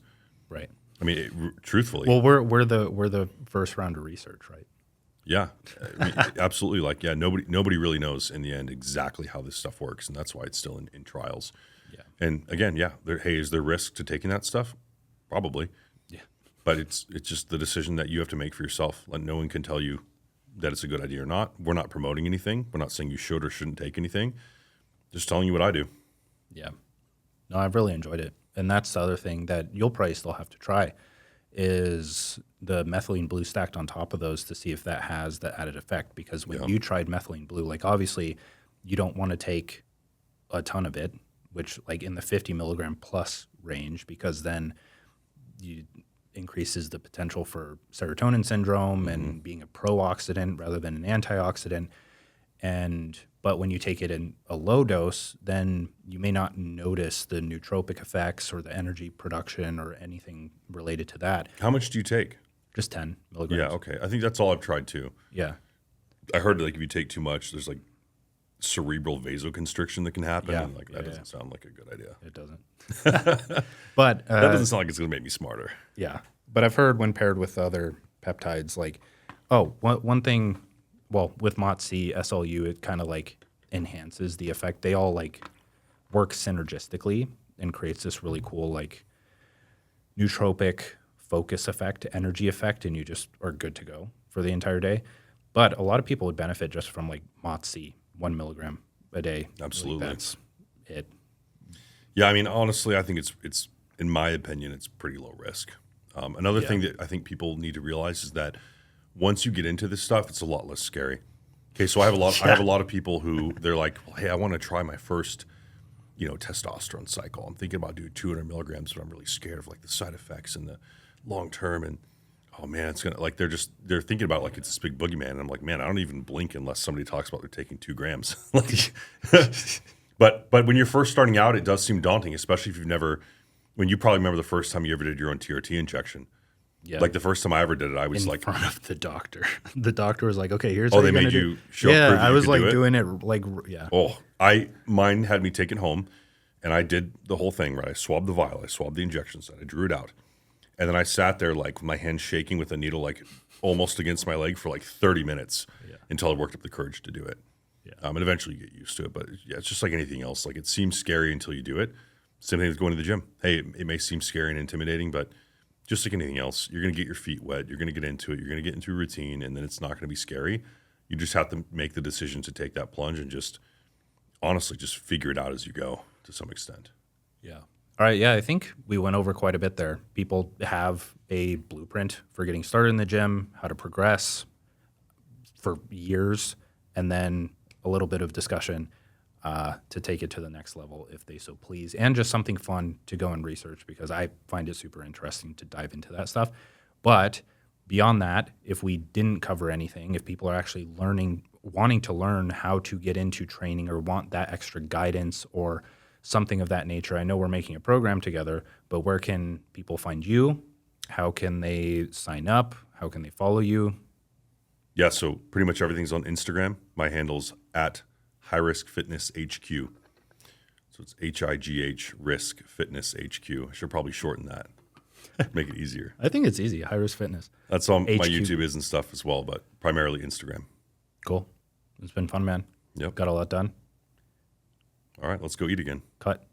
Speaker 1: Right.
Speaker 2: I mean, truthfully.
Speaker 1: Well, we're the first round of research, right?
Speaker 2: Yeah, I mean, absolutely. Like, yeah, nobody really knows in the end exactly how this stuff works, and that's why it's still in trials.
Speaker 1: Yeah.
Speaker 2: And again, yeah, is there risk to taking that stuff? Probably.
Speaker 1: Yeah.
Speaker 2: But it's just the decision that you have to make for yourself. Like, no one can tell you that it's a good idea or not. We're not promoting anything. We're not saying you should or shouldn't take anything. Just telling you what I do.
Speaker 1: Yeah. No, I've really enjoyed it. And that's the other thing that you'll probably still have to try is the methylene blue stacked on top of those to see if that has the added effect. Because when you tried methylene blue, like obviously you don't want to take a ton of it, which like in the 50 milligram plus range, because then you increases the potential for serotonin syndrome and being a pro-oxidant rather than an antioxidant. But when you take it in a low dose, then you may not notice the nootropic effects or the energy production or anything related to that.
Speaker 2: How much do you take?
Speaker 1: Just 10 milligrams.
Speaker 2: Yeah, okay. I think that's all I've tried too.
Speaker 1: Yeah.
Speaker 2: I heard like if you take too much, there's like cerebral vasoconstriction that can happen.
Speaker 1: Yeah.
Speaker 2: And like that doesn't sound like a good idea.
Speaker 1: It doesn't. But
Speaker 2: That doesn't sound like it's going to make me smarter.
Speaker 1: yeah. But I've heard when paired with other peptides, like, one thing, well, with MOTS-C, SLU, it kind of like enhances the effect. They all like work synergistically and creates this really cool like nootropic focus effect, energy effect, and you just are good to go for the entire day. But a lot of people would benefit just from like MOTS-C, 1 milligram a day.
Speaker 2: Absolutely.
Speaker 1: Like that's it.
Speaker 2: Yeah, I mean, honestly, I think it's in my opinion, it's pretty low risk. Another thing that I think people need to realize is that once you get into this stuff, it's a lot less scary. Okay, so I have a lot of people who they're like, well, hey, I want to try my first, testosterone cycle. I'm thinking about doing 200 milligrams, but I'm really scared of like the side effects and the long term. And oh man, it's gonna like they're thinking about like it's this big boogeyman. And I'm like, man, I don't even blink unless somebody talks about they're taking 2 grams. Like, but when you're first starting out, it does seem daunting, especially if when you probably remember the first time you ever did your own TRT injection.
Speaker 1: Yeah.
Speaker 2: Like the first time I ever did it, I was
Speaker 1: in
Speaker 2: like,
Speaker 1: front of the doctor. The doctor was like, "Okay, here's."
Speaker 2: oh,
Speaker 1: how
Speaker 2: they
Speaker 1: you're
Speaker 2: made
Speaker 1: gonna
Speaker 2: you
Speaker 1: do.
Speaker 2: show
Speaker 1: Yeah,
Speaker 2: proof that
Speaker 1: I
Speaker 2: you
Speaker 1: was
Speaker 2: could
Speaker 1: like
Speaker 2: do it?
Speaker 1: doing it like yeah.
Speaker 2: Oh, mine had me take it home, and I did the whole thing, right? I swabbed the vial, I swabbed the injection site, I drew it out, and then I sat there like with my hands shaking with the needle like almost against my leg for like 30 minutes until I worked up the courage to do it.
Speaker 1: Yeah.
Speaker 2: And eventually you get used to it, but yeah, it's just like anything else. Like it seems scary until you do it. Same thing as going to the gym. Hey, it may seem scary and intimidating, but just like anything else, you're going to get your feet wet. You're going to get into it. You're going to get into a routine, and then it's not going to be scary. You just have to make the decision to take that plunge and just honestly just figure it out as you go to some extent.
Speaker 1: Yeah. All right. Yeah, I think we went over quite a bit there. People have a blueprint for getting started in the gym, how to progress for years, and then a little bit of discussion to take it to the next level if they so please, and just something fun to go and research because I find it super interesting to dive into that stuff. But beyond that, if we didn't cover anything, if people are actually wanting to learn how to get into training or want that extra guidance or something of that nature, I know we're making a program together, but where can people find you? How can they sign up? How can they follow you?
Speaker 2: Yeah, so pretty much everything's on Instagram. My handle's at High Risk Fitness HQ. So it's HIGH Risk Fitness HQ. I should probably shorten that, make it easier.
Speaker 1: I think it's easy. High Risk Fitness.
Speaker 2: That's all my
Speaker 1: HQ.
Speaker 2: YouTube is and stuff as well, but primarily Instagram.
Speaker 1: Cool. It's been fun, man.
Speaker 2: Yep.
Speaker 1: Got a lot done.
Speaker 2: All right, let's go eat again.
Speaker 1: Cut.